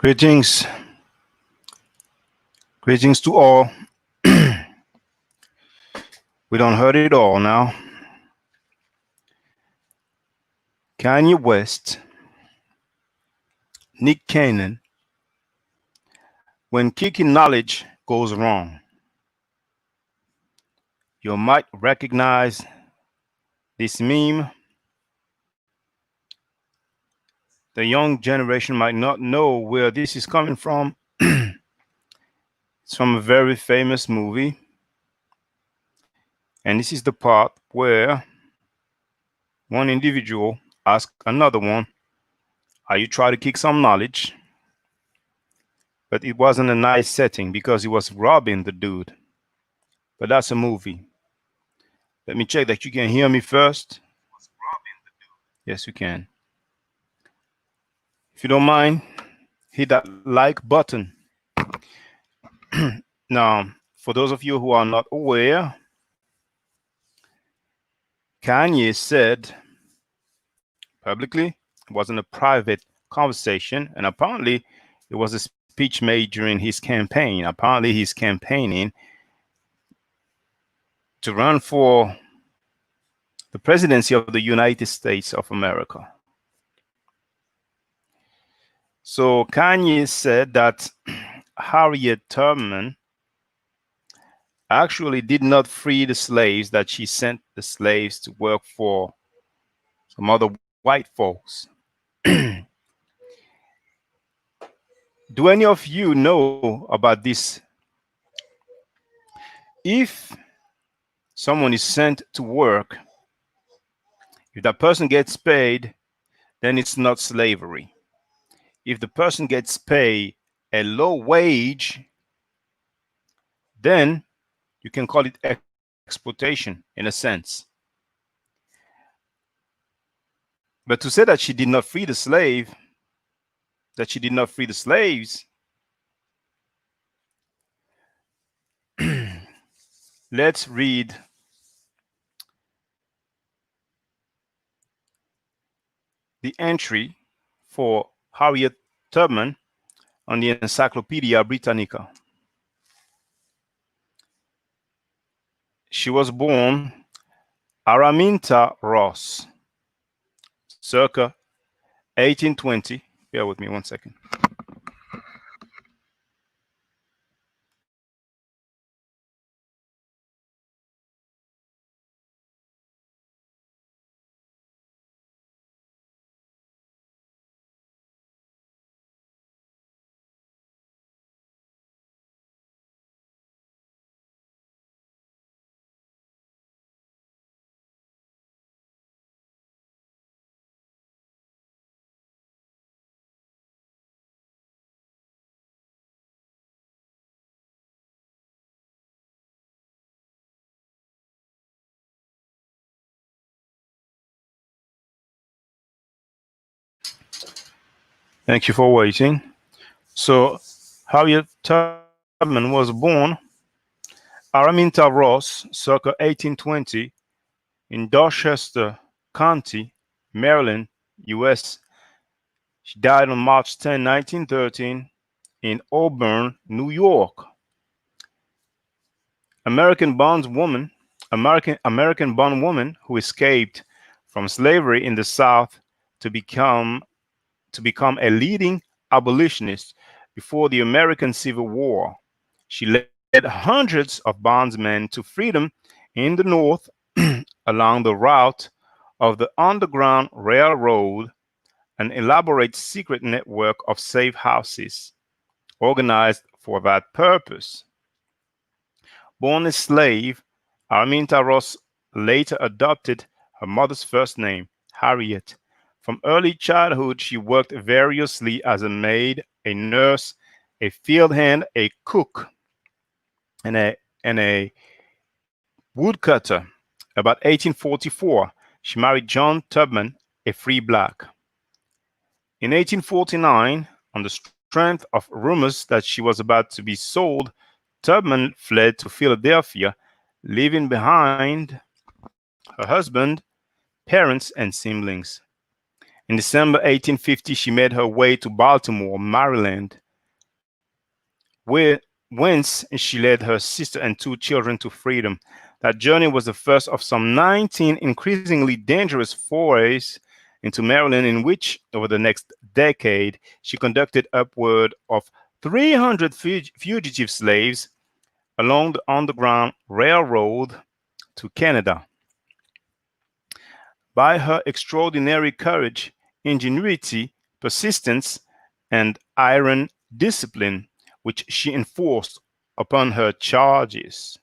Greetings, greetings to all. We don't heard it all now. Kanye West, Nick Cannon. When kicking knowledge goes wrong, you might recognize this meme. The young generation might not know where this is coming from. It's from a very famous movie, and this is the part where one individual asks another one, "Are you trying to kick some knowledge?" But it wasn't a nice setting because he was robbing the dude. But that's a movie. Let me check that you can hear me first. Yes, you can. If you don't mind, hit that like button. Now, for those of you who are not aware, Kanye said publicly, it wasn't a private conversation, and apparently it was a speech made during his campaign. Apparently, he's campaigning to run for the presidency of the United States of America. So Kanye said that Harriet Tubman actually did not free the slaves, that she sent the slaves to work for some other white folks. Do any of you know about this? If someone is sent to work, if that person gets paid, then it's not slavery. If the person gets paid a low wage, then you can call it exploitation in a sense. But to say that she did not free the slave, that she did not free the slaves, let's read the entry for Harriet Tubman on the Encyclopedia Britannica. She was born Araminta Ross, circa 1820. Bear with me 1 second. Thank you for waiting. So, Harriet Tubman was born Araminta Ross, circa 1820, in Dorchester County, Maryland, U.S. She died on March 10, 1913, in Auburn, New York. American bondwoman, American bondwoman who escaped from slavery in the South to become a leading abolitionist before the American Civil War. She led hundreds of bondsmen to freedom in the North along the route of the Underground Railroad, an elaborate secret network of safe houses organized for that purpose. Born a slave, Arminta Ross later adopted her mother's first name, Harriet. From early childhood, she worked variously as a maid, a nurse, a field hand, a cook, and a woodcutter. About 1844, she married John Tubman, a free black. In 1849, on the strength of rumors that she was about to be sold, Tubman fled to Philadelphia, leaving behind her husband, parents, and siblings. In December 1850, she made her way to Baltimore, Maryland, where whence she led her sister and two children to freedom. That journey was the first of some 19 increasingly dangerous forays into Maryland, in which, over the next decade, she conducted upward of 300 fugitive slaves along the Underground Railroad to Canada. By her extraordinary courage, ingenuity, persistence, and iron discipline, which she enforced upon her charges,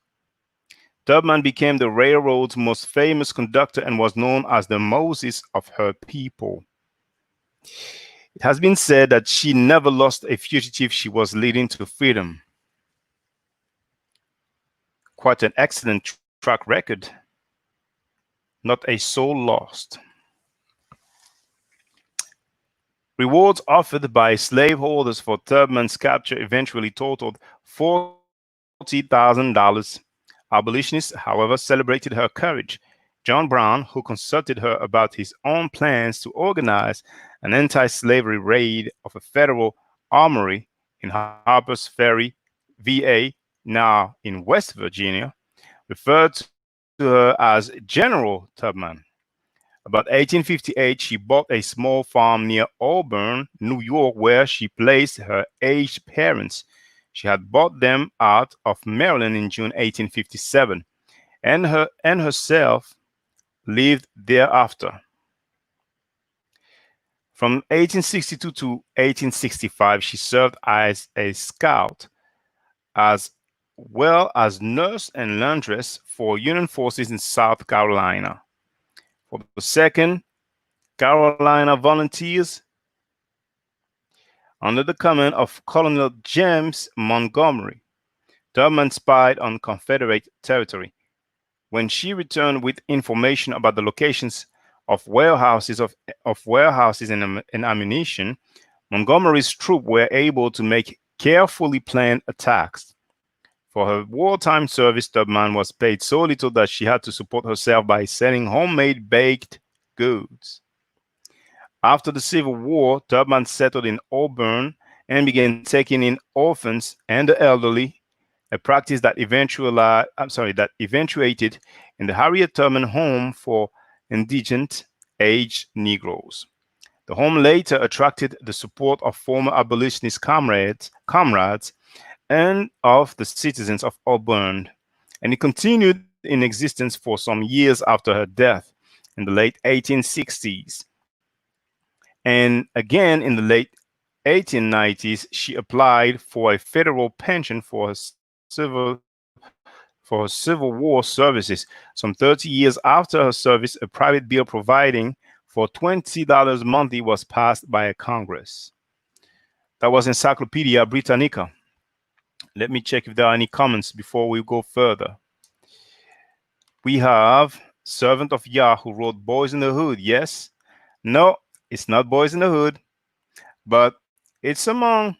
Tubman became the railroad's most famous conductor and was known as the Moses of her people. It has been said that she never lost a fugitive she was leading to freedom. Quite an excellent track record. Not a soul lost. Rewards offered by slaveholders for Tubman's capture eventually totaled $40,000. Abolitionists, however, celebrated her courage. John Brown, who consulted her about his own plans to organize an anti slavery raid of a federal armory in Harper's Ferry, VA, now in West Virginia, referred to her as General Tubman. About 1858, she bought a small farm near Auburn, New York, where she placed her aged parents. She had bought them out of Maryland in June 1857, and herself lived thereafter. From 1862 to 1865, she served as a scout, as well as nurse and laundress for Union forces in South Carolina. For the Second Carolina Volunteers, under the command of Colonel James Montgomery, Tubman spied on Confederate territory. When she returned with information about the locations of warehouses and ammunition, Montgomery's troops were able to make carefully planned attacks. For her wartime service, Tubman was paid so little that she had to support herself by selling homemade baked goods. After the Civil War, Tubman settled in Auburn and began taking in orphans and the elderly, a practice that eventuated in the Harriet Tubman Home for Indigent Aged Negroes. The home later attracted the support of former abolitionist comrades and of the citizens of Auburn, and it continued in existence for some years after her death in the late 1860s. And again in the late 1890s, she applied for a federal pension for her Civil War services. Some 30 years after her service, a private bill providing for $20 monthly was passed by a Congress. That was Encyclopedia Britannica. Let me check if there are any comments before we go further. We have Servant of Yah who wrote Boys in the Hood. Yes? No, it's not Boys in the Hood, but it's among,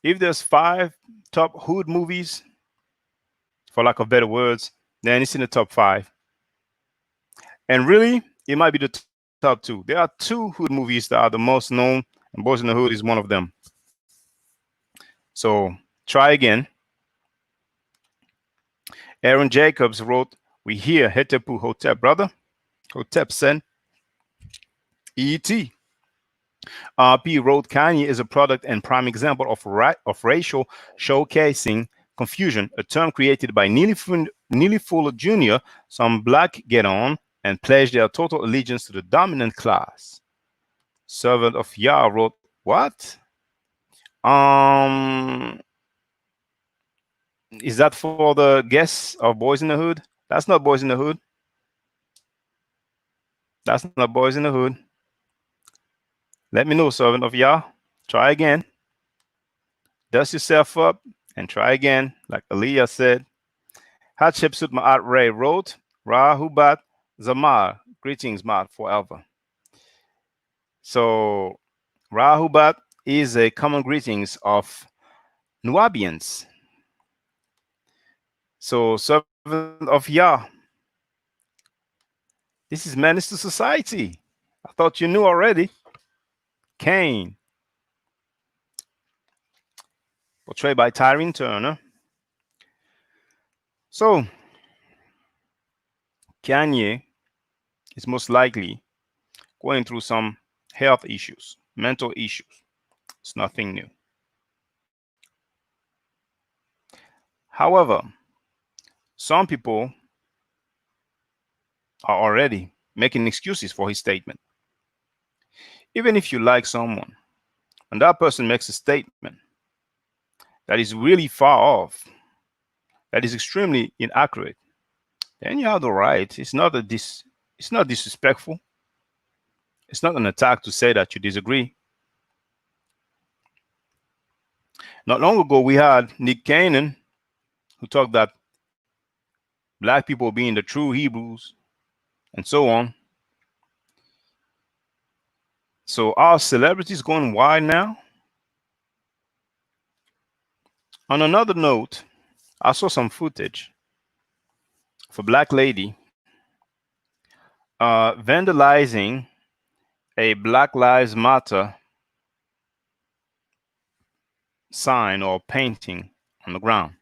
if there's 5 top hood movies, for lack of better words, then it's in the top 5. And really, it might be the top 2. There are 2 hood movies that are the most known, and Boys in the Hood is one of them. So try again. Aaron Jacobs wrote, "We hear Hetepu Hotep, brother. Hotep sen. E.T." RP wrote, "Kanye is a product and prime example of racial showcasing confusion, a term created by Neely Fuller Jr. Some black get on and pledge their total allegiance to the dominant class." Servant of Yah wrote, "What? Um, is that for the guests of Boys in the Hood? That's not Boys in the Hood. That's not Boys in the Hood. Let me know, Servant of Yah. Try again. Dust yourself up and try again, like Aliyah said." Hatshepsut Ma'at Ray wrote, "Rahubat Zamar, greetings, Ma'at forever." So, Rahubat is a common greetings of Nubians. So, Servant of Yah, this is menace to society. I thought you knew already. Kane, portrayed by Tyrene Turner. So, Kanye is most likely going through some health issues, mental issues. It's nothing new. However, some people are already making excuses for his statement. Even if you like someone and that person makes a statement that is really far off, that is extremely inaccurate, then you have the right. It's not disrespectful. It's not an attack to say that you disagree. Not long ago, we had Nick Cannon who talked that black people being the true Hebrews and so on. So our celebrities going wild now. On another note, I saw some footage of a black lady vandalizing a Black Lives Matter sign or painting on the ground.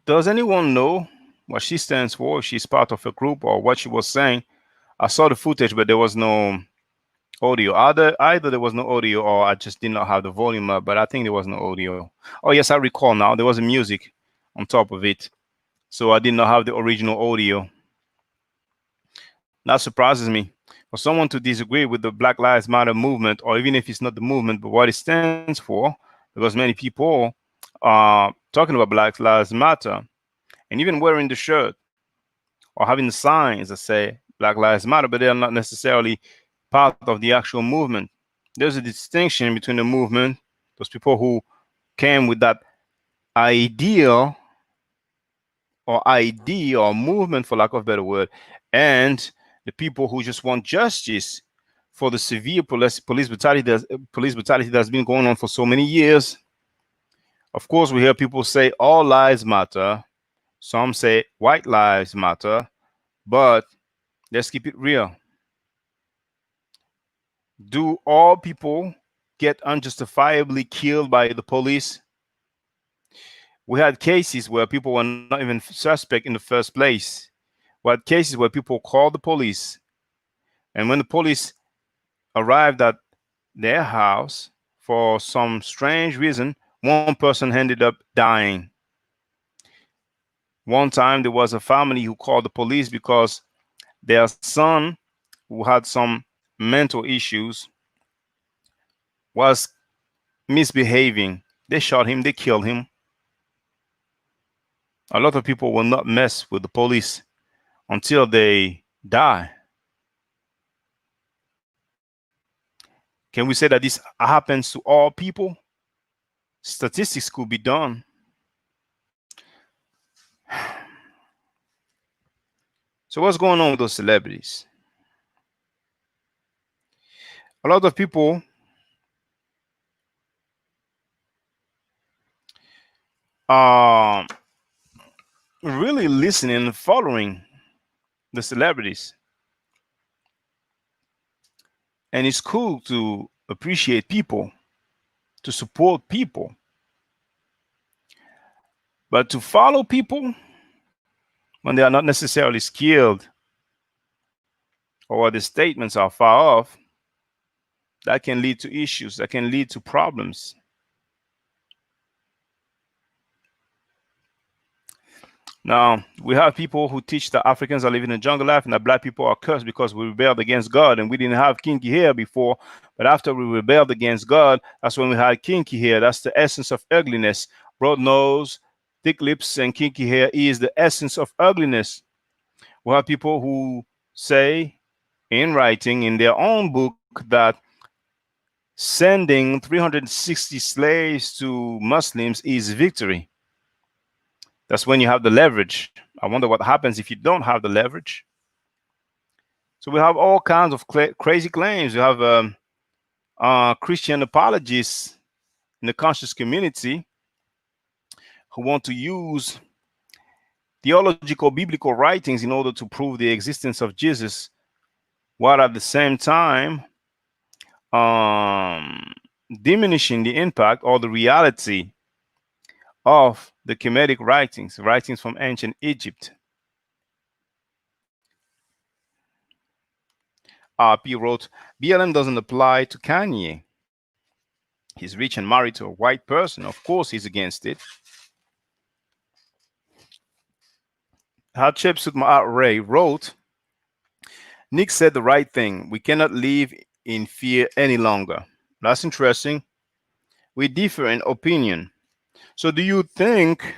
Does anyone know what she stands for? If she's part of a group or what she was saying? I saw the footage, but there was no audio. Either there was no audio or I just did not have the volume up, but I think there was no audio. Oh, yes, I recall now. There was a music on top of it. So I did not have the original audio. That surprises me. For someone to disagree with the Black Lives Matter movement, or even if it's not the movement, but what it stands for, because many people are talking about Black Lives Matter and even wearing the shirt or having the signs that say Black Lives Matter, but they are not necessarily part of the actual movement. There's a distinction between the movement, those people who came with that ideal or idea or movement, for lack of a better word, and the people who just want justice for the severe police brutality that's been going on for so many years. Of course, we hear people say all lives matter. Some say white lives matter, but let's keep it real. Do all people get unjustifiably killed by the police? We had cases where people were not even suspect in the first place. We had cases where people called the police, and when the police arrived at their house, for some strange reason, one person ended up dying. One time, there was a family who called the police because their son, who had some mental issues, was misbehaving. They shot him, they killed him. A lot of people will not mess with the police until they die. Can we say that this happens to all people? Statistics could be done. So, what's going on with those celebrities? A lot of people are really listening and following the celebrities. And it's cool to appreciate people, to support people. But to follow people when they are not necessarily skilled or the statements are far off, that can lead to issues, that can lead to problems. Now, we have people who teach that Africans are living a jungle life and that black people are cursed because we rebelled against God and we didn't have kinky hair before. But after we rebelled against God, that's when we had kinky hair. That's the essence of ugliness. Broad nose, thick lips, and kinky hair is the essence of ugliness. We have people who say in writing in their own book that sending 360 slaves to Muslims is victory. That's when you have the leverage. I wonder what happens if you don't have the leverage. So we have all kinds of crazy claims. You have Christian apologists in the conscious community who want to use theological biblical writings in order to prove the existence of Jesus, while at the same time um, diminishing the impact or the reality of the Kemetic writings, writings from ancient Egypt. RP wrote, BLM doesn't apply to Kanye. He's rich and married to a white person. Of course, he's against it. Hatshepsut Ma'at Ray wrote, Nick said the right thing. We cannot live in fear any longer. That's interesting. We differ in opinion. So, do you think,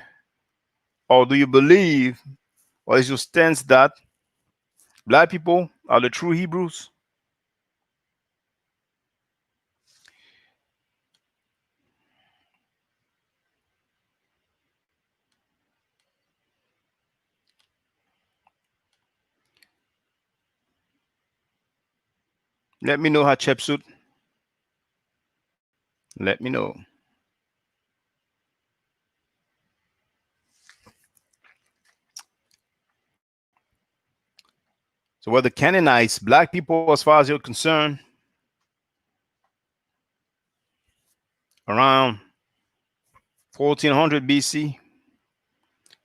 or do you believe, or is your stance that black people are the true Hebrews? Let me know, Hatshepsut. Let me know. So, were the Canaanites black people as far as you're concerned? Around 1400 BC,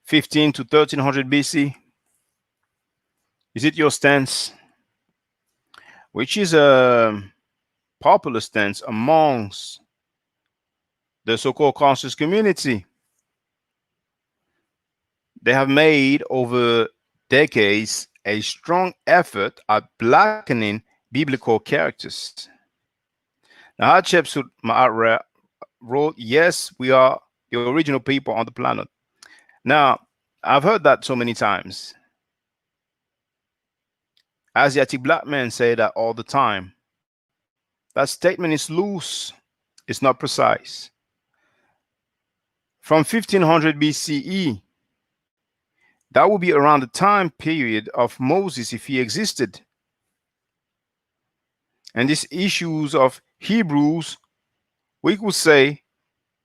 15 to 1300 BC? Is it your stance? Which is a popular stance amongst the so called conscious community. They have made over decades a strong effort at blackening biblical characters. Now, Hatshepsut Ma'at wrote, Yes, we are the original people on the planet. Now, I've heard that so many times. Asiatic black men say that all the time. That statement is loose, it's not precise. From 1500 BCE, that would be around the time period of Moses if he existed. And these issues of Hebrews, we could say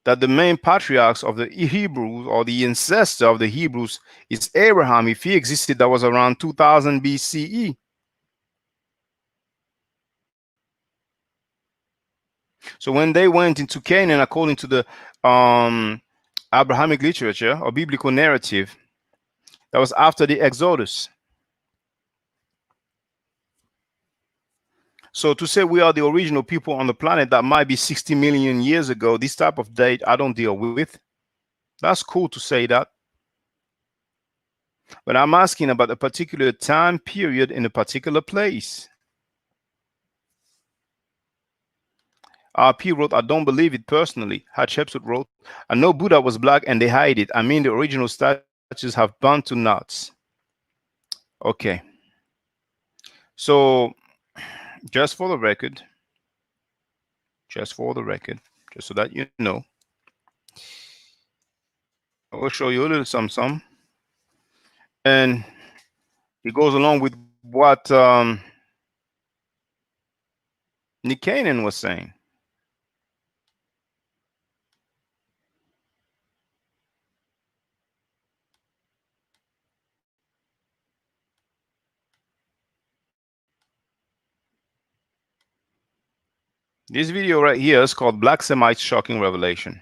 that the main patriarchs of the Hebrews or the ancestor of the Hebrews is Abraham. If he existed, that was around 2000 BCE. So when they went into Canaan, according to the Abrahamic literature or biblical narrative, that was after the Exodus. So to say we are the original people on the planet, that might be 60 million years ago, this type of date I don't deal with. That's cool to say that. But I'm asking about a particular time period in a particular place. RP wrote, I don't believe it personally. Hatshepsut wrote, I know Buddha was black and they hide it. I mean, the original statues have burned to nuts. Okay. So, just for the record, just for the record, just so that you know, I will show you a little some. And it goes along with what Nick Canaan was saying. This video right here is called Black Semite's Shocking Revelation.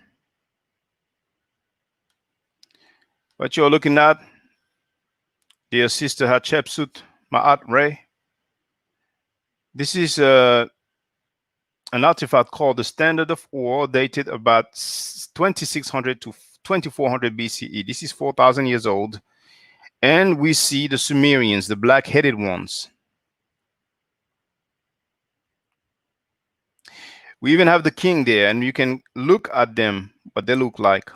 What you're looking at, dear sister Hatshepsut Ma'at Ray, this is an artifact called the Standard of Ur, dated about 2600 to 2400 BCE. This is 4,000 years old. And we see the Sumerians, the black-headed ones. We even have the king there, and you can look at them, what they look like.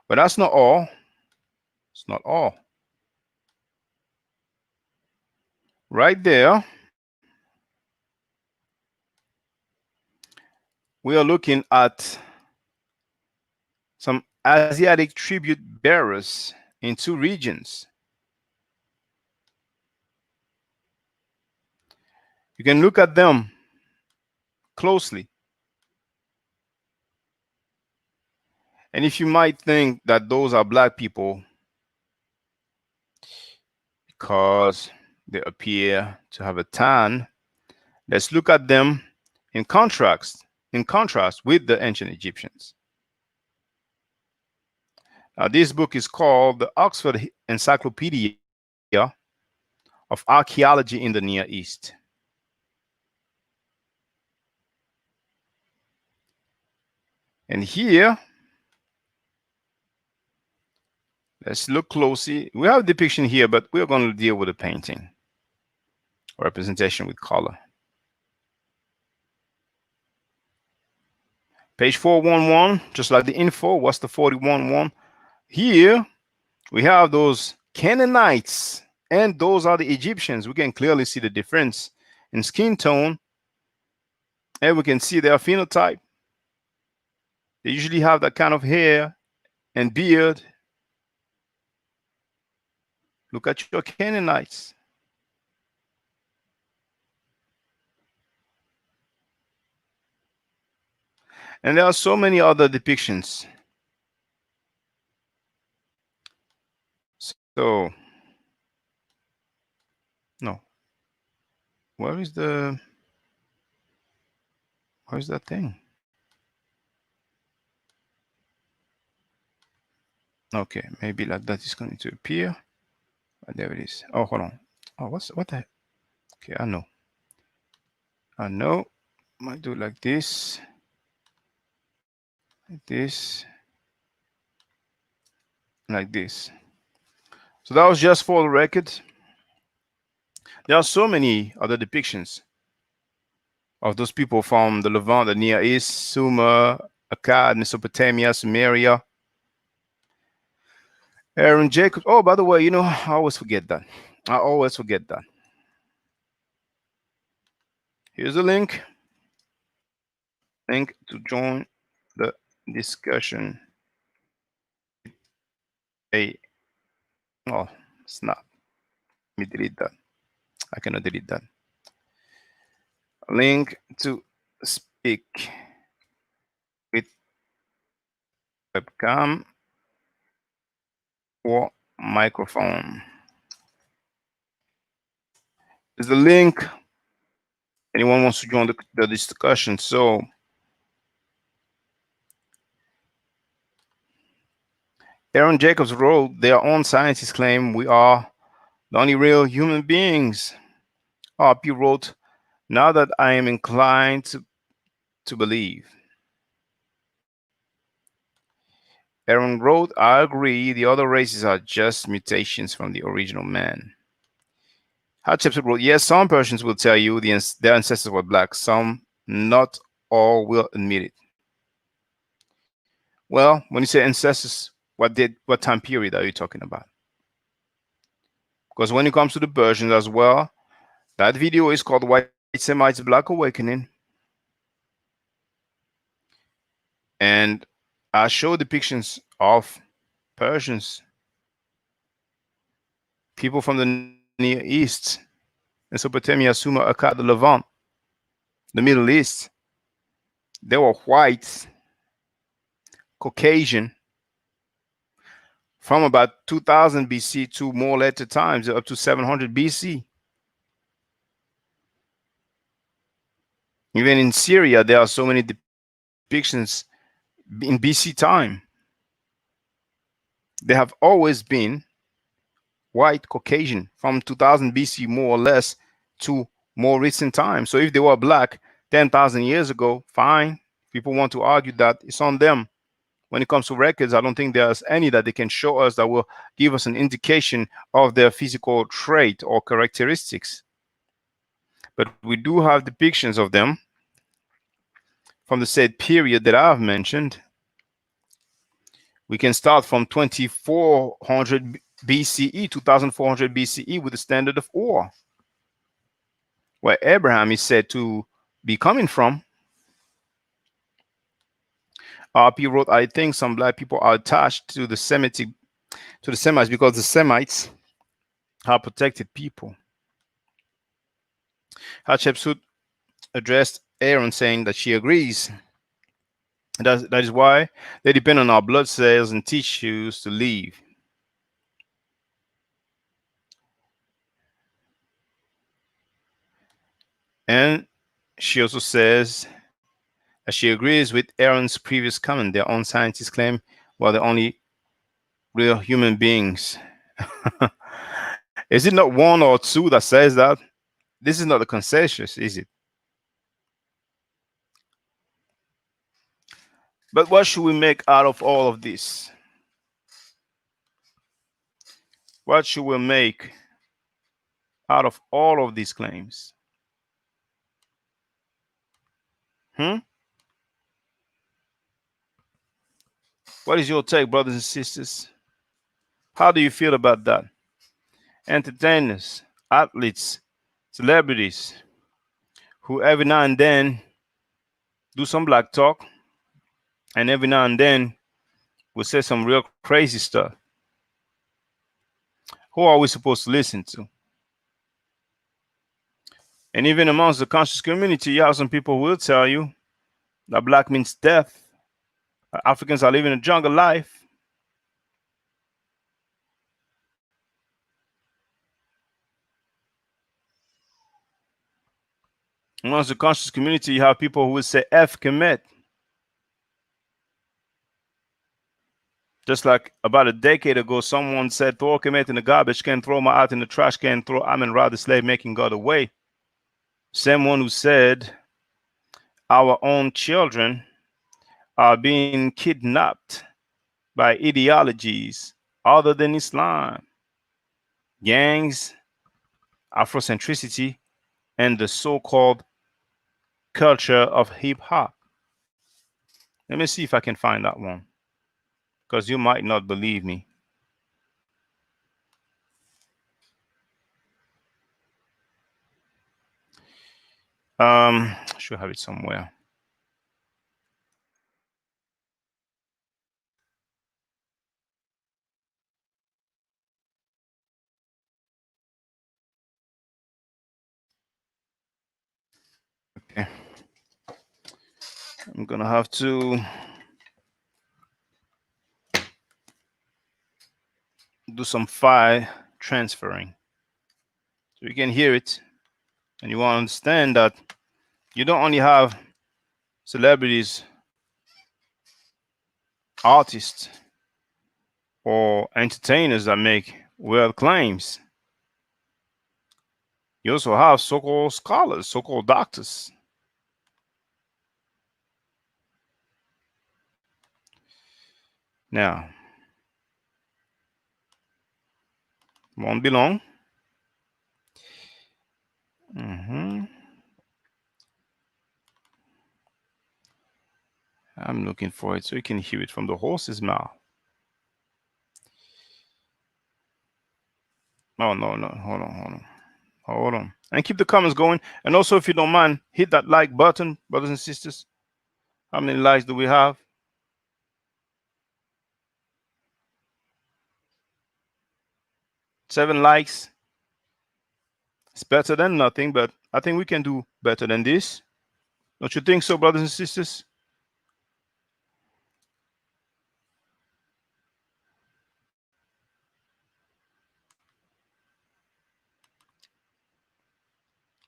But that's not all. It's not all. Right there, we are looking at some Asiatic tribute bearers in two regions. You can look at them closely. And if you might think that those are black people because they appear to have a tan, let's look at them in contrast with the ancient Egyptians. Now, this book is called the Oxford Encyclopedia of Archaeology in the Near East. And here, let's look closely. We have a depiction here, but we're going to deal with a painting, representation with color. Page 411, just like the info, what's the 41 Here we have those Canaanites, and those are the Egyptians. We can clearly see the difference in skin tone, and we can see their phenotype. They usually have that kind of hair and beard. Look at your Canaanites. And there are so many other depictions. So, no. Where is where's that thing? Okay, maybe like that is going to appear. There it is. Oh, hold on. Oh, what the? Okay, I know. I know. Might do it like this, like this, like this. So that was just for the record. There are so many other depictions of those people from the Levant, the Near East, Sumer, Akkad, Mesopotamia, Sumeria. Aaron Jacobs. Oh, by the way, I always forget that. I always forget that. Here's a link to join the discussion. A oh, snap. Let me delete that. I cannot delete that. Link to speak with webcam or microphone. There's a link. Anyone wants to join the discussion. So Aaron Jacobs wrote, their own scientists claim we are the only real human beings. RP wrote, now that I am inclined to believe. Aaron wrote, I agree, the other races are just mutations from the original man. Hatshepsut wrote, yes, some Persians will tell you their ancestors were black. Some, not all, will admit it. Well, when you say ancestors, what time period are you talking about? Because when it comes to the Persians as well, that video is called White Semites Black Awakening. And I show depictions of Persians, people from the Near East, Mesopotamia, Sumer, Akkad, the Levant, the Middle East. They were white, Caucasian, from about 2000 BC to more later times, up to 700 BC. Even in Syria, there are so many depictions in BC time. They have always been white Caucasian from 2000 BC, more or less, to more recent times. So if they were black 10,000 years ago, fine. People want to argue that, it's on them. When it comes to records, I don't think there's any that they can show us that will give us an indication of their physical trait or characteristics. But we do have depictions of them from the said period that I've mentioned. We can start from 2400 BCE, 2400 BCE, with the standard of Ur, where Abraham is said to be coming from. RP wrote, I think some black people are attached to the Semites because the Semites are protected people. Hatshepsut addressed Aaron, saying that she agrees That is why they depend on our blood cells and tissues to live. And she also says that she agrees with Aaron's previous comment. Their own scientists claim we're the only real human beings. Is it not one or two that says that? This is not the consensus, is it? But what should we make out of all of this? What should we make out of all of these claims? Hmm? What is your take, brothers and sisters? How do you feel about that? Entertainers, athletes, celebrities who every now and then do some black talk and every now and then will say some real crazy stuff. Who are we supposed to listen to? And even amongst the conscious community, you have some people who will tell you that black means death. Africans are living a jungle life. Amongst the conscious community, you have people who will say F commit. Just like about a decade ago, someone said, throw commit in the garbage can, throw my out in the trash can, throw I'm in rather slave making God away. Same one who said, our own children are being kidnapped by ideologies other than Islam, gangs, Afrocentricity, and the so called culture of hip hop. Let me see if I can find that one because you might not believe me. I should have it somewhere. Okay. I'm gonna have to do some file transferring so you can hear it and you want to understand that you don't only have celebrities, artists, or entertainers that make weird claims. You also have so-called scholars, so-called doctors. Now, won't be long. hmm I'm looking for it so you can hear it from the horse's mouth. Oh no, no, hold on, and keep the comments going. And also, if you don't mind, hit that like button, brothers and sisters. How many likes do we have? 7 likes. It's better than nothing, but I think we can do better than this. Don't you think so, brothers and sisters?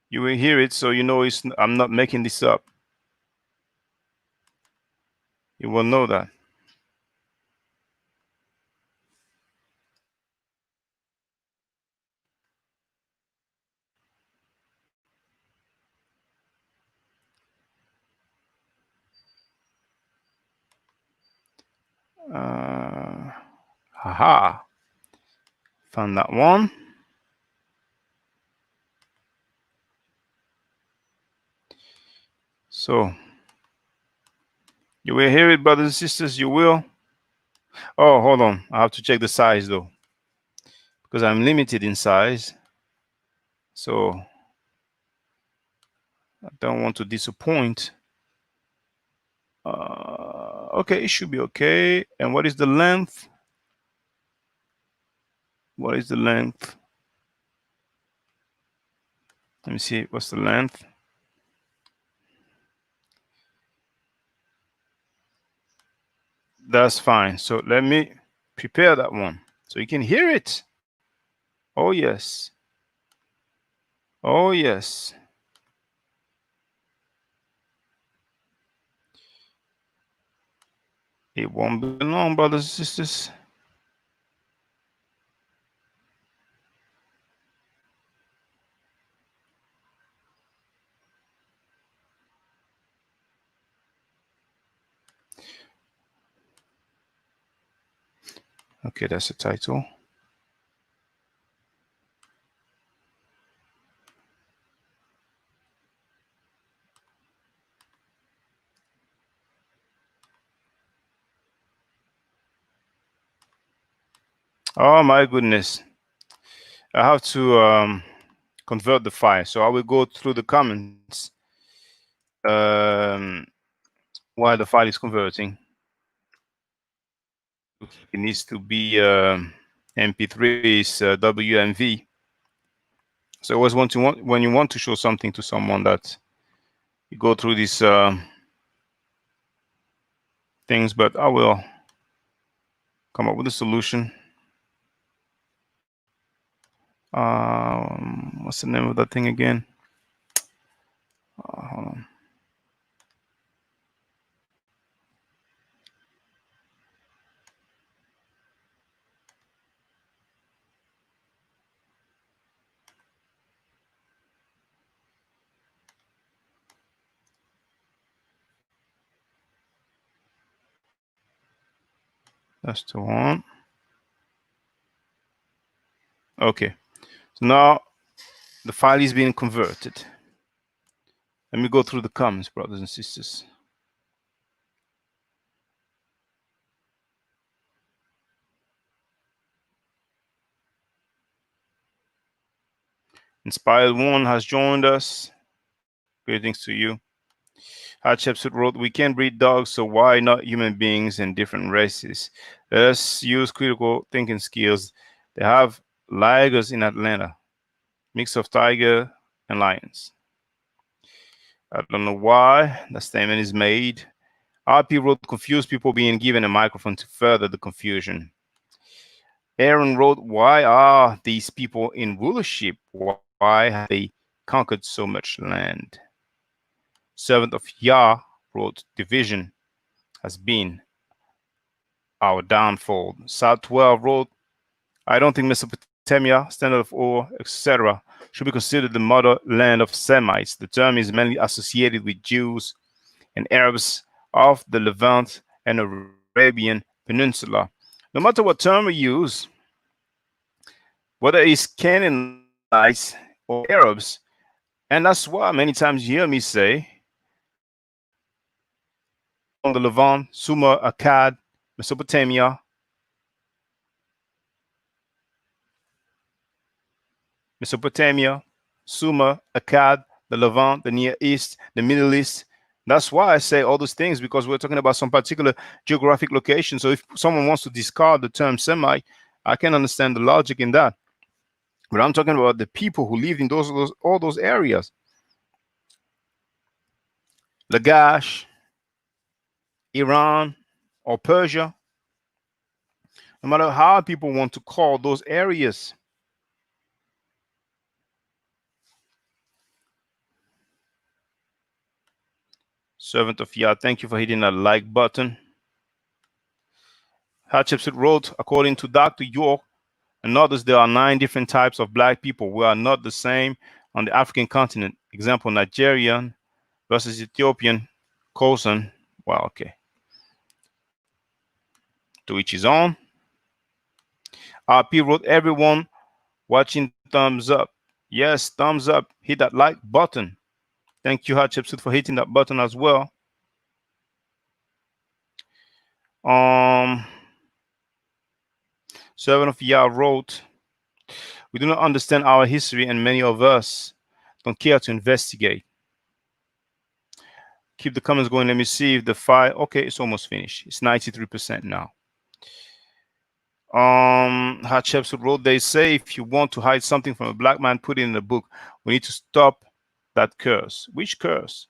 You will hear it, so you know I'm not making this up. You will know that. Haha, found that one. So you will hear it, brothers and sisters. You will. Oh, hold on. I have to check the size though, because I'm limited in size. So I don't want to disappoint. Okay, it should be okay. And what is the length? What is the length? Let me see. What's the length? That's fine. So let me prepare that one so you can hear it. Oh, yes. Oh, yes. It won't be long, brothers and sisters. Okay, that's the title. Oh, my goodness. I have to convert the file. So I will go through the comments um, while the file is converting. It needs to be MP3 is WMV. So always want to want when you want to show something to someone that you go through these things, but I will come up with a solution. What's the name of that thing again? Hold on. That's the one. Okay. So now the file is being converted. Let me go through the comments, brothers and sisters. Inspired One has joined us. Greetings to you. Hatshepsut wrote, "We can breed dogs, so why not human beings and different races? Let's use critical thinking skills. They have ligers in Atlanta, mix of tiger and lions." I don't know why that statement is made. RP wrote, "Confused people being given a microphone to further the confusion." Aaron wrote, "Why are these people in rulership? Why have they conquered so much land?" Servant of Yah wrote, "Division has been our downfall." South 12 wrote, "I don't think Mesopotamia, standard of ore, etc., should be considered the motherland of Semites. The term is mainly associated with Jews and Arabs of the Levant and Arabian Peninsula. No matter what term we use, whether it's Canaanites or Arabs, and that's why many times you hear me say along the Levant, Sumer, Akkad, Mesopotamia, Mesopotamia, Sumer, Akkad, the Levant, the Near East, the Middle East. That's why I say all those things because we're talking about some particular geographic location. So if someone wants to discard the term Semite, I can understand the logic in that. But I'm talking about the people who lived in those all those areas. Lagash, Iran, or Persia, no matter how people want to call those areas. Servant of Yah, thank you for hitting that like button. Hatshepsut wrote, according to Dr. York and others, there are 9 different types of black people. We are not the same on the African continent. Example, Nigerian versus Ethiopian, Khoisan. Well, okay. To each his own. RP wrote, everyone watching, thumbs up. Yes, thumbs up. Hit that like button. Thank you, Hatshepsut, for hitting that button as well. Um, Servant of Yah wrote, we do not understand our history, and many of us don't care to investigate. Keep the comments going. Let me see if the file. Okay, it's almost finished. It's 93% now. Hatshepsut wrote, they say if you want to hide something from a black man, put it in the book. We need to stop that curse. Which curse?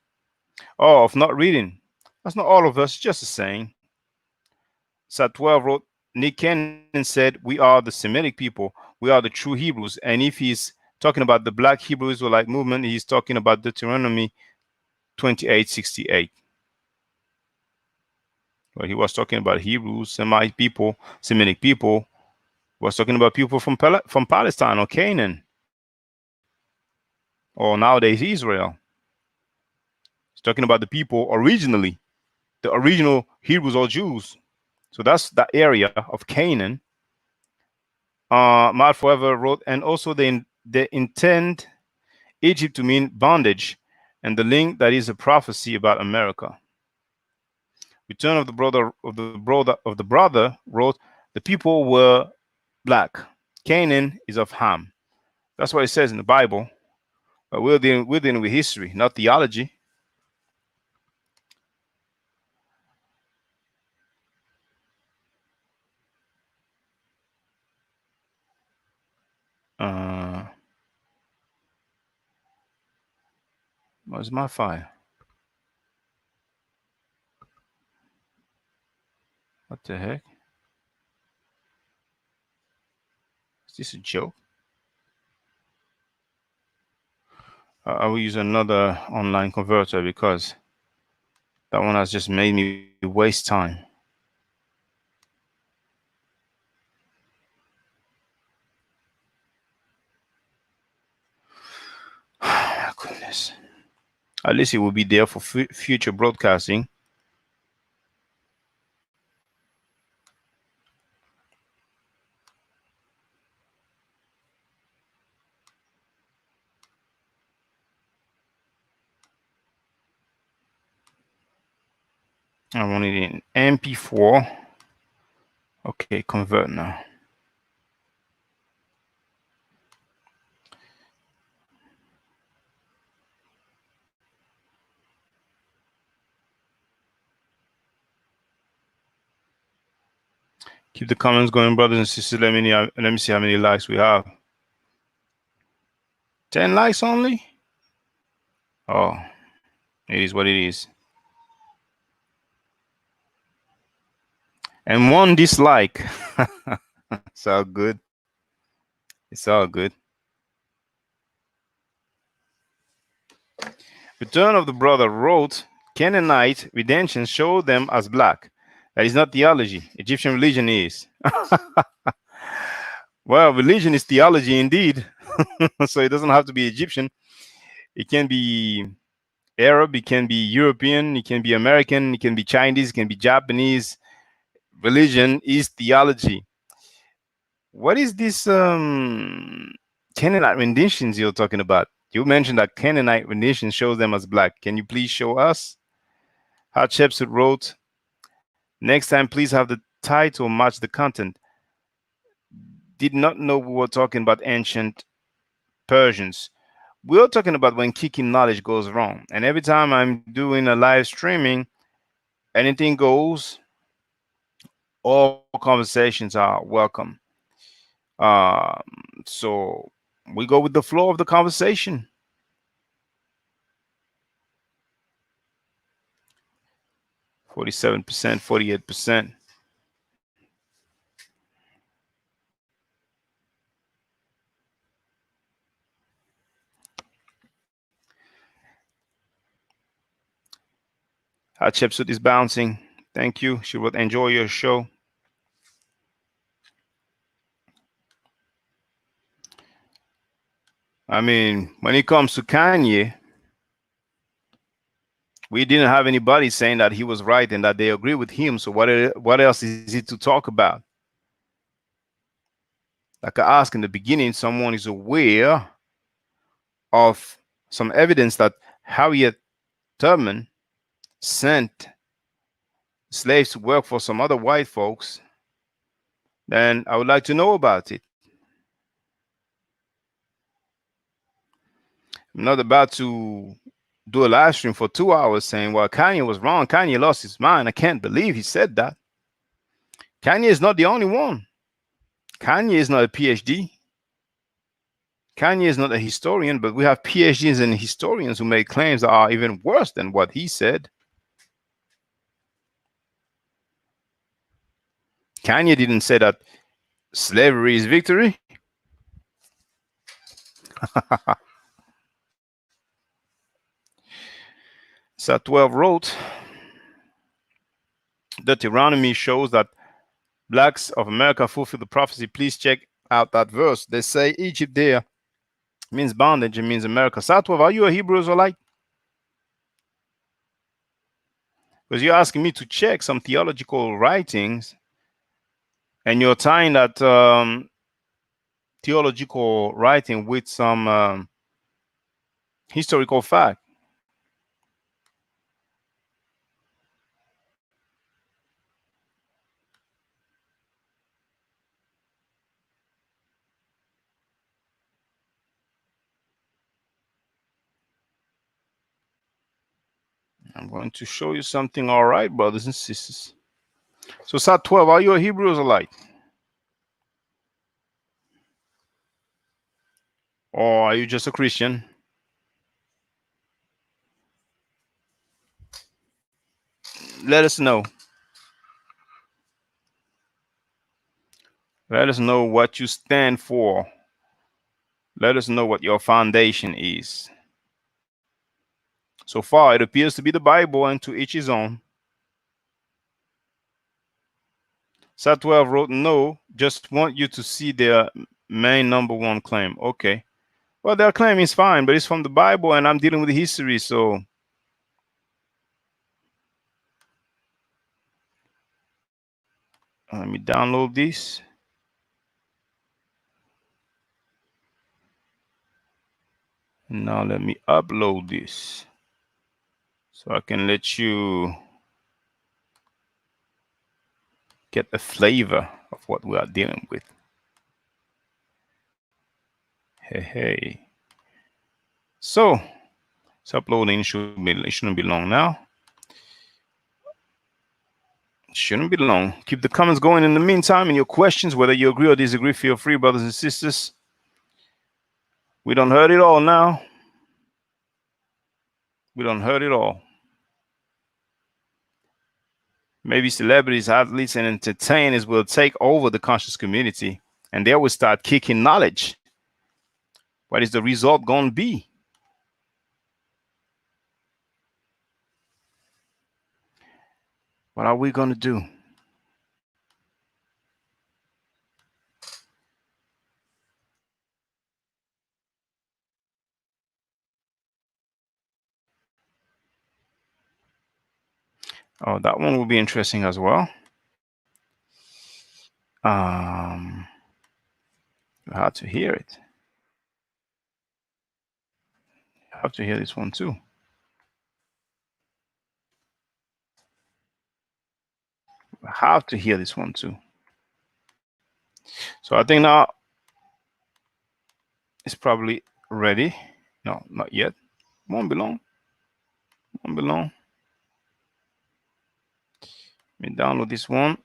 Oh, of not reading. That's not all of us, just a saying. Sat 12 wrote, Nick Cannon said, we are the Semitic people. We are the true Hebrews. And if he's talking about the black Hebrew Israelite movement, he's talking about Deuteronomy 28:68. Well, he was talking about Hebrews, Semite people, Semitic people. He was talking about people from Palestine or Canaan or nowadays Israel. He's talking about the people originally, the original Hebrews or Jews. So that's the area of Canaan. Matt Forever wrote, and also they intend Egypt to mean bondage, and the link that is a prophecy about America. Return of the brother wrote, the people were black. Canaan is of Ham. That's what it says in the Bible. But we're dealing with history, not theology. Uh, what's my file? What the heck? Is this a joke? I will use another online converter because that one has just made me waste time. Goodness. At least it will be there for future broadcasting. I want it in MP4. Okay, convert now. Keep the comments going, brothers and sisters. Let me see how many likes we have. 10 likes only? Oh, it is what it is. And one dislike. It's all good. It's all good. Return of the Brother wrote, Canaanite redemption showed them as black. That is not theology. Egyptian religion is. Well, religion is theology indeed. So it doesn't have to be Egyptian. It can be Arab, it can be European, it can be American, it can be Chinese, it can be Japanese. Religion is theology. What is this Canaanite renditions you're talking about? You mentioned that Canaanite rendition shows them as black. Can you please show us? Hatshepsut wrote, next time please have the title match the content. Did not know we were talking about ancient Persians. We're talking about when kicking knowledge goes wrong. And every time I'm doing a live streaming, anything goes. All conversations are welcome. Um, so we go with the flow of the conversation. 47%, 48%. Hatshepsut is bouncing. Thank you. She will enjoy your show. I mean, when it comes to Kanye, we didn't have anybody saying that he was right and that they agree with him. So what else is it to talk about? Like I asked in the beginning, someone is aware of some evidence that Harriet Tubman sent slaves to work for some other white folks, then I would like to know about it. I'm not about to do a live stream for 2 hours saying, well, Kanye was wrong. Kanye lost his mind. I can't believe he said that. Kanye is not the only one. Kanye is not a PhD. Kanye is not a historian, but we have PhDs and historians who make claims that are even worse than what he said. Kanye didn't say that slavery is victory. Sat 12 wrote, Deuteronomy shows that blacks of America fulfill the prophecy. Please check out that verse. They say Egypt there means bondage, it means America. Sat 12, are you a Hebrew Israelite? Because you're asking me to check some theological writings and you're tying that theological writing with some historical fact. I'm going to show you something, all right, brothers and sisters. So, Sat 12, are you a Hebrew Israelite? Or are you just a Christian? Let us know. Let us know what you stand for. Let us know what your foundation is. So far, it appears to be the Bible, and to each his own. Sat 12 wrote, no, just want you to see their main number one claim. Okay. Well, their claim is fine, but it's from the Bible, and I'm dealing with the history, so let me download this. Now let me upload this so I can let you get a flavor of what we are dealing with. Hey. So it's uploading. It shouldn't be long now. Shouldn't be long. Keep the comments going in the meantime, and your questions, whether you agree or disagree, feel free, brothers and sisters. We don't hurt it all now. We don't hurt it all. Maybe celebrities, athletes, and entertainers will take over the conscious community, and they will start kicking knowledge. What is the result going to be? What are we going to do? Oh, that one will be interesting as well. You have to hear it. You have to hear this one too. You have to hear this one too. So I think now it's probably ready. No, not yet. Won't be long. Won't be long. Let me download this one.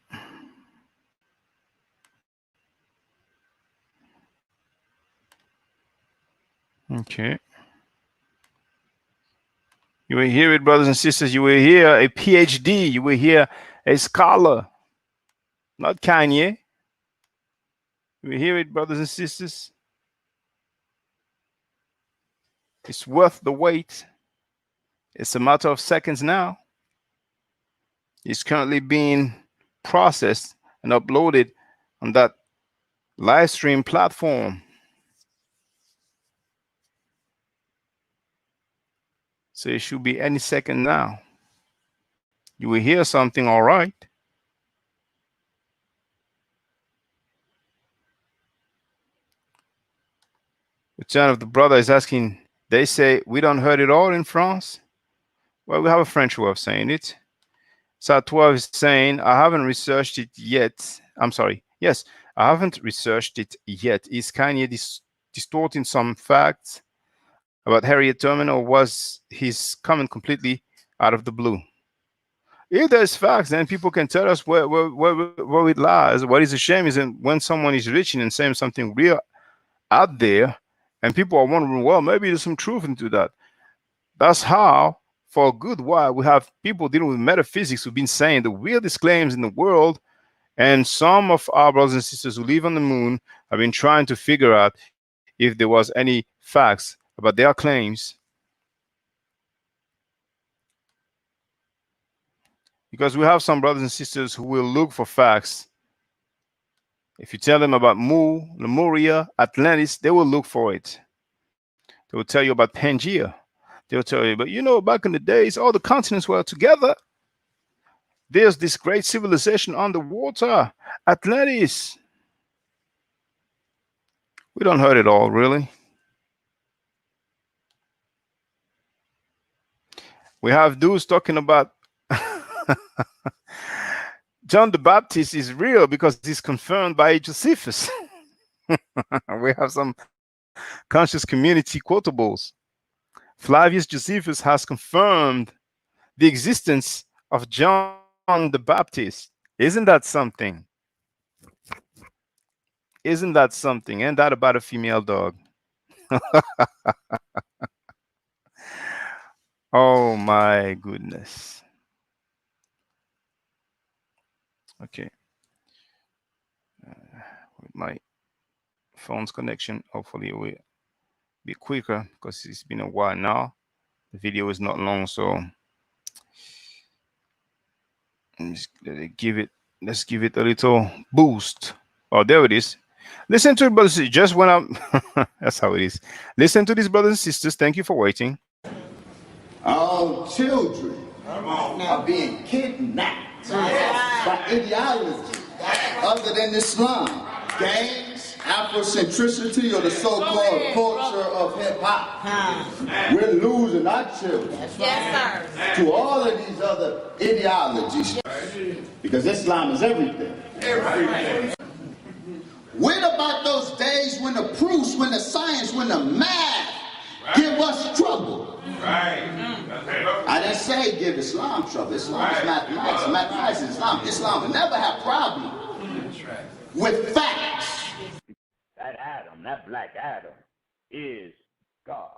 Okay. You will hear it, brothers and sisters. You will hear a PhD. You will hear a scholar. Not Kanye. You will hear it, brothers and sisters. It's worth the wait. It's a matter of seconds now. It's currently being processed and uploaded on that live stream platform. So it should be any second now. You will hear something, all right. The channel of the brother is asking, they say, we don't heard it all in France. Well, we have a French way of saying it. Sat 12 is saying, I haven't researched it yet. I'm sorry. Yes, I haven't researched it yet. Is Kanye distorting some facts about Harriet Tubman, or was his comment completely out of the blue? If there's facts, then people can tell us where it lies. What is a shame is when someone is reaching and saying something real out there, and people are wondering, well, maybe there's some truth into that. That's how, for a good while, we have people dealing with metaphysics who've been saying the weirdest claims in the world, And some of our brothers and sisters who live on the moon have been trying to figure out if there was any facts about their claims, because we have some brothers and sisters who will look for facts. If you tell them about Lemuria, Atlantis, they will look for it. They will tell you about Pangea. They'll tell you, but back in the days, all the continents were together. There's this great civilization underwater, Atlantis. We don't heard it all, really. We have dudes talking about John the Baptist is real because he's confirmed by Josephus. We have some conscious community quotables. Flavius Josephus has confirmed the existence of John the Baptist. Isn't that something? Isn't that something? And that about a female dog. Oh my goodness. Okay. With my phone's connection, hopefully it will be quicker because it's been a while now. The video is not long, so let's give it a little boost. Oh, there it is. Listen to it, brothers. Just when I'm that's how it is. Listen to these brothers and sisters. Thank you for waiting. Our children are being kidnapped by ideology other than Islam. Gangs, Afrocentricity, or the so-called culture of hip-hop. We're losing our children to all of these other ideologies because Islam is everything. What about those days when the proofs, when the science, when the math give us trouble? I didn't say give Islam trouble. Islam is mathematics. Mathematics is Islam. Islam will never have problem with facts. That Adam, that black Adam, is God.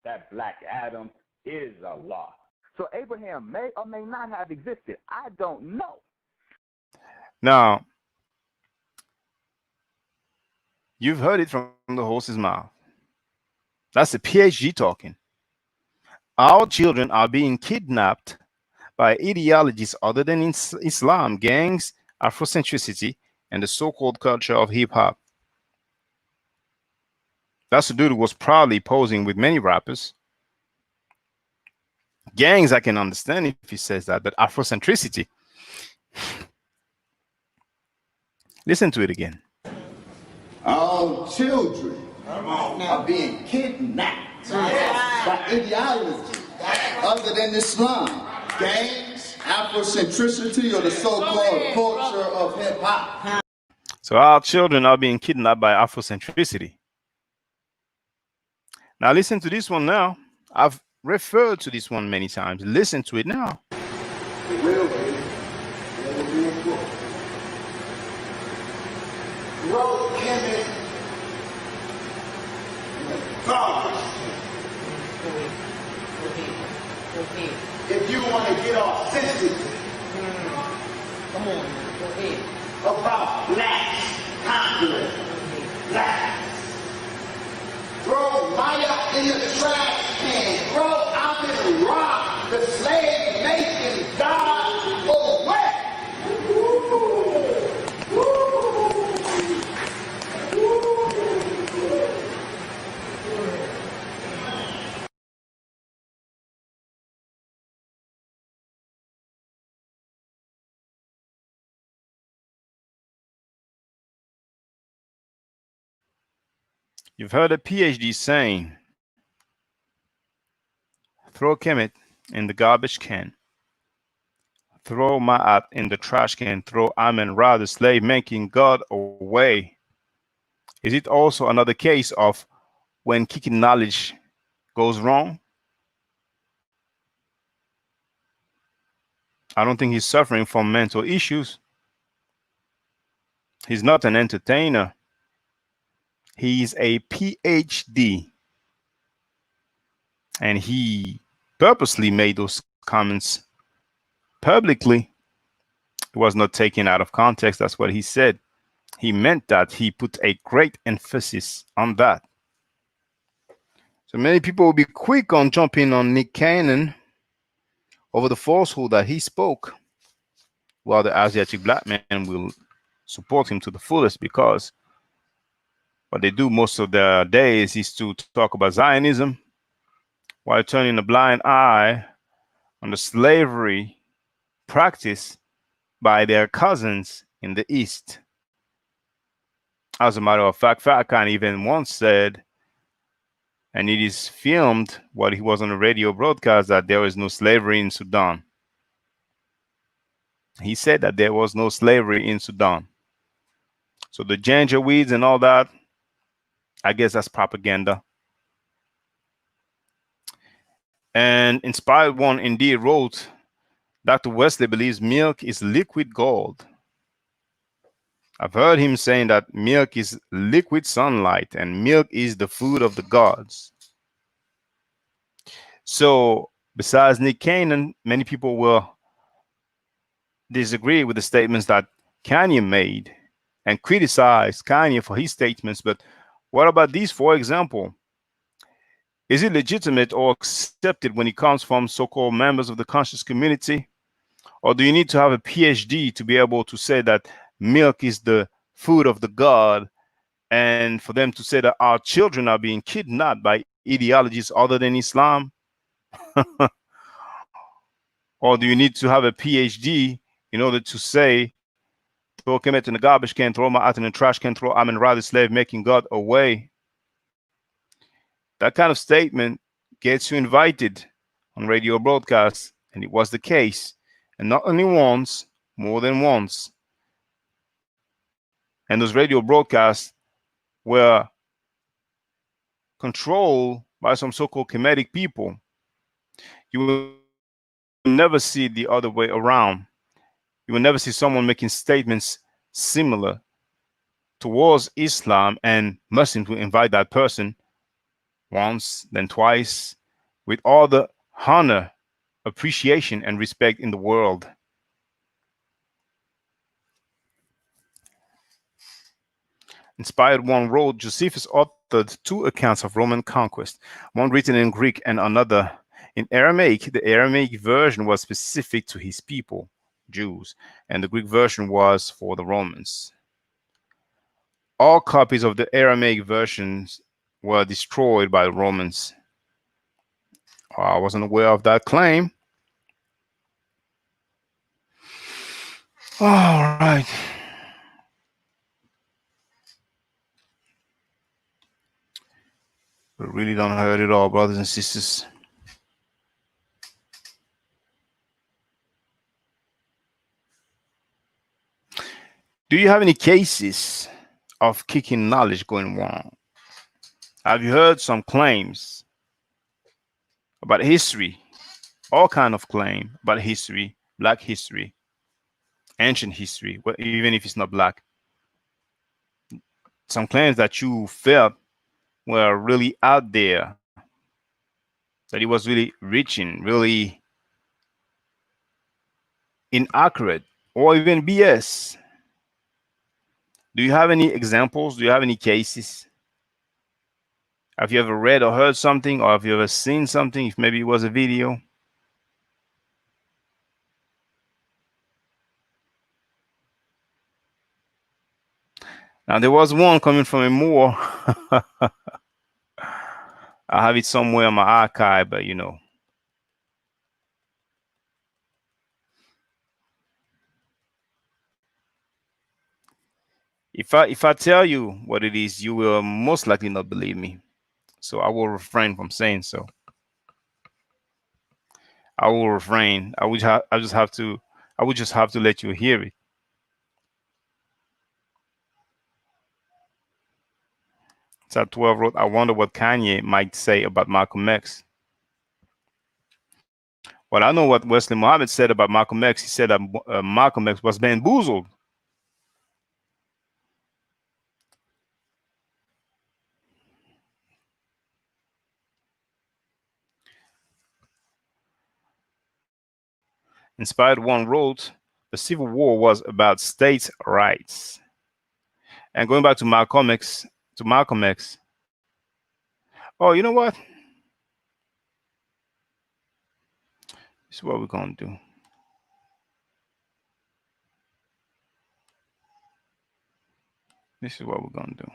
That black Adam is Allah. So Abraham may or may not have existed. I don't know. Now, you've heard it from the horse's mouth. That's a PhD talking. Our children are being kidnapped by ideologies other than Islam, gangs, Afrocentricity, and the so-called culture of hip-hop. That's the dude who was proudly posing with many rappers. Gangs, I can understand if he says that, but Afrocentricity. Listen to it again. Our children are being kidnapped by ideology other than Islam. Gangs, Afrocentricity, or the so-called culture of hip-hop. So our children are being kidnapped by Afrocentricity. Now listen to this one now. I've referred to this one many times. Listen to it now. It will be. It will be important. Road chemist. If you want to get authentic, come on, go ahead. About blacks conquering blacks. Throw Maya in the trash can. Throw Alvin Rock, the slave making God away. You've heard a PhD saying, throw Kemet in the garbage can. Throw Ma'at in the trash can. Throw Amen Ra, the slave making God, away. Is it also another case of when kicking knowledge goes wrong? I don't think he's suffering from mental issues. He's not an entertainer. He's a PhD. And he purposely made those comments publicly It was not taken out of context. That's what he said. He meant that. He put a great emphasis on that. So many people will be quick on jumping on Nick Cannon over the falsehood that he spoke, while the Asiatic black man will support him to the fullest because what they do most of their days is to talk about Zionism while turning a blind eye on the slavery practiced by their cousins in the East. As a matter of fact, Farrakhan even once said, and it is filmed while he was on a radio broadcast, that there is no slavery in Sudan. He said that there was no slavery in Sudan. So the ginger weeds and all that, I guess that's propaganda. And Inspired One indeed wrote, Dr. Wesley believes milk is liquid gold. I've heard him saying that milk is liquid sunlight and milk is the food of the gods. So, besides Nick Cannon, many people will disagree with the statements that Kanye made and criticize Kanye for his statements. But what about these, for example? Is it legitimate or accepted when it comes from so called members of the conscious community? Or do you need to have a PhD to be able to say that milk is the food of the God, and for them to say that our children are being kidnapped by ideologies other than Islam? Or do you need to have a PhD in order to say, throw Kemet in the garbage can, throw my out in the trash can, throw I'm in rather slave making God away? That kind of statement gets you invited on radio broadcasts, and it was the case. And not only once, more than once. And those radio broadcasts were controlled by some so called Kemetic people. You will never see the other way around. You will never see someone making statements similar towards Islam and Muslims will invite that person once, then twice, with all the honor, appreciation, and respect in the world. Inspired One wrote, Josephus authored two accounts of Roman conquest, one written in Greek and another in Aramaic. The Aramaic version was specific to his people, Jews, and the Greek version was for the Romans. All copies of the Aramaic versions were destroyed by the Romans. I wasn't aware of that claim. All right. We really don't hurt it all, brothers and sisters. Do you have any cases of kicking knowledge going wrong? Have you heard some claims about history? All kind of claim about history, black history, ancient history, even if it's not black. Some claims that you felt were really out there, that it was really reaching, really inaccurate, or even BS. Do you have any examples? Do you have any cases? Have you ever read or heard something, or have you ever seen something? If maybe it was a video. Now there was one coming from a Moor. I have it somewhere in my archive, but if I tell you what it is, you will most likely not believe me. So I will refrain from saying so. I will refrain. I would just have to let you hear it. Tab 12 wrote, I wonder what Kanye might say about Malcolm X. Well, I know what Wesley Muhammad said about Malcolm X. He said that Malcolm X was bamboozled. Inspired One wrote, the the Civil War was about states' rights. And going back to Malcolm X. Oh, you know what? This is what we're gonna do. This is what we're gonna do.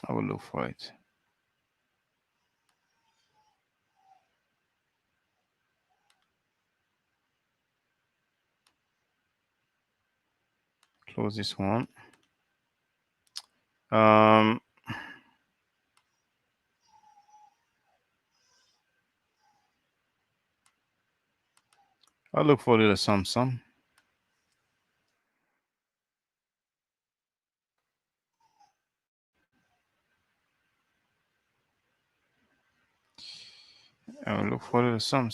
I will look for it. Close this one. Um, I'll look for a little some. I'll look for a little some.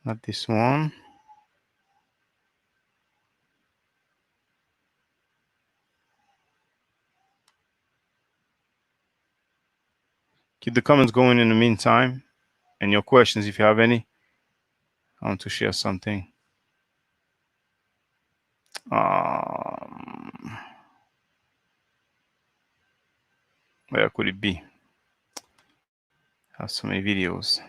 Not this one. Keep the comments going in the meantime, and your questions if you have any. I want to share something. Um, where could it be? I have so many videos.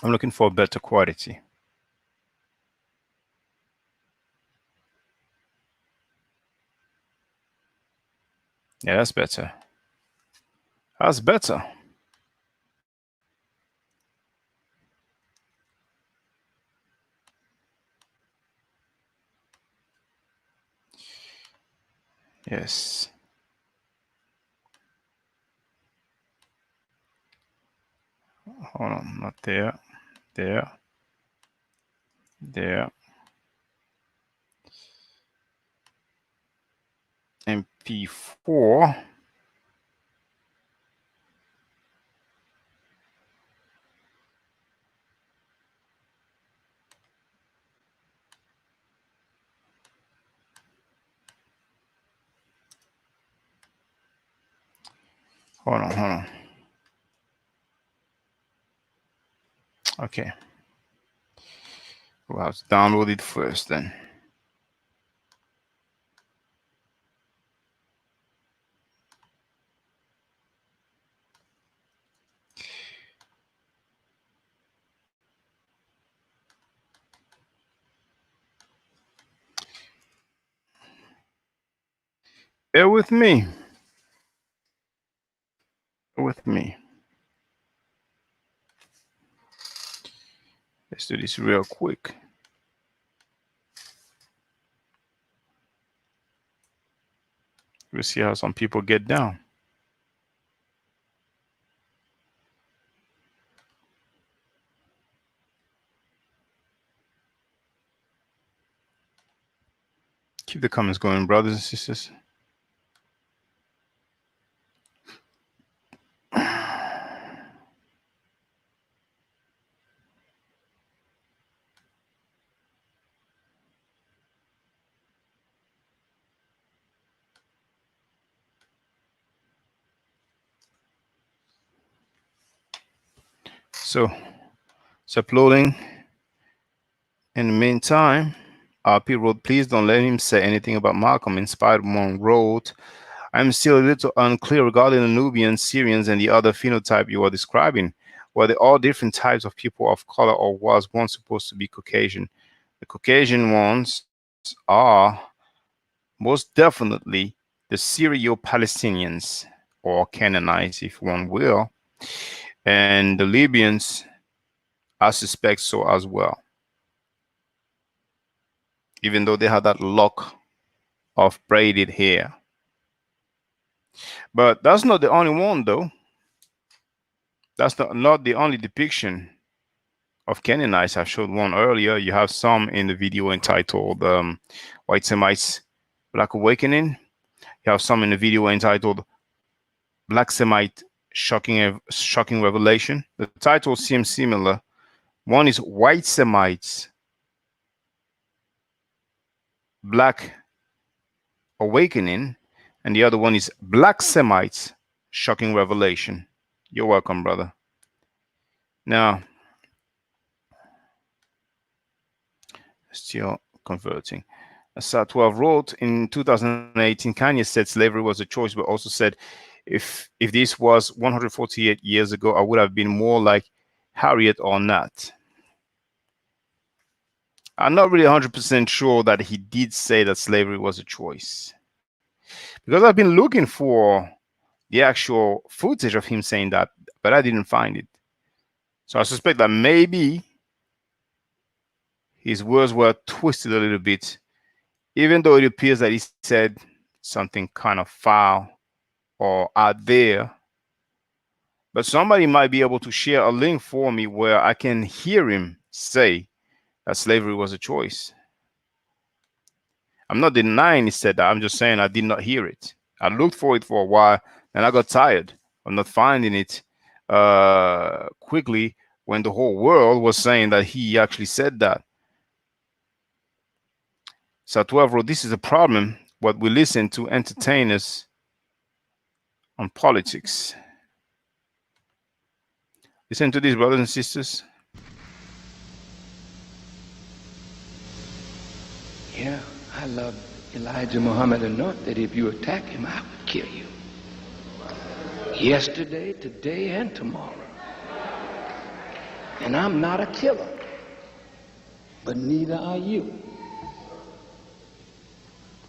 I'm looking for better quality. Yeah, that's better. That's better. Yes. Hold on, not there. There. There. MP4. Hold on. Okay. We'll have to download it first then. Bear with me. Bear with me. Let's do this real quick. We'll see how some people get down. Keep the comments going, brothers and sisters. So it's uploading. In the meantime, RP wrote, please don't let him say anything about Malcolm. Inspired one wrote, I'm still a little unclear regarding the Nubians, Syrians, and the other phenotype you are describing. Were they all different types of people of color, or was one supposed to be Caucasian? The Caucasian ones are most definitely the Syrio-Palestinians, or Canaanites, if one will, and the Libyans, I suspect so as well, even though they have that lock of braided hair. But that's not the only one, though. That's not the only depiction of Canaanites. I showed one earlier. You have some in the video entitled White Semites Black Awakening. You have some in the video entitled Black Semite Shocking Revelation. The titles seem similar. One is White Semites Black Awakening, and the other one is Black Semites Shocking Revelation. You're welcome, brother. Now, still converting. Asad 12 wrote in 2018, Kanye said slavery was a choice, but also said, if this was 148 years ago, I would have been more like Harriet or not. I'm not really 100% sure that he did say that slavery was a choice, because I've been looking for the actual footage of him saying that, but I didn't find it. So I suspect that maybe his words were twisted a little bit, even though it appears that he said something kind of foul or out there. But somebody might be able to share a link for me where I can hear him say that slavery was a choice. I'm not denying he said that. I'm just saying I did not hear it. I looked for it for a while and I got tired of not finding it quickly when the whole world was saying that he actually said that. So 12 wrote, this is a problem, what we listen to entertainers on politics. Listen to this, brothers and sisters. Yeah, I love Elijah Muhammad enough that if you attack him, I would kill you. Yesterday, today, and tomorrow. And I'm not a killer, but neither are you.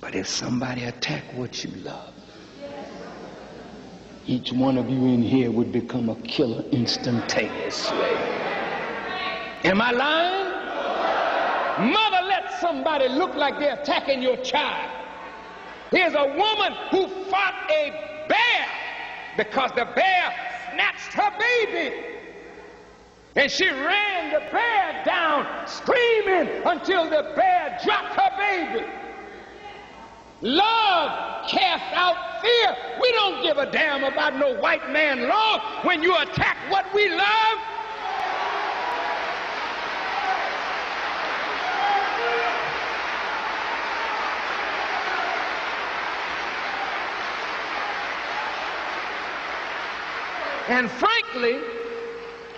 But if somebody attack what you love, each one of you in here would become a killer instantaneously. Am I lying? Mother, let somebody look like they're attacking your child. Here's a woman who fought a bear because the bear snatched her baby. And she ran the bear down, screaming until the bear dropped her baby. Love casts out fear. We don't give a damn about no white man law when you attack what we love. And frankly,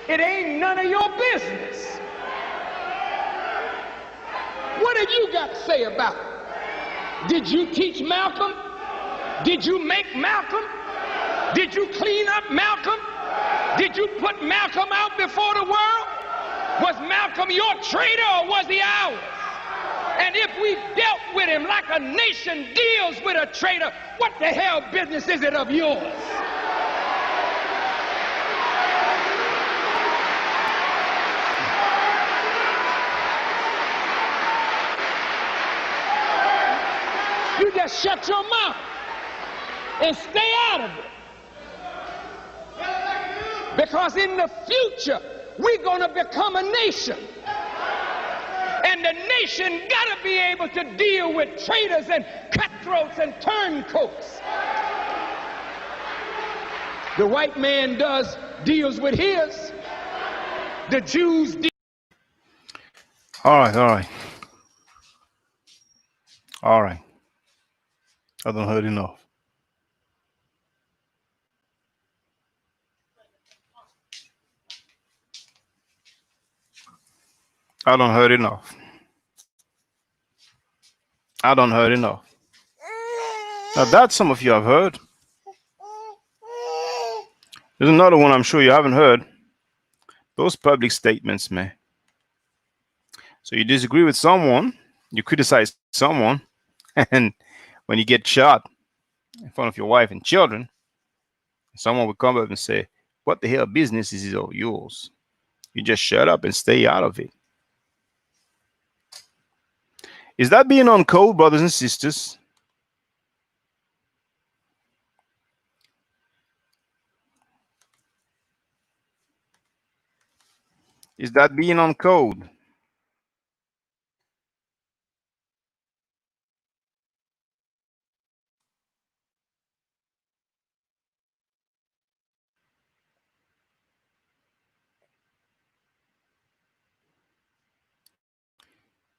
it ain't none of your business. What have you got to say about it? Did you teach Malcolm? Did you make Malcolm? Did you clean up Malcolm? Did you put Malcolm out before the world? Was Malcolm your traitor or was he ours? And if we dealt with him like a nation deals with a traitor, what the hell business is it of yours? You just shut your mouth and stay out of it. Because in the future, we're going to become a nation. And the nation got to be able to deal with traitors and cutthroats and turncoats. The white man deals with his. The Jews deal. All right, all right. All right. I don't heard enough. I don't heard enough. I don't heard enough. Now that some of you have heard. There's another one I'm sure you haven't heard. Those public statements, man. So you disagree with someone, you criticize someone, and when you get shot in front of your wife and children, someone will come up and say, "What the hell business is it of yours?" You just shut up and stay out of it. Is that being on code, brothers and sisters? Is that being on code?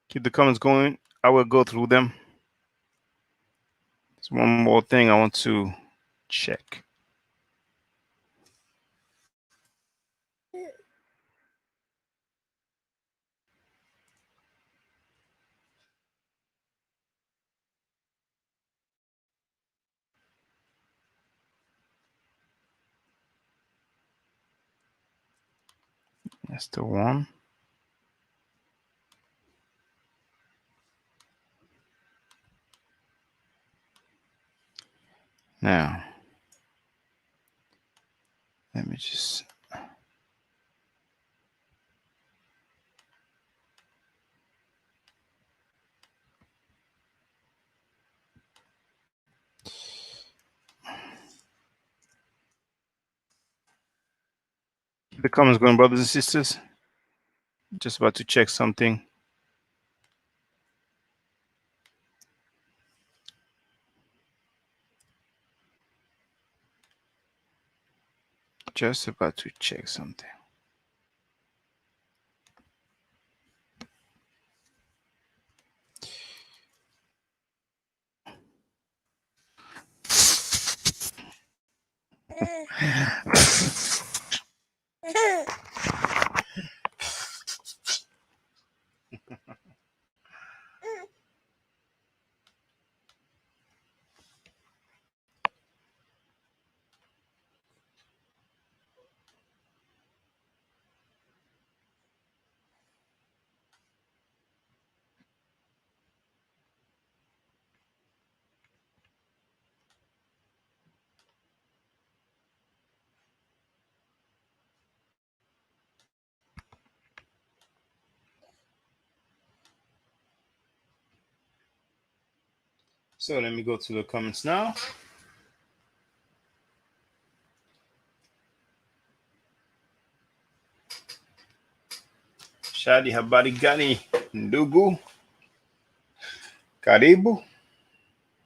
Keep the comments going. I will go through them. There's one more thing I want to check. That's the one. Now, let me just. Keep the comments going, brothers and sisters. Just about to check something. Just about to check something. So let me go to the comments now. Shadi habari gani ndugu? Karibu.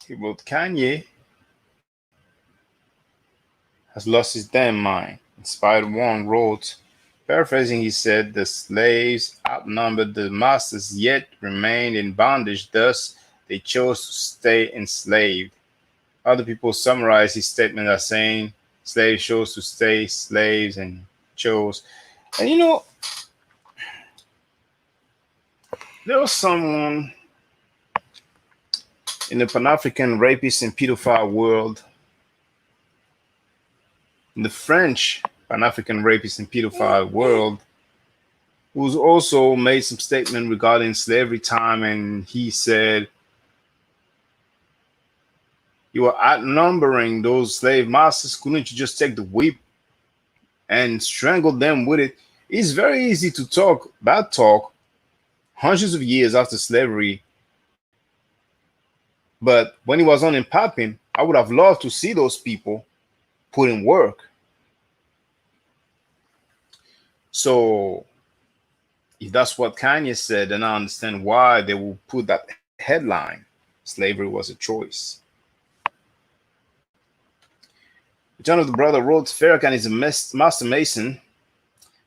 He wrote Kanye has lost his damn mind. Inspired One wrote, paraphrasing, he said, the slaves outnumbered the masters yet remained in bondage, thus they chose to stay enslaved. Other people summarize his statement as saying slaves chose to stay slaves and chose. And you know, there was someone in the Pan African rapist and pedophile world, in the French Pan African rapist and pedophile world, who's also made some statement regarding slavery time, and he said, you are outnumbering those slave masters. Couldn't you just take the whip and strangle them with it? It's very easy to talk bad talk hundreds of years after slavery. But when it was on and popping, I would have loved to see those people put in work. So if that's what Kanye said, then I understand why they will put that headline. Slavery was a choice. John of the brother wrote, Farrakhan is a master mason.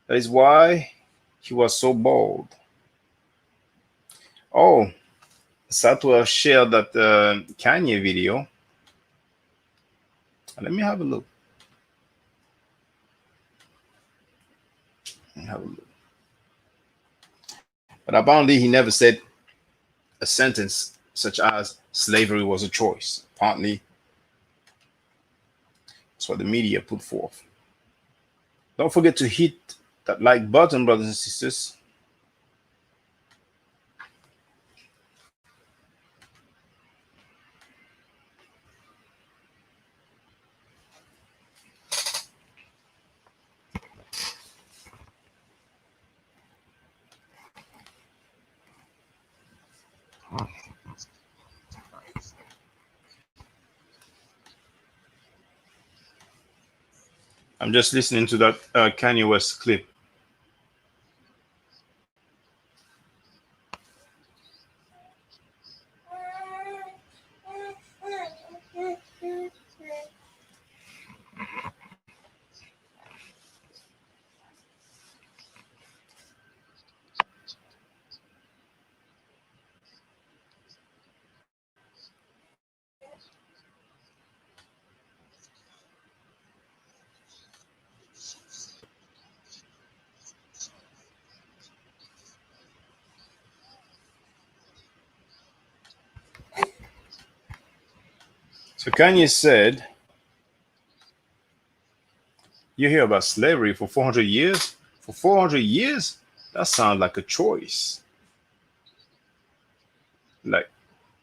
That is why he was so bold. Oh, Satwa shared that Kanye video. Let me have a look. Have a look. But apparently, he never said a sentence such as slavery was a choice. Apparently, that's what the media put forth. Don't forget to hit that like button, brothers and sisters. I'm just listening to that Kanye West clip. So Kanye said, "You hear about slavery for 400 years? For 400 years? That sounds like a choice. Like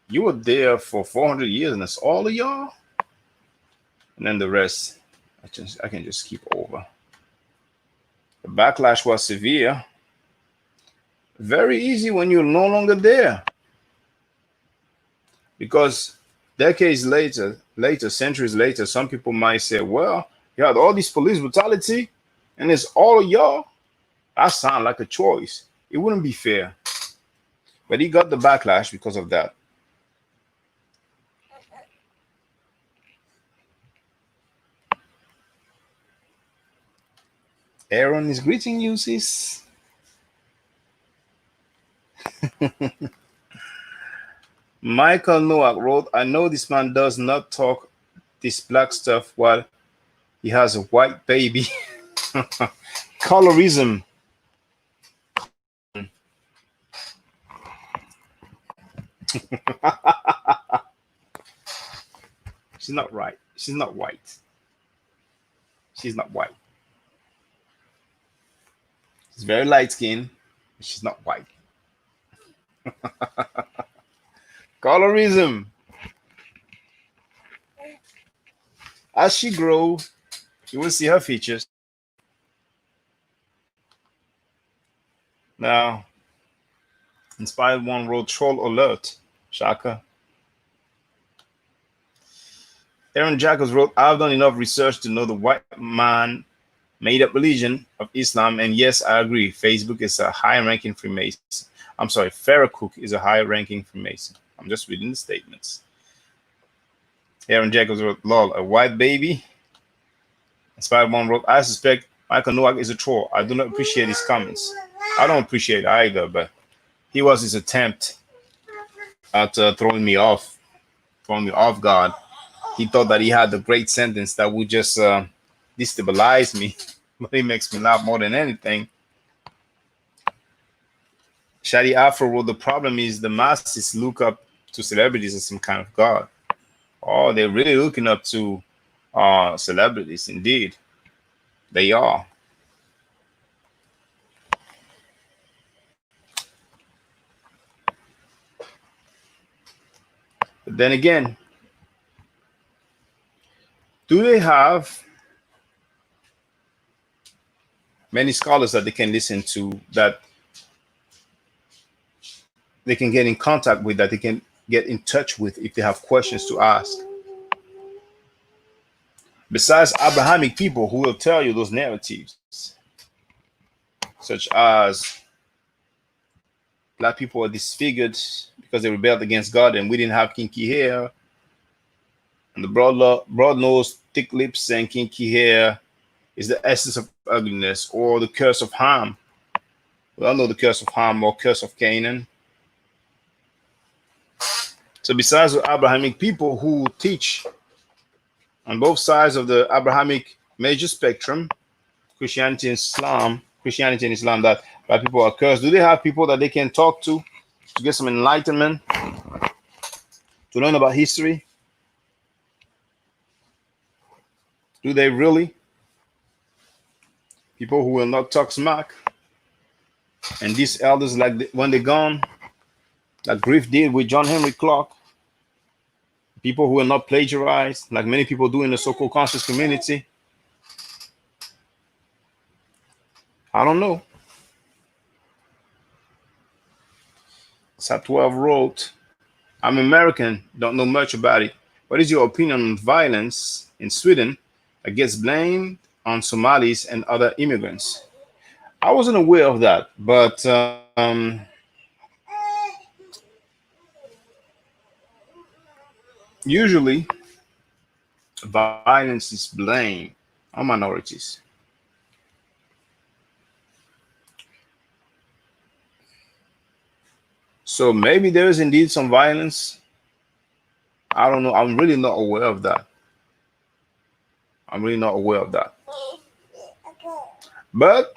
you were there for 400 years, and that's all of y'all." And then the rest, I can just skip over. The backlash was severe. Very easy when you're no longer there, because decades later, centuries later, some people might say, "Well, you had all this police brutality, and it's all of y'all." That sounds like a choice. It wouldn't be fair. But he got the backlash because of that. Aaron is greeting you, sis. Michael Nowak wrote, "I know this man does not talk this black stuff while he has a white baby." Colorism. She's not right. She's not white. She's not white. She's very light skinned. She's not white. Colorism. As she grows, you will see her features. Now, Inspired One wrote, "Troll alert." Shaka. Aaron Jacobs wrote, "I've done enough research to know the white man made up religion of Islam, and yes, I agree. Facebook is a high ranking Freemason. I'm sorry, Farrah Cook is a high ranking Freemason." I'm just reading the statements. Aaron Jacobs wrote, "Lol, a white baby." Inspired One wrote, "I suspect Michael Nowak is a troll. I do not appreciate his comments." I don't appreciate it either, but he was his attempt at throwing me off guard. He thought that he had the great sentence that would just destabilize me, but it makes me laugh more than anything. Shadi Afro wrote, "The problem is the masses look up to celebrities as some kind of god." Oh, they're really looking up to celebrities. Indeed, they are. But then again, do they have many scholars that they can listen to, that they can get in contact with, that they can get in touch with if they have questions to ask? Besides Abrahamic people who will tell you those narratives, such as black people are disfigured because they rebelled against God and we didn't have kinky hair, and the broad nose, thick lips, and kinky hair is the essence of ugliness, or the curse of Ham. We all know the curse of Ham or curse of Canaan. So besides the Abrahamic people who teach on both sides of the Abrahamic major spectrum, Christianity and Islam, that black people are cursed, do they have people that they can talk to get some enlightenment, to learn about history? Do they really? People who will not talk smack. And these elders, like when they're gone, like Griff did with John Henry Clark, people who will not plagiarize, like many people do in the so-called conscious community. I don't know. Sat 12 wrote, I'm American, don't know much about it. What is your opinion on violence in Sweden against blamed on Somalis and other immigrants? I wasn't aware of that, but usually violence is blamed on minorities. So maybe there is indeed some violence. I don't know. I'm really not aware of that. I'm really not aware of that. But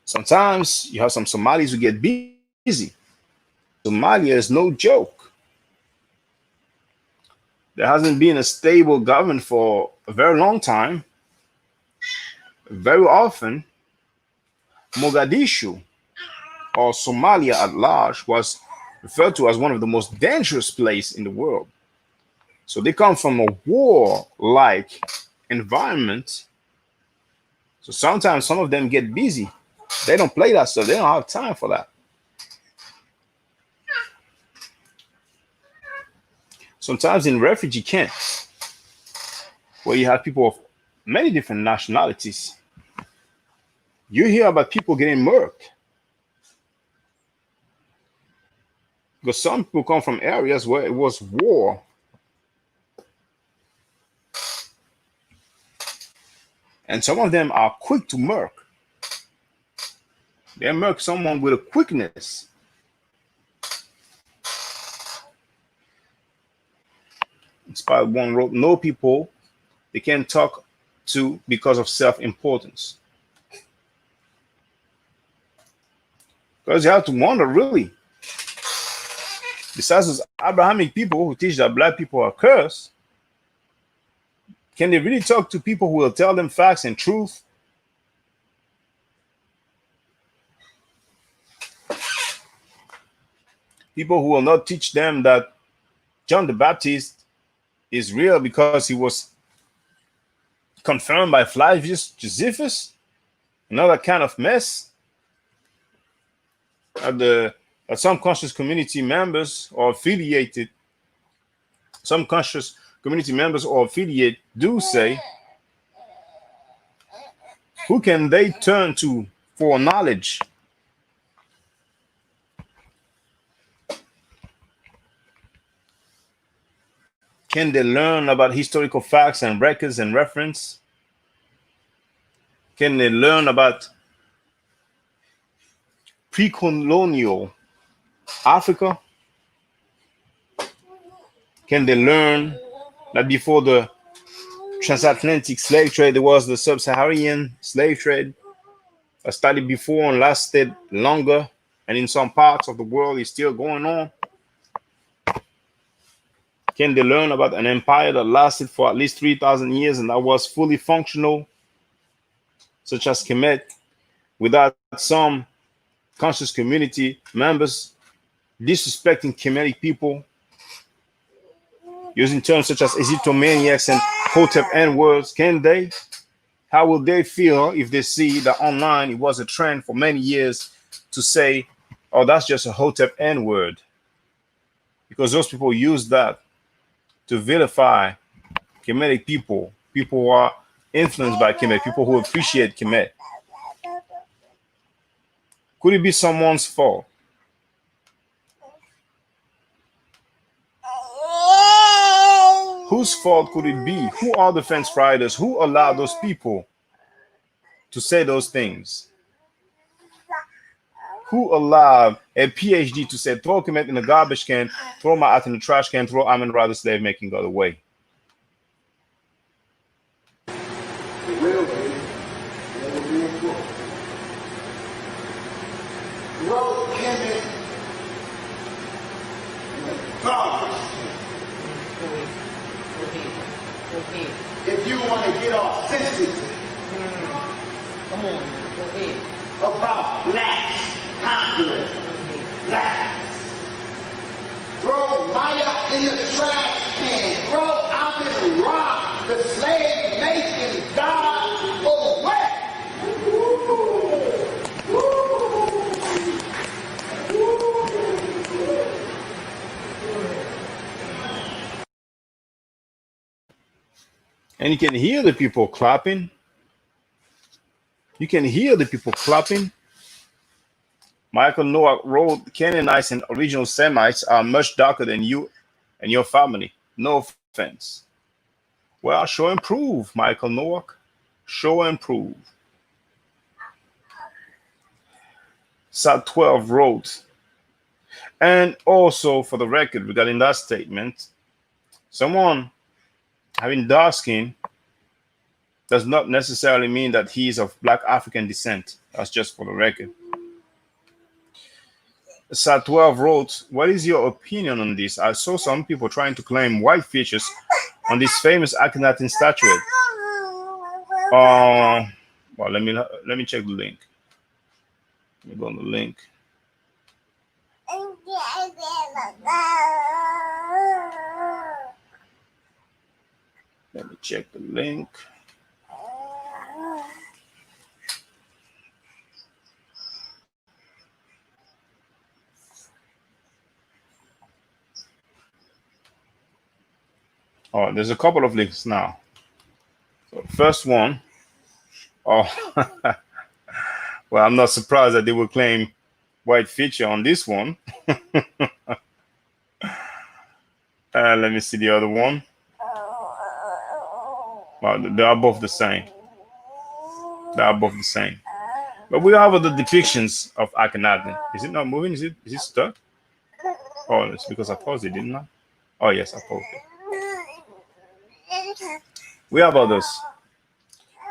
sometimes you have some Somalis who get busy. Somalia is no joke. There hasn't been a stable government for a very long time. Very often, Mogadishu or Somalia at large was referred to as one of the most dangerous places in the world. So they come from a war-like environment. So sometimes some of them get busy. They don't play that stuff. They don't have time for that. Sometimes in refugee camps, where you have people of many different nationalities, you hear about people getting murked. Because some people come from areas where it was war. And some of them are quick to murk. They murk someone with a quickness. Inspired one wrote, no people they can't talk to because of self-importance. Because you have to wonder, really, besides those Abrahamic people who teach that black people are cursed, can they really talk to people who will tell them facts and truth? People who will not teach them that John the Baptist is real because he was confirmed by Flavius Josephus, another kind of mess. That some conscious community members or affiliated, some conscious community members or affiliate do say, who can they turn to for knowledge? Can they learn about historical facts and records and reference? Can they learn about pre-colonial Africa? Can they learn that before the transatlantic slave trade, there was the sub-Saharan slave trade that started before and lasted longer, and in some parts of the world is still going on? Can they learn about an empire that lasted for at least 3,000 years and that was fully functional, such as Kemet, without some conscious community members disrespecting Kemetic people, using terms such as Egyptomaniacs and Hotep N-words? Can they? How will they feel if they see that online it was a trend for many years to say, oh, that's just a Hotep N-word? Because those people use that to vilify Kemetic people, people who are influenced by Kemet, people who appreciate Kemet. Could it be someone's fault? Whose fault could it be? Who are the fence riders? Who allowed those people to say those things? Who allowed a PhD to say, throw Kemet in the garbage can, throw my out in the trash can, throw Amin Ra the slave making go away? Throw Kemet in the garbage. If you want to get off sensitive, Come on, go ahead. about blacks, conquering blacks, throw Maya in the trash can, throw Amin Ra, the slave making God, away. and you can hear the people clapping. You can hear the people clapping. Michael Noah wrote, Canaanites and original Semites are much darker than you and your family. No offense. Well, show and prove, Michael Noah. Show and prove. Psalm 12 wrote, and also for the record regarding that statement, someone having dark skin does not necessarily mean that he is of black African descent. That's just for the record. Psalm 12 wrote, what is your opinion on this? I saw some people trying to claim white features on this famous Akhenaten statuette. Well, let me check the link. Let me go on the link. Let me check the link. Oh, there's a couple of links now. So the first one, oh, well, I'm not surprised that they will claim white feature on this one. Let me see the other one. Well, they are both the same. They are both the same. But we have other depictions of Akhenaten. Is it not moving? Is it stuck? Oh, it's because I paused it, didn't I? Oh, yes, I paused it. We have others.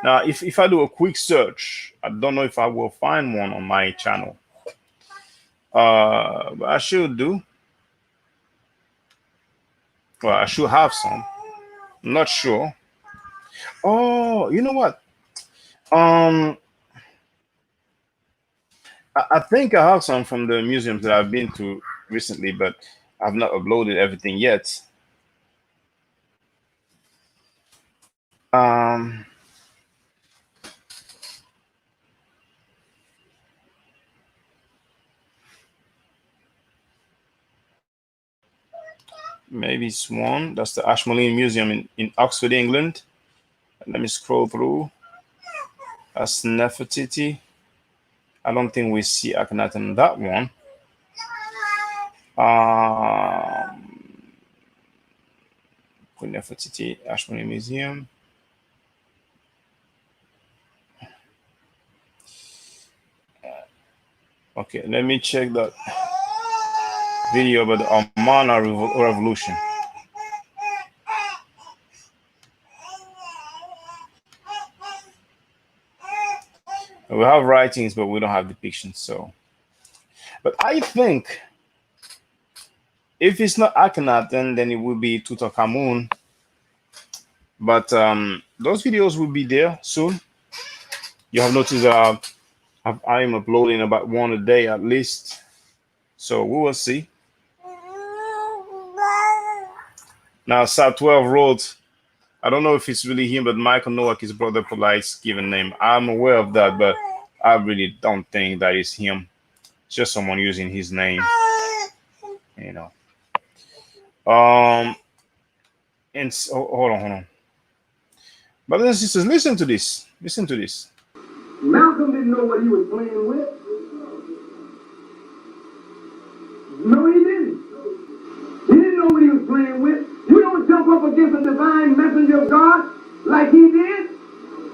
Now, if I do a quick search, I don't know if I will find one on my channel. But I should do. Well, I should have some. I'm not sure. Oh, you know what? I think I have some from the museums that I've been to recently, but I've not uploaded everything yet. Maybe it's one. That's the Ashmolean Museum in Oxford, England. Let me scroll through. That's Nefertiti. I don't think we see Akhenaten in that one. Nefertiti, Ashmolean Museum. Okay, let me check that video about the Amarna Revolution. We have writings, but we don't have depictions. So, but I think if it's not Akhenaten, then it will be Tutankhamun. But those videos will be there soon. You have noticed I am uploading about one a day at least. So we will see. Now, Sat 12 wrote, I don't know if it's really him, but Michael Nowak is Brother Polite's given name. I'm aware of that, but I really don't think that is him. It's just someone using his name. You know. And so, hold on. Brothers and sisters, listen to this. Listen to this. Malcolm didn't know what he was playing with. No, he didn't. He didn't know what he was playing with. You don't jump up against a divine messenger of God like he did.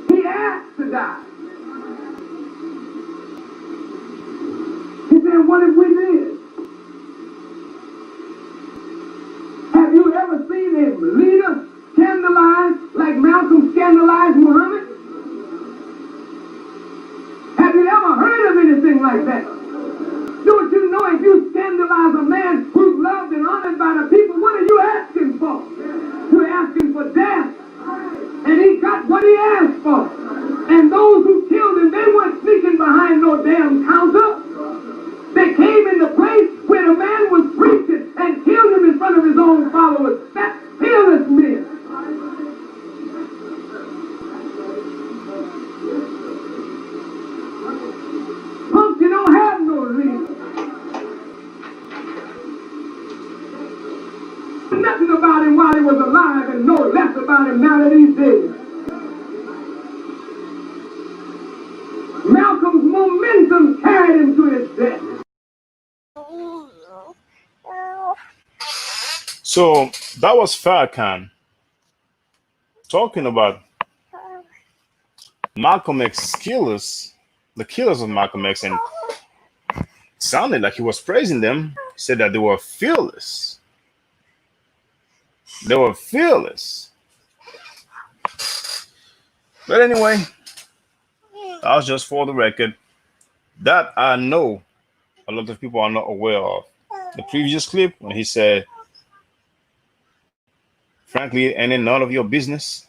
He asked to die. He said, what if we did? Have you ever seen a leader scandalized like Malcolm scandalized Muhammad? Have you ever heard of anything like that? Don't you know if you scandalize a man who's loved and honored by the people, what are you asking for? You're asking for death. And he got what he asked for. And those who killed him, they weren't sneaking behind no damn counter. They came in the place where the man was preaching and killed him in front of his own followers. That's fearless men. Folks, you don't have no leader. Nothing about him while he was alive and no less about him now that he's dead. So that was Farrakhan talking about Malcolm X killers, the killers of Malcolm X, and sounded like he was praising them. He said that they were fearless. They were fearless. But anyway, that was just for the record. That I know a lot of people are not aware of. The previous clip when he said, frankly, it ain't none of your business.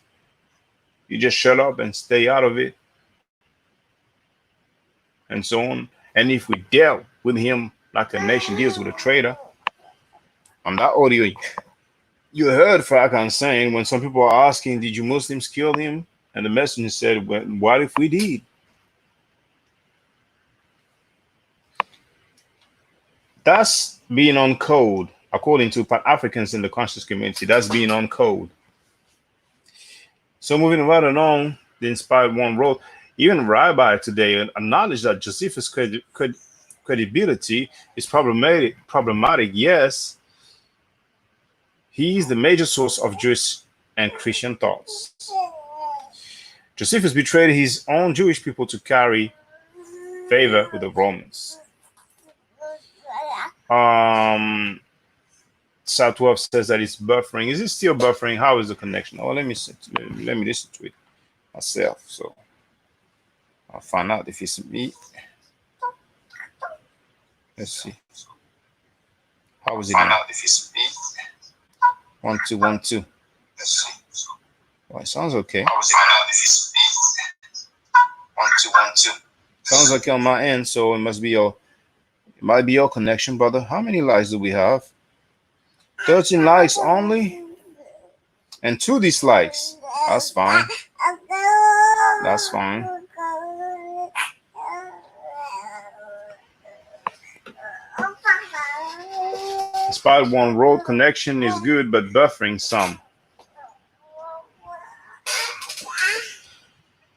You just shut up and stay out of it, and so on. And if we dealt with him like a nation deals with a traitor, on that audio, you heard Farrakhan saying when some people are asking, did you Muslims kill him? And the messenger said, well, what if we did? That's being on code, according to Pan Africans in the conscious community. That's being on code. So moving right along, the inspired one wrote, even Rabbi today acknowledged that Josephus' credibility is problematic. Yes, he is the major source of Jewish and Christian thoughts. Josephus betrayed his own Jewish people to carry favor with the Romans. South 12 says that it's buffering. Is it still buffering? How is the connection? Oh, let me listen to it myself. So I'll find out if it's me. Let's see. How is it? Find out if it's me. 1 2 1 2. Let's see. Well, it sounds okay. How is it? Find out if it's me. 1 2 1 2. Sounds like on my end, so it must be your. It might be your connection, brother. How many likes do we have? 13 likes only, and 2 dislikes. That's fine. That's fine. Inspired one road connection is good, but buffering some.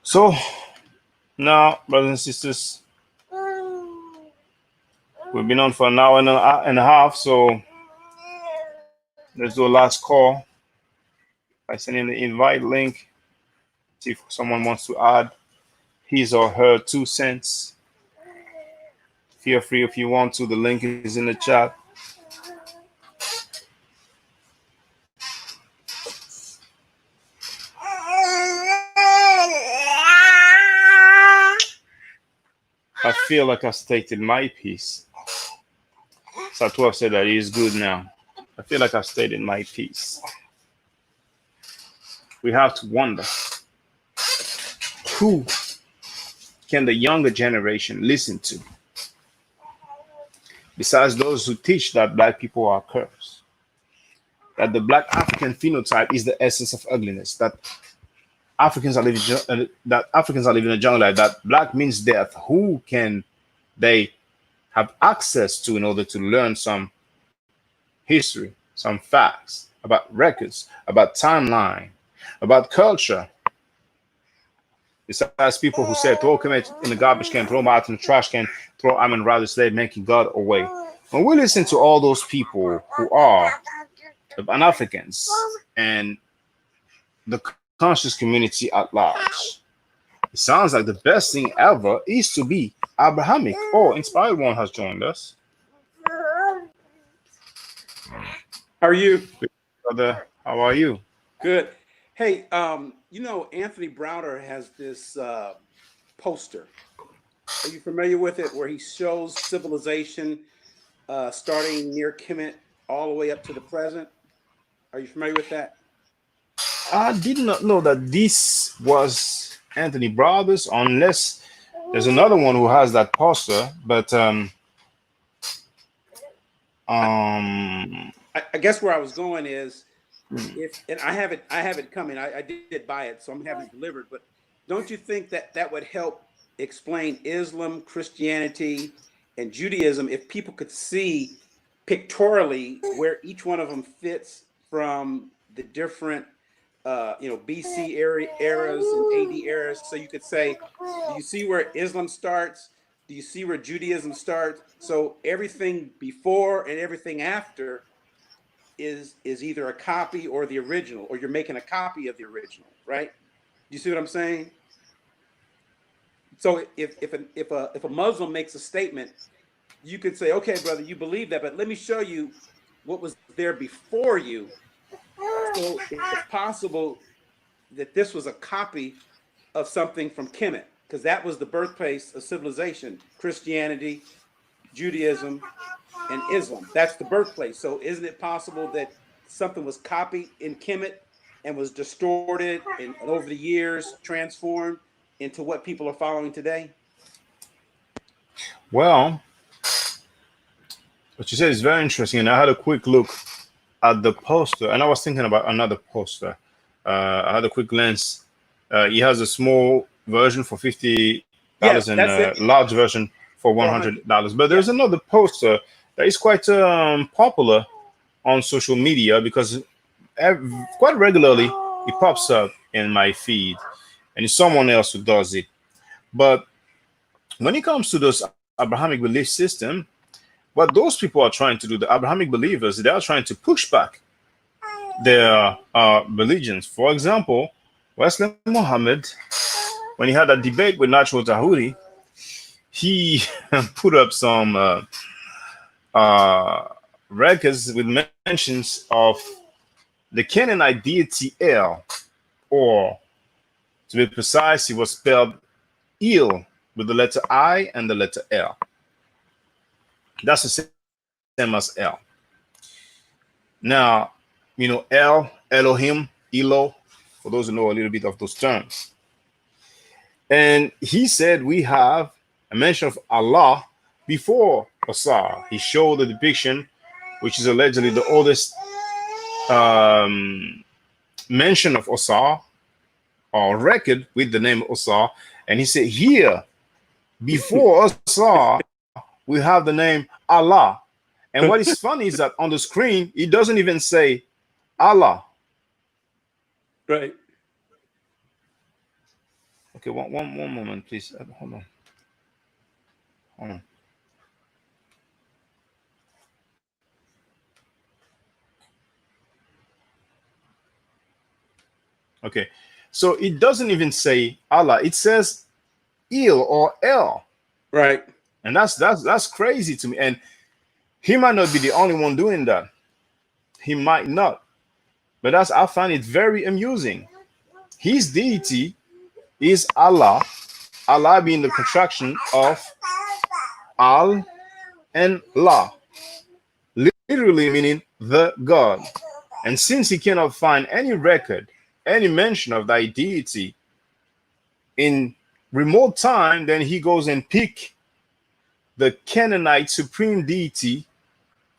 So now, brothers and sisters, we've been on for an hour and a half. So let's do a last call by sending the invite link. See if someone wants to add his or her 2 cents. Feel free if you want to. The link is in the chat. I feel like I stated my piece. Satwa said that he is good now. I feel like I stated my piece. We have to wonder, who can the younger generation listen to besides those who teach that black people are cursed, that the black African phenotype is the essence of ugliness, that Africans are living in a jungle, that black means death? Who can they have access to in order to learn some history, some facts about records, about timeline, about culture? Besides people who said, throw Kemet in the garbage can, throw him out in the trash can, throw Amin rather slave, making God away. When we listen to all those people who are Pan Africans and the conscious community at large, it sounds like the best thing ever is to be Abrahamic. Oh, Inspired One has joined us. How are you? Brother, how are you? Good. Hey, you know, Anthony Browder has this poster. Are you familiar with it? Where he shows civilization starting near Kemet all the way up to the present. Are you familiar with that? I did not know that this was Anthony Brothers, unless there's another one who has that poster. But I guess where I was going is, if and I have it coming. I did buy it, so I'm having it delivered. But don't you think that that would help explain Islam, Christianity, and Judaism if people could see pictorially where each one of them fits from the different BC eras and AD eras? So you could say, do you see where Islam starts? Do you see where Judaism starts? So everything before and everything after is either a copy or the original, or you're making a copy of the original, right? Do you see what I'm saying? So if a Muslim makes a statement, you could say, okay, brother, you believe that, but let me show you what was there before you. So it's possible that this was a copy of something from Kemet, because that was the birthplace of civilization, Christianity, Judaism, and Islam. That's the birthplace. So isn't it possible that something was copied in Kemet and was distorted and over the years transformed into what people are following today? Well, what you said is very interesting, and I had a quick look at the poster, and I was thinking about another poster. I had a quick glance. He has a small version for $50 Yes, and that's a it. large version for For $100. But yeah, there's another poster that is quite popular on social media because quite regularly it pops up in my feed, and it's someone else who does it. But when it comes to those Abrahamic belief system, what those people are trying to do, the Abrahamic believers, they are trying to push back their religions. For example, Wesley Muhammad, when he had a debate with Natural Tahudi, he put up some uh, records with mentions of the Canaanite deity El, or to be precise, it was spelled Il with the letter I and the letter L. That's the same as L. Now, El, Elohim, Elo, for those who know a little bit of those terms. And he said we have a mention of Allah before Asar. He showed the depiction, which is allegedly the oldest um, mention of Asar or record with the name Asar. And he said, here, before Asar, we have the name Allah. And what is funny is that on the screen, it doesn't even say Allah. right. Okay, one moment, please. Hold on. Hold on. Okay. So it doesn't even say Allah. It says Il or El. Right. And that's crazy to me. And he might not be the only one doing that. He might not. But that's I find it very amusing. His deity is Allah. Allah being the contraction of Al and La, literally meaning the God. And since he cannot find any record, any mention of that deity in remote time, then he goes and pick the Canaanite supreme deity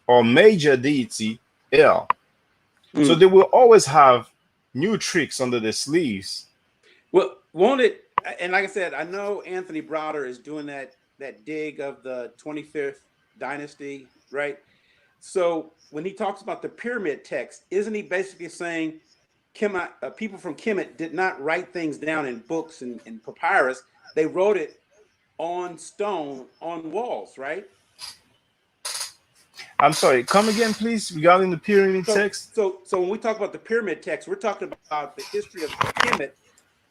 or major deity El. So Hmm. they will always have new tricks under their sleeves. Well, won't it? And like I said, I know Anthony Browder is doing that dig of the 25th dynasty, right? So when he talks about the pyramid text, isn't he basically saying Kemet, people from Kemet did not write things down in books and papyrus? They wrote it on stone on walls, right? I'm sorry, come again, please, regarding the pyramid So, text. so when we talk about the pyramid text, we're talking about the history of Kemet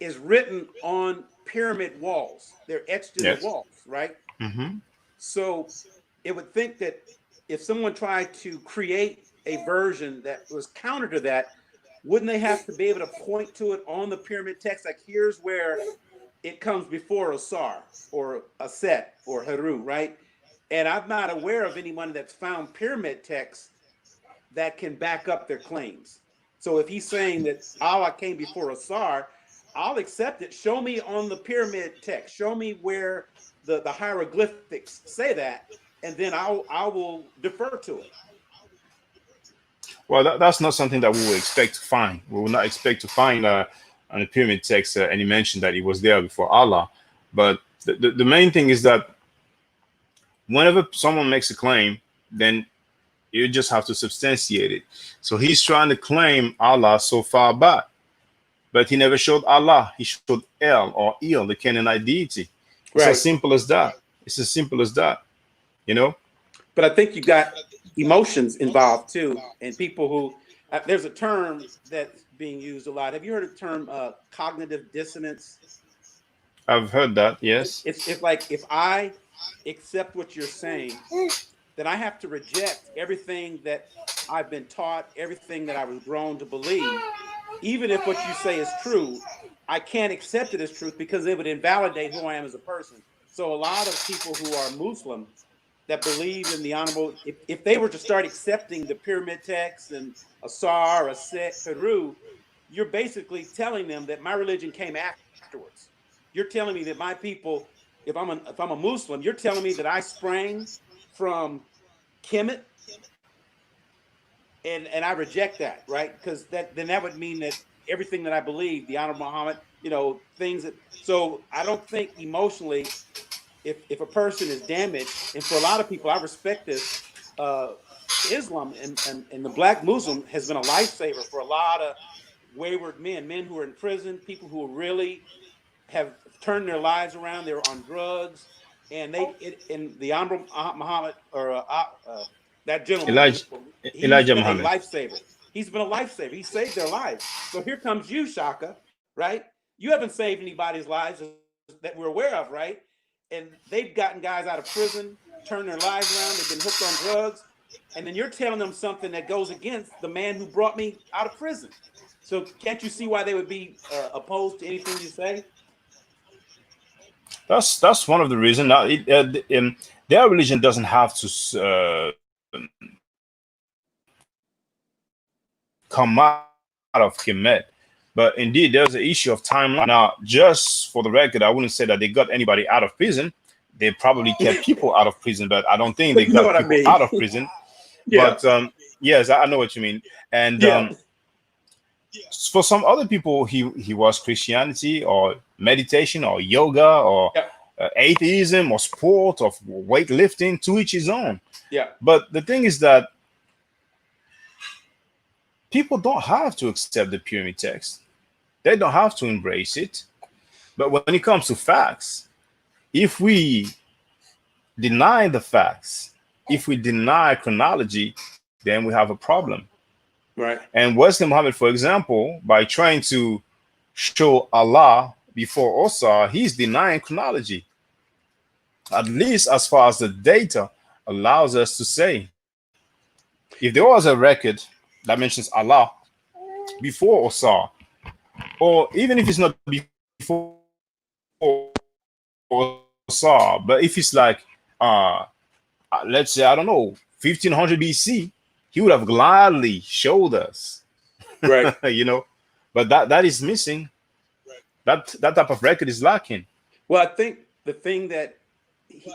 is written on pyramid walls. They're etched in the Yes. walls, right? Hmm. So it would think that if someone tried to create a version that was counter to that, wouldn't they have to be able to point to it on the pyramid text? Like, here's where it comes before Osar or Aset or Heru, right? And I'm not aware of anyone that's found pyramid texts that can back up their claims. So if he's saying that Allah came before Asar, I'll accept it. Show me on the pyramid text. Show me where the hieroglyphics say that, and then I will defer to it. Well, that's not something that we will expect to find. We will not expect to find on the pyramid text any mention that it was there before Allah. But the main thing is that whenever someone makes a claim, then you just have to substantiate it. So he's trying to claim Allah so far back, but he never showed Allah. He showed El or Il, the Canaanite deity. It's as Right. simple as that. It's as simple as that, you know. But I think you got emotions involved too, and people who there's a term that's being used a lot. Have you heard of the term cognitive dissonance? I've heard that. Yes. It's like if I accept what you're saying, then I have to reject everything that I've been taught, everything that I was grown to believe. Even if what you say is true, I can't accept it as truth because it would invalidate who I am as a person. So a lot of people who are Muslim that believe in the honorable, if they were to start accepting the pyramid texts and Asar, Aset, Peru, you're basically telling them that my religion came afterwards. You're telling me that my people, if I'm a Muslim, you're telling me that I sprang from Kemet, and I reject that, right? Because that would mean that everything that I believe, the Honorable Muhammad, things that. So I don't think emotionally, if a person is damaged, and for a lot of people, I respect this. Islam and the Black Muslim has been a lifesaver for a lot of wayward men who are in prison, people who really have turned their lives around. They were on drugs, and the Honorable Muhammad or that gentleman, Elijah, he's Elijah been a Muhammad. lifesaver. He's been a lifesaver. He saved their lives. So here comes you, Shaka, right? You haven't saved anybody's lives that we're aware of, right? And they've gotten guys out of prison, turned their lives around. They've been hooked on drugs. And then you're telling them something that goes against the man who brought me out of prison. So can't you see why they would be opposed to anything you say? That's one of the reasons. Now, their religion doesn't have to come out of Kemet, but indeed, there's an issue of timeline. Now, just for the record, I wouldn't say that they got anybody out of prison. They probably kept people out of prison, but I don't think they You know got what I people mean? out of prison. Yeah. But yes, I know what you mean. And Yeah. for some other people, he was Christianity or meditation or yoga or Yeah. atheism or sport or weightlifting, to each his own. Yeah. But the thing is that people don't have to accept the pyramid text. They don't have to embrace it. But when it comes to facts, if we deny the facts, if we deny chronology, then we have a problem. Right. And Wesley Muhammad, for example, by trying to show Allah before Osar, he's denying chronology, at least as far as the data allows us to say. If there was a record that mentions Allah before Osar, or even if it's not before Osar, but if it's like, let's say, I don't know, 1500 BC, he would have gladly showed us, Right. But that is missing. That type of record is lacking. Well, I think the thing that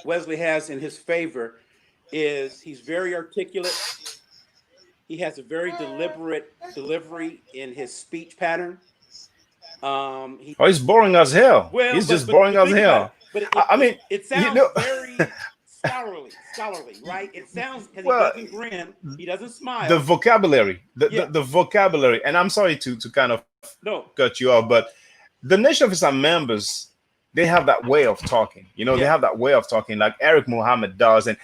Wesley has in his favor is he's very articulate. He has a very deliberate delivery in his speech pattern. He's boring as hell. Well, He's just but boring as think about hell. it. But I mean, it sounds very scholarly, right? It sounds because Well, he doesn't grin, he doesn't smile. the vocabulary, Yeah. the vocabulary, and I'm sorry to kind of No, cut you off, but the Nation of Islam members, they have that way of talking. They Yeah. have that way of talking, like Eric Muhammad does, and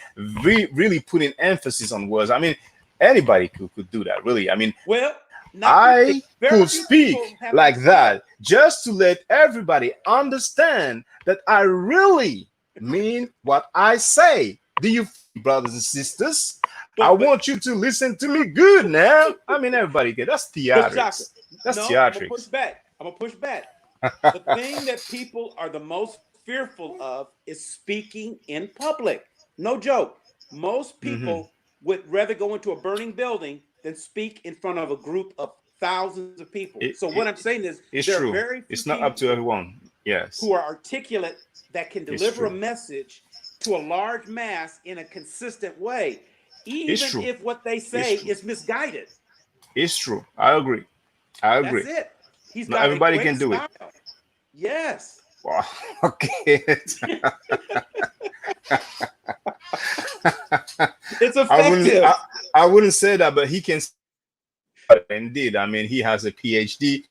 really putting emphasis on words. I mean, anybody could do that, really. I mean, well, I very could few speak people have like that. that just to let everybody understand that I really mean what I say. Do you, brothers and sisters? I want you to listen to me good now. I mean, everybody get that's theatrics. That's I'm theatrics. gonna push back. The thing that people are the most fearful of is speaking in public. No joke. Most people would rather go into a burning building than speak in front of a group of thousands of people. So what I'm saying is, It's there true. are very few It's not people up to everyone. Yes. who are articulate that can It's deliver a true. message to a large mass in a consistent way, even true. if what they say true. is misguided. It's true. I agree. That's it. He's Not got everybody a can great do style. it. Yes. Wow. Okay. It's I wouldn't. effective. I wouldn't say that, but he can. Indeed, I mean, he has a PhD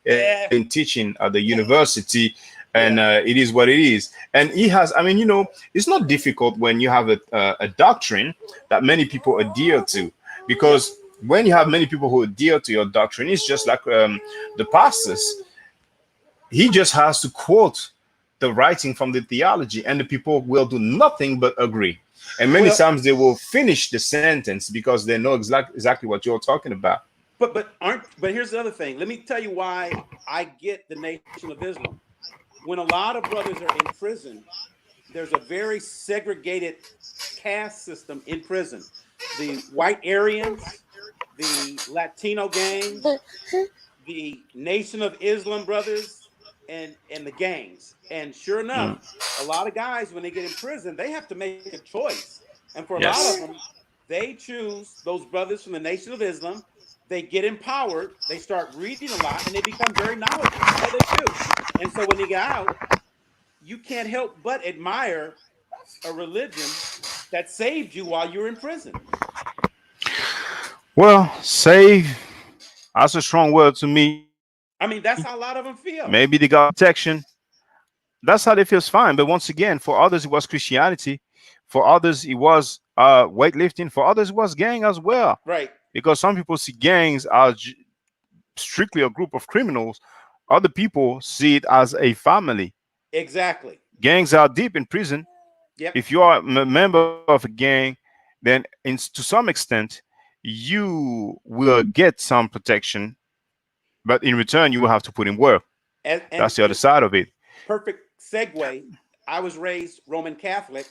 Yeah. in teaching at the university, and Yeah. it is what it is. And he has, I mean, it's not difficult when you have a doctrine that many people adhere to, Yep. because when you have many people who adhere to your doctrine, it's just like the pastors. He just has to quote the writing from the theology, and the people will do nothing but agree. And many Well, times they will finish the sentence because they know exactly what you're talking about. but here's the other thing. Let me tell you why I get the Nation of Islam. When a lot of brothers are in prison, there's a very segregated caste system in prison. The white Aryans, the Latino gangs, the Nation of Islam brothers, and the gangs. And sure enough, Mm, a lot of guys when they get in prison, they have to make a choice. And for a lot of yes. them, they choose those brothers from the Nation of Islam. They get empowered, they start reading a lot, and they become very knowledgeable. Oh, they do. And so when they get out, you can't help but admire a religion that saved you while you were in prison. Well, save, that's a strong word to me. I mean, that's how a lot of them Maybe they feel. got protection. That's how they feels fine. But once again, for others it was Christianity. For others it was weightlifting. For others it was gang as well. Right. Because some people see gangs as strictly a group of criminals. Other people see it as a family. Exactly. Gangs are deep in prison. Yep. If you are a member of a gang, then to some extent you will get some protection, but in return you will have to put in work. And and, That's the other and side of it. perfect segue. I was raised Roman Catholic,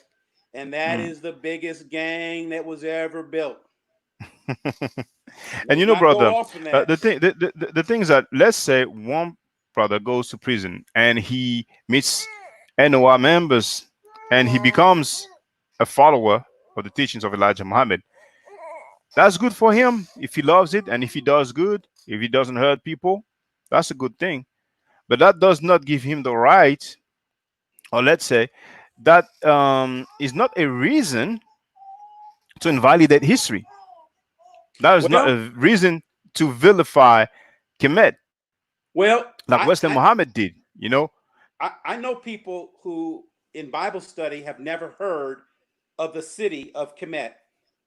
and that Mm. is the biggest gang that was ever built. And Let's not go brother, off from that. the thing is that, let's say one brother goes to prison and he meets NOI members and he becomes a follower of the teachings of Elijah Muhammad. That's good for him if he loves it, and if he does good, if he doesn't hurt people, that's a good thing. But that does not give him the right, or let's say that is not a reason to invalidate history. That is not Well, a reason to vilify Kemet, well, like Western Muhammad did. I know people who in Bible study have never heard of the city of Kemet,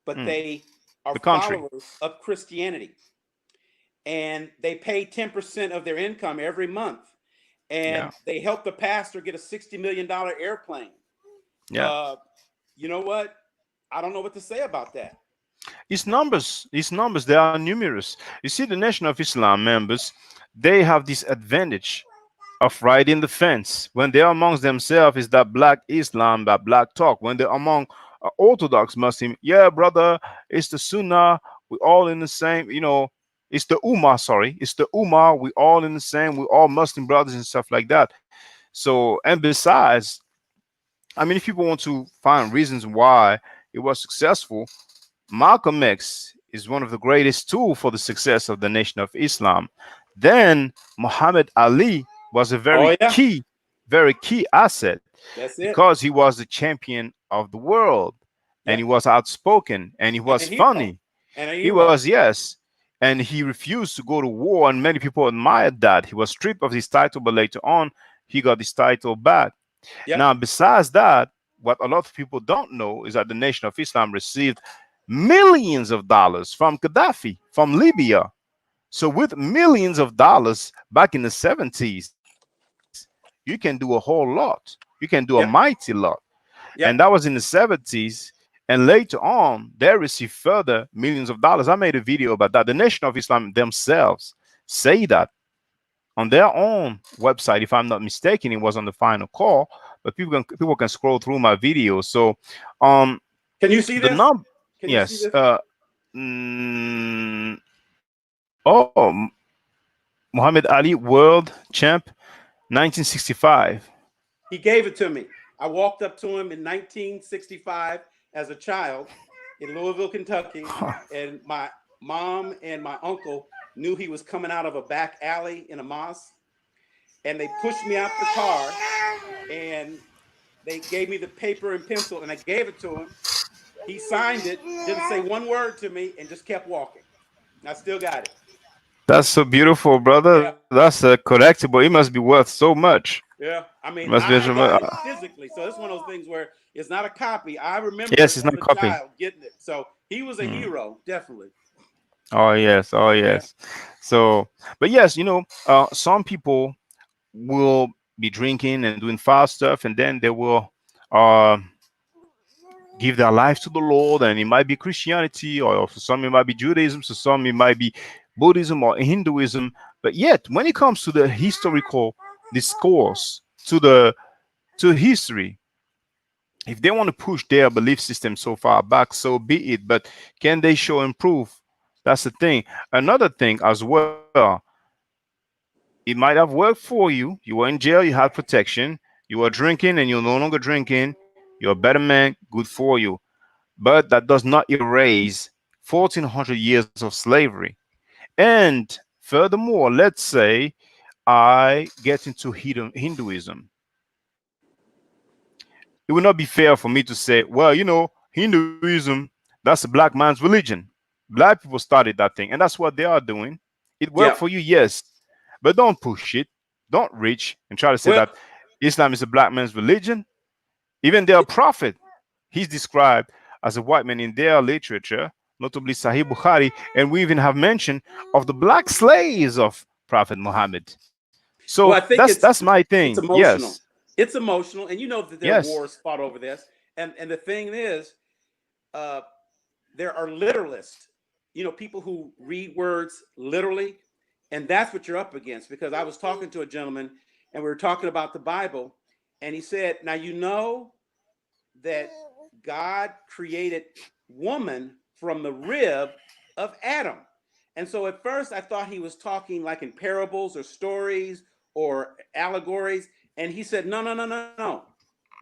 but Mm, they are the country. followers of Christianity, and they pay 10% of their income every month, Yeah, and they help the pastor get a $60 million airplane. yeah. Uh, you know what? I don't know what to say about that. It's numbers, they are numerous. You see, the Nation of Islam members, they have this advantage of riding the fence. When they're amongst themselves, is that black Islam, that black talk. When they're among Orthodox Muslim, yeah, brother, it's the Sunnah. We all in the same. It's the Ummah. Sorry, it's the Ummah. We all in the same. We all Muslim brothers and stuff like that. So, and besides, I mean, if people want to find reasons why it was successful, Malcolm X is one of the greatest tools for the success of the Nation of Islam. Then Muhammad Ali was a Oh yeah, very key asset that's it. because he was the champion of the world, and he Yep, was outspoken, and he and a was hero, funny. and a He hero. was, yes, and he refused to go to war, and many people admired that. He was stripped of his title, but later on he got his title back. Yep. Now, besides that, what a lot of people don't know is that the Nation of Islam received millions of dollars from Gaddafi, from Libya. So, with millions of dollars back in the 70s, you can do a whole lot. You can do a mighty Yep. lot. And that was Yep. in the 70s. And later on, they received further millions of dollars. I made a video about that. The Nation of Islam themselves say that on their own website. If I'm not mistaken, it was on the final call. But people can scroll through my video. So, um, Can you see the this? number, Can you see yes. this? Muhammad Ali, world champ, 1965. He gave it to me. I walked up to him in 1965 as a child in Louisville, Kentucky, and my mom and my uncle knew he was coming out of a back alley in a mosque, and they pushed me out the car, and they gave me the paper and pencil, and I gave it to him. He signed it, didn't say one word to me, and just kept walking. I still got it. That's so beautiful, brother. Yeah. That's a collectible. It must be worth so much. Yeah, I mean, Must be a I got it physically, so it's one of those things where it's not a copy. I remember yes, it it's as not a copy. child getting it, so he was a Mm. hero, definitely. Oh yes, oh Yeah. yes. So, but yes, some people will be drinking and doing foul stuff, and then they will uh, give their life to the Lord, and it might be Christianity, or for some it might be Judaism, so some it might be Buddhism or Hinduism. But yet, when it comes to the historical discourse, to history, if they want to push their belief system so far back, so be it. But can they show and prove? That's the thing. Another thing as well, it might have worked for you. You were in jail, you had protection, you were drinking, and you're no longer drinking. You're a better man, good for you. But that does not erase 1400 years of slavery. And furthermore, let's say I get into Hinduism. It would not be fair for me to say, well, Hinduism, that's a black man's religion. Black people started that thing, and that's what they are doing. It worked Yeah. for you, yes, but don't push it. Don't reach and try to say Well, that Islam is a black man's religion. Even their prophet, he's described as a white man in their literature, notably Sahih Bukhari, and we even have mention of the black slaves of Prophet Muhammad. So well, I that's think that's my thing. it's Yes, emotional. It's emotional, and you know that there are yes. wars fought over this. And the thing is, uh, there are literalists, people who read words literally, and that's what you're up against. Because I was talking to a gentleman, and we were talking about the Bible, and he said, "Now you know that God created woman from the rib of Adam." And so at first I thought he was talking like in parables or stories or allegories. And he said, no, no, no, no, no.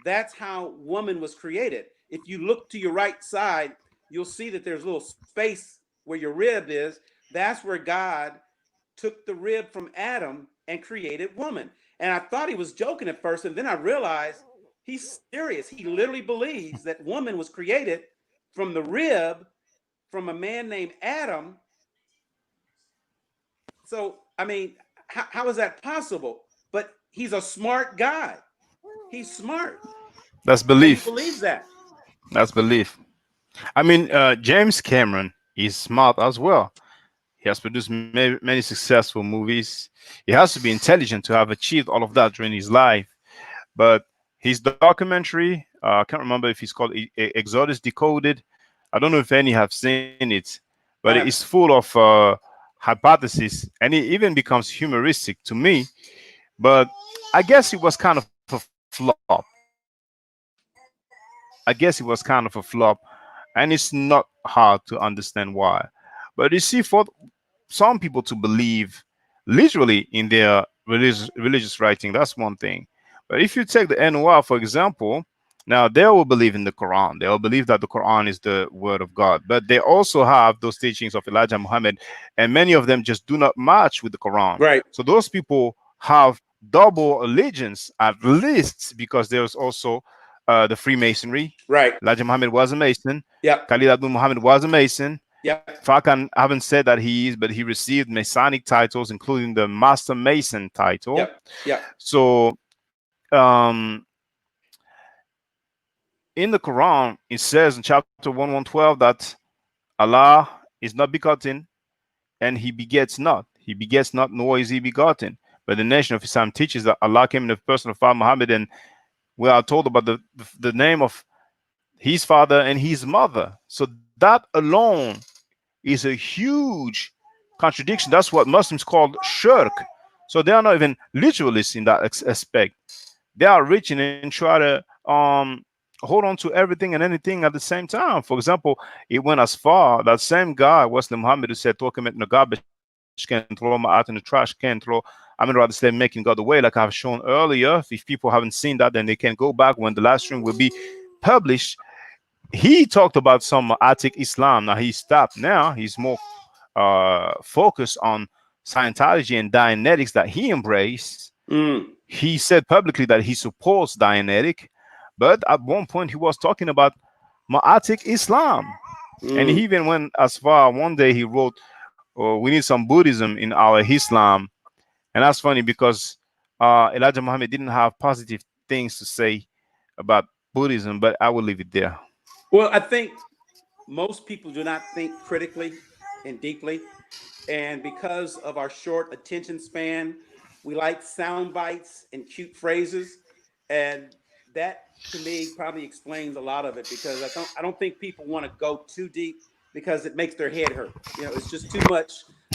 That's how woman was created. If you look to your right side, you'll see that there's a little space where your rib is. That's where God took the rib from Adam and created woman. And I thought he was joking at first, and then I realized he's serious. He literally believes that woman was created from the rib from a man named Adam. So, I mean, how is that possible? But he's a smart guy. He's smart, That's and he belief. believes that. That's belief. I mean, James Cameron is smart as well. He has produced many successful movies. He has to be intelligent to have achieved all of that during his life. But his documentary, I can't remember if it's called Exodus Decoded. I don't know if any have seen it, but I it's have, full of hypotheses, and it even becomes humoristic to me. But I guess it was kind of a flop. I guess it was kind of a flop, and it's not hard to understand why. But you see, for some people to believe literally in their religious writing, that's one thing. But if you take the NOR, for example, now they will believe in the Quran. They will believe that the Quran is the word of God. But they also have those teachings of Elijah Muhammad, and many of them just do not match with the Quran. right, So those people have double allegiance at least, because there's also the Freemasonry. right. Elijah Muhammad was a Mason. Yep, Khalid Abdul Muhammad was a Mason. yep, Farkan haven't said that he is, but he received Masonic titles, including the Master Mason title. yep, yep, So, in the Quran, it says in chapter 1112 that Allah is not begotten and he begets not. He begets not, nor is he begotten. But the nation of Islam teaches that Allah came in the person of Father Muhammad, and we are told about the name of his father and his mother. So that alone is a huge contradiction. That's what Muslims call shirk. So they are not even literalists in that aspect. They are reaching and try to hold on to everything and anything at the same time. For example, it went as far that same guy, Wesley Muhammad, who said, "Throw him in the garbage can, throw him out in the trash can, throw." I mean, rather say making God away, like I've shown earlier. If people haven't seen that, then they can go back when the live stream will be published. He talked about some Attic Islam. Now he stopped. Now he's more focused on Scientology and Dianetics that he embraced. mm, He said publicly that he supports Dianetic, but at one point he was talking about Ma'atic Islam. And he mm. even went as far, one day he wrote, "Oh, we need some Buddhism in our Islam." And that's funny because Elijah Muhammad didn't have positive things to say about Buddhism, but I will leave it there. Well, I think most people do not think critically and deeply. And because of our short attention span, we like sound bites and cute phrases. And that to me probably explains a lot of it, because I don't think people want to go too deep because it makes their head hurt. It's just too much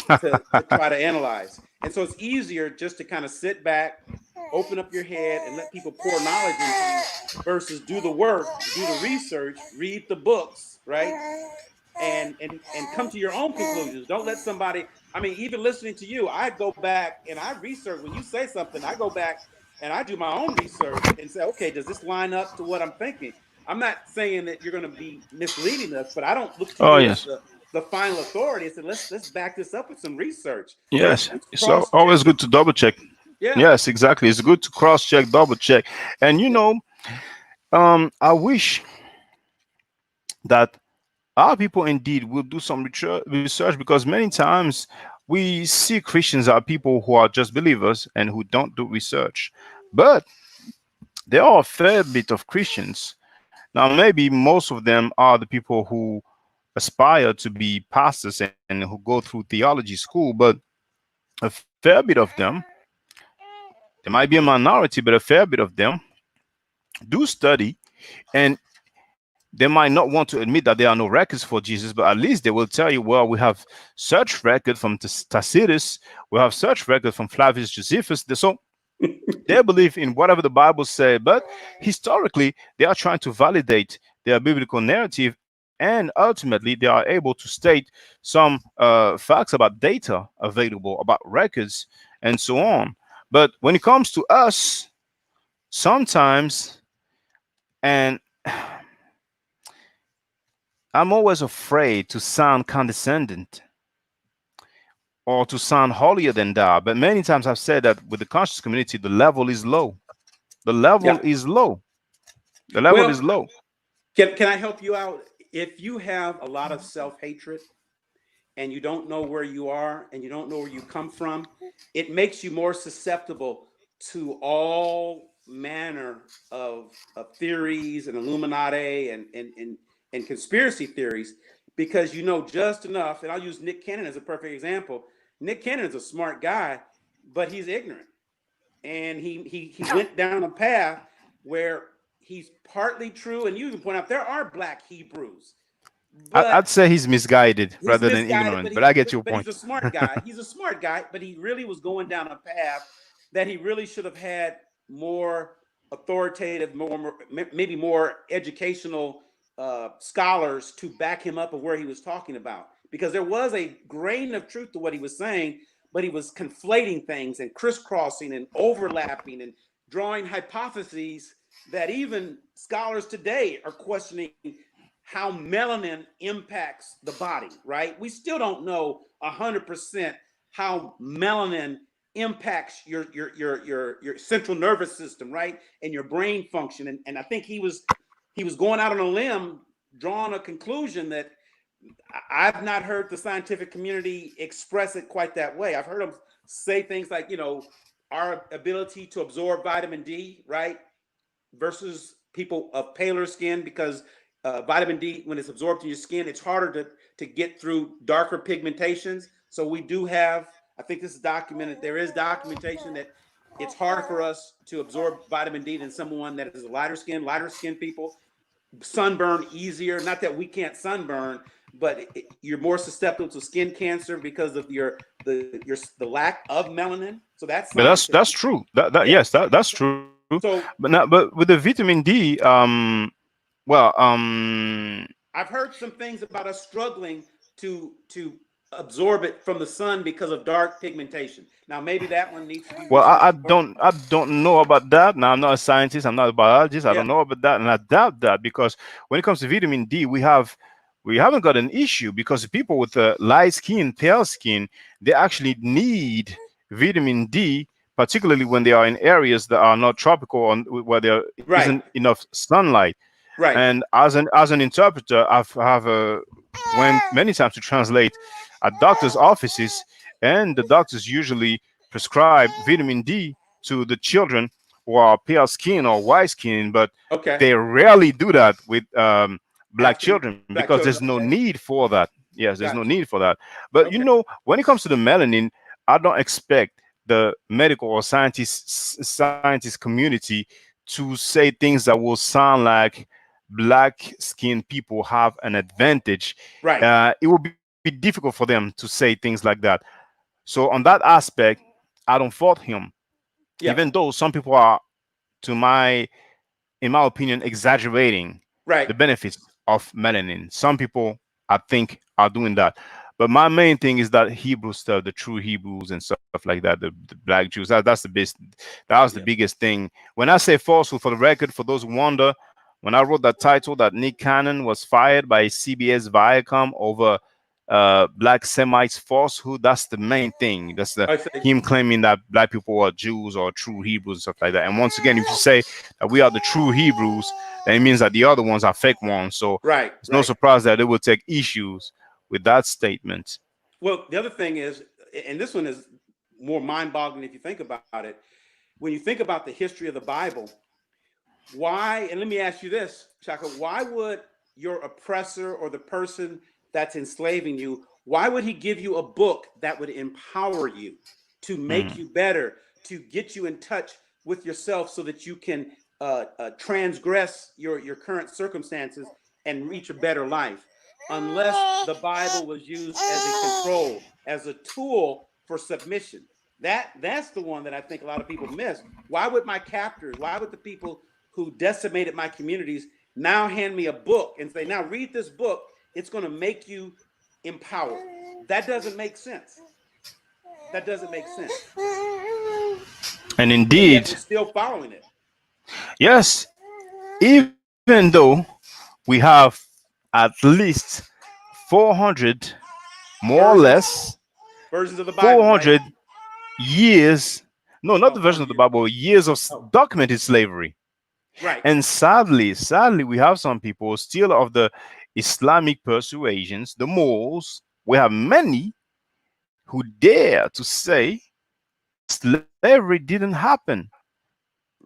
to try to analyze. And so it's easier just to kind of sit back, open up your head, and let people pour knowledge into you versus do the work, do the research, read the books, right? And come to your own conclusions. Don't let somebody, I mean, even listening to you, I go back and I research. When you say something, I go back and I do my own research and say, okay, does this line up to what I'm thinking? I'm not saying that you're going to be misleading us, but I don't look to Oh you as yes, the final authority. I said, let's back this up with some research. yes. Let's It's cross check always it. good to double check. Yeah. Yes, exactly. It's good to cross check, double check, and Yeah. I wish that our people indeed will do some research, because many times we see Christians are people who are just believers and who don't do research. But there are a fair bit of Christians. Now, maybe most of them are the people who aspire to be pastors and who go through theology school, but a fair bit of them, there might be a minority, but a fair bit of them do study, and they might not want to admit that there are no records for Jesus, but at least they will tell you, well, we have search record from Tacitus, we have search record from Flavius Josephus. So they believe in whatever the Bible says, but historically, they are trying to validate their biblical narrative, and ultimately, they are able to state some facts about data available, about records, and so on. But when it comes to us, sometimes, and I'm always afraid to sound condescending or to sound holier than thou, but many times I've said that with the conscious community, the level is low. The level Yeah. is low. The level Well, is low. can I help you out? If you have a lot of self hatred and you don't know where you are and you don't know where you come from, it makes you more susceptible to all manner of theories and Illuminati and conspiracy theories, because you know just enough. And I'll use Nick Cannon as a perfect example. Nick Cannon is a smart guy, but he's ignorant. And he went down a path where he's partly true. And you even point out there are black Hebrews, I'd but say he's misguided he's rather than misguided, ignorant, but I get your but he's a point. smart guy. He's a smart guy, but he really was going down a path that he really should have had more authoritative, maybe more educational scholars to back him up of where he was talking about, because there was a grain of truth to what he was saying, but he was conflating things and crisscrossing and overlapping and drawing hypotheses that even scholars today are questioning how melanin impacts the body, right? We still don't know 100% how melanin impacts your central nervous system, right? And your brain function. And I think he was going out on a limb, drawing a conclusion that I've not heard the scientific community express it quite that way. I've heard them say things like, our ability to absorb vitamin D, right? Versus people of paler skin, because vitamin D, when it's absorbed in your skin, it's harder to get through darker pigmentations. So we do have, I think this is documented, there is documentation that it's harder for us to absorb vitamin D than someone that is a lighter skin people. Sunburn easier. Not that we can't sunburn, but you're more susceptible to skin cancer because of the lack of melanin. So that's But that's scientific. true. That Yeah. yes, that's true. So But with the vitamin D, well, I've heard some things about us struggling to absorb it from the sun because of dark pigmentation. Now maybe that one needs to be well, researched more. I don't know about that. Now I'm not a scientist. I'm not a biologist. I Yeah. don't know about that, and I doubt that, because when it comes to vitamin D, we haven't got an issue, because people with light skin, pale skin, they actually need vitamin D, particularly when they are in areas that are not tropical or where there Right. isn't enough sunlight. Right. And as an interpreter, have went many times to translate at doctors' offices, and the doctors usually prescribe vitamin D to the children who are pale skin or white skin, but Okay. they rarely do that with black African children because black there's children. no Okay. need for that. Yes, there's no Gotcha. need for that. But Okay. when it comes to the melanin, I don't expect the medical or scientist community to say things that will sound like black skinned people have an advantage. Right. It will be difficult for them to say things like that. So on that aspect, I don't fault him, Yeah. even though some people are, to my in my opinion, exaggerating Right. the benefits of melanin. Some people, I think, are doing that. But my main thing is that Hebrew stuff, the true Hebrews and stuff like that, the black Jews, that's the best. That was the Yeah. biggest thing. When I say falsehood, for the record, for those who wonder, when I wrote that title that Nick Cannon was fired by CBS Viacom over black Semites falsehood, that's the main thing. That's the I say. him claiming that black people are Jews or true Hebrews and stuff like that. And once again, if you say that we are the true Hebrews, then it means that the other ones are fake ones. So Right. it's no Right. surprise that they will take issues with that statement. Well, the other thing is, and this one is more mind-boggling if you think about it. When you think about the history of the Bible, why? And let me ask you this, Chaka: why would your oppressor or the person that's enslaving you? Why would he give you a book that would empower you to make Mm. you better, to get you in touch with yourself, so that you can transgress your current circumstances and reach a better life? Unless the Bible was used as a control, as a tool for submission. That's the one that I think a lot of people miss. Why would my captors, why would the people who decimated my communities now hand me a book and say, now read this book, it's going to make you empowered? That doesn't make sense. That doesn't make sense. And But yet we're indeed, still following it. yes, even though we have at least 400, more or Versions less, versions of the Bible, right? 400 years, no, not Oh, the version 400 of the years. Bible, years of Oh, documented slavery. right. And sadly, we have some people still of the Islamic persuasions, the Moors. We have many who dare to say that slavery didn't happen.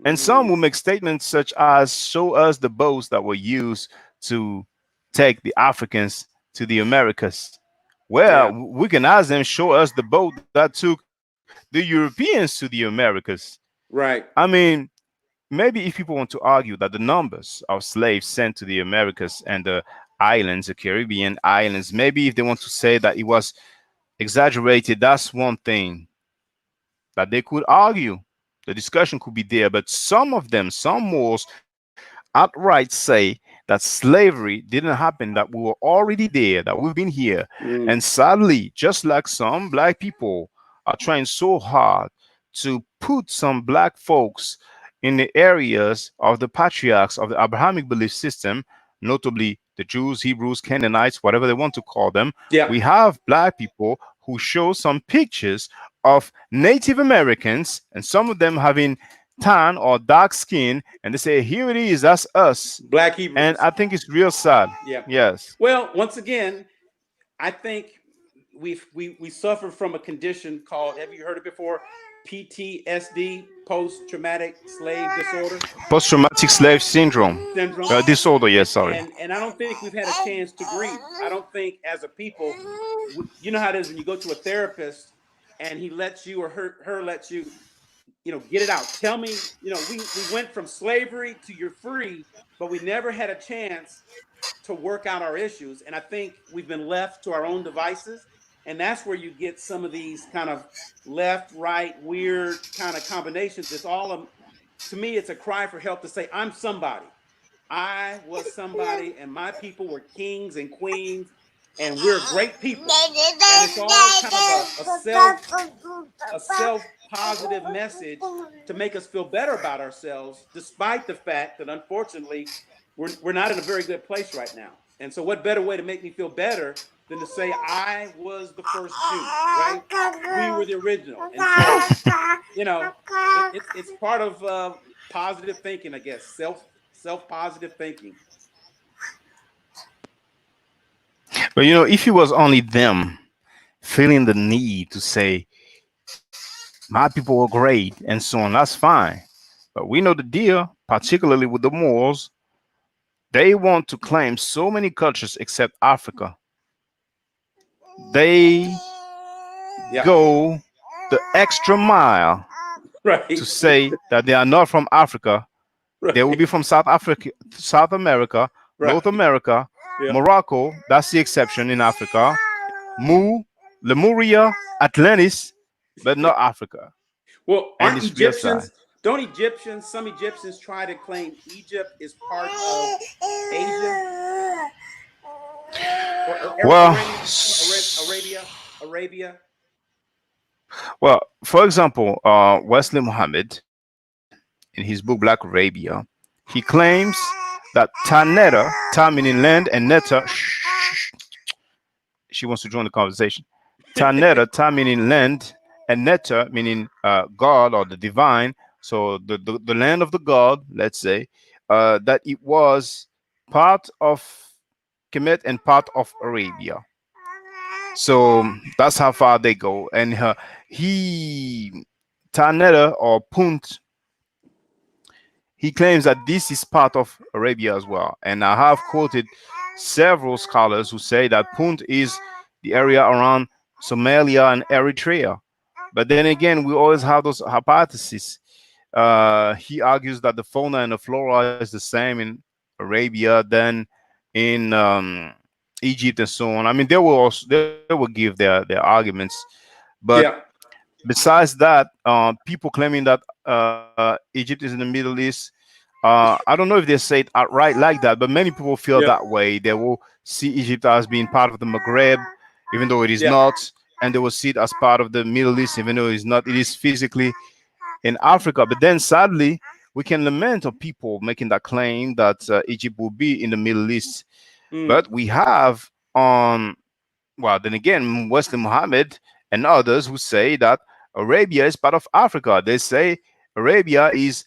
And some will Mm, make statements such as, show us the boats that were used to take the Africans to the Americas. Well, yeah. we can ask them, show us the boat that took the Europeans to the Americas. I Right. mean, maybe if people want to argue that the numbers of slaves sent to the Americas and the islands, the Caribbean islands, maybe if they want to say that it was exaggerated, that's one thing that they could argue. The discussion could be there, but some of them, some Moors, outright say that slavery didn't happen, that we were already there, that we've been here. Mm, And sadly, just like some black people are trying so hard to put some black folks in the areas of the patriarchs of the Abrahamic belief system, notably the Jews, Hebrews, Canaanites, whatever they want to call them, yeah. we have black people who show some pictures of Native Americans, and some of them having tan or dark skin, and they say, here it is, that's us. Black And Hebrews. I think it's real sad. Yeah. Yes. Well, once again, I think we suffer from a condition called, have you heard it before? PTSD, post traumatic slave disorder Post traumatic slave syndrome. syndrome. Disorder, yes, sorry. And I don't think we've had a chance to grieve. I don't think as a people, you know how it is when you go to a therapist and he lets you or her lets you, get it out. Tell me, we went from slavery to you're free, but we never had a chance to work out our issues. And I think we've been left to our own devices. And that's where you get some of these kind of left, right, weird kind of combinations. It's all, to me, it's a cry for help to say, I'm somebody. I was somebody, and my people were kings and queens, and we're great people. And it's all kind of a self positive message to make us feel better about ourselves, despite the fact that unfortunately we're not in a very good place right now. And so, what better way to make me feel better than to say I was the first Jew, right? We were the original, and so it's part of positive thinking, I guess. Self positive thinking. But if it was only them feeling the need to say, My people were great, and so on. That's fine. But we know the deal, particularly with the Moors. They want to claim so many cultures except Africa. They Yeah. go the extra mile to Right. say that they are not from Africa. They will be Right. from South Africa, South America, North Right. America, Yeah. Morocco. That's the exception in Africa. Mu, Lemuria, Atlantis, but not Africa. Well, And aren't it's real side. Egyptians? Don't Egyptians? Some Egyptians try to claim Egypt is part of Asia or Well, Arabia. Arabia. Arabia. well. For example, Wesley Muhammad in his book Black Arabia, he claims that Taneta, Ta meaning land, and Neta, she wants to join the conversation. Taneta, Ta meaning land, and Neta meaning God or the divine. So the land of the God, let's say, that it was part of Kemet and part of Arabia. So that's how far they go. And he, Taneta or Punt, he claims that this is part of Arabia as well. And I have quoted several scholars who say that Punt is the area around Somalia and Eritrea. But then again, we always have those hypotheses. He argues that the fauna and the flora is the same in Arabia than in Egypt and so on. I mean, they will give their arguments, but Yeah. besides that, people claiming that Egypt is in the Middle East. I don't know if they say it outright like that, but many people feel Yeah. that way. They will see Egypt as being part of the Maghreb, even though it is Yeah. not, and they will see it as part of the Middle East, even though it's not. It is physically in Africa. But then sadly, we can lament of people making that claim that Egypt will be in the Middle East. Mm. But we have well, then again, Wesley Muhammad and others who say that Arabia is part of Africa. They say Arabia is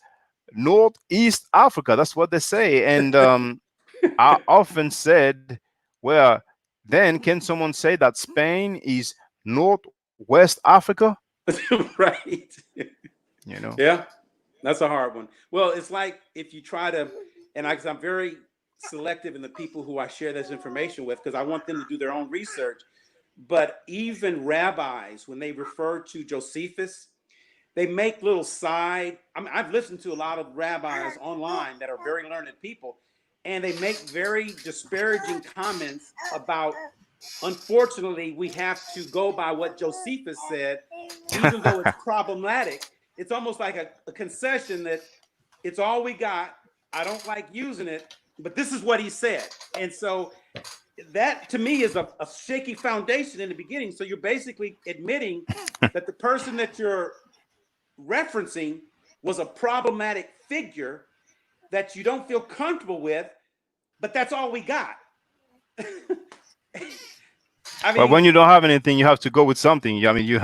Northeast Africa. That's what they say. And I often said, well, then can someone say that Spain is Northwest Africa? Right. You know. Yeah. That's a hard one. Well, it's like if you try to, and I'm very selective in the people who I share this information with because I want them to do their own research. But even rabbis, when they refer to Josephus, they make little side. I mean, I've listened to a lot of rabbis online that are very learned people, and they make very disparaging comments about. Unfortunately, we have to go by what Josephus said, even though it's problematic. It's almost like a concession that it's all we got. I don't like using it, but this is what he said. And so that to me is a shaky foundation in the beginning. So you're basically admitting that the person that you're referencing was a problematic figure that you don't feel comfortable with, but that's all we got. I But mean, when you don't have anything, you have to go with something. I mean, you,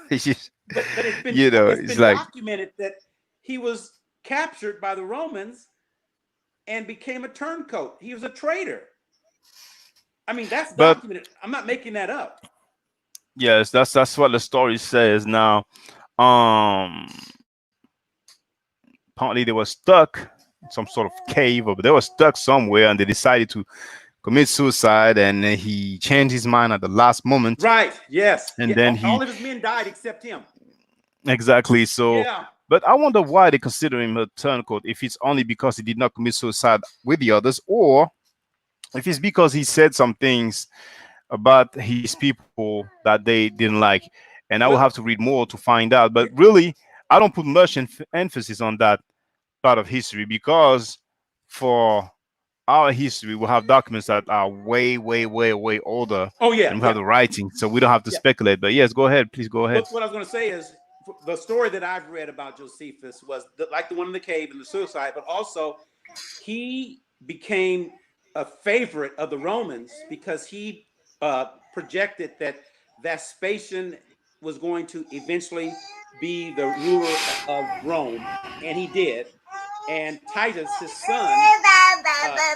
it's just, but you know, it's it's been like, documented that he was captured by the Romans and became a turncoat. He was a traitor. I mean, that's but documented. I'm not making that up. yes, that's what the story says. Now, um, apparently they were stuck in some sort of cave, or they were stuck somewhere, and they decided to commit suicide. And he changed his mind at the last moment, Right. Yes. and Yeah. then All he of his men died except him. exactly so. Yeah. But I wonder why they consider him a turncoat. If it's only because he did not commit suicide with the others, or if it's because he said some things about his people that they didn't like. And I will have Well, to read more to find out. But yeah. really, I don't put much emphasis on that part of history because for our history, we have documents that are way, way, way, way older, Oh yeah. and we have Yeah. the writing, so we don't have to Yeah. speculate. But yes, go ahead, please go ahead. What I was going to say is the story that I've read about Josephus was like the one in the cave and the suicide, but also he became a favorite of the Romans because he projected that Vespasian was going to eventually be the ruler of Rome, and he did. And Titus, his son, uh,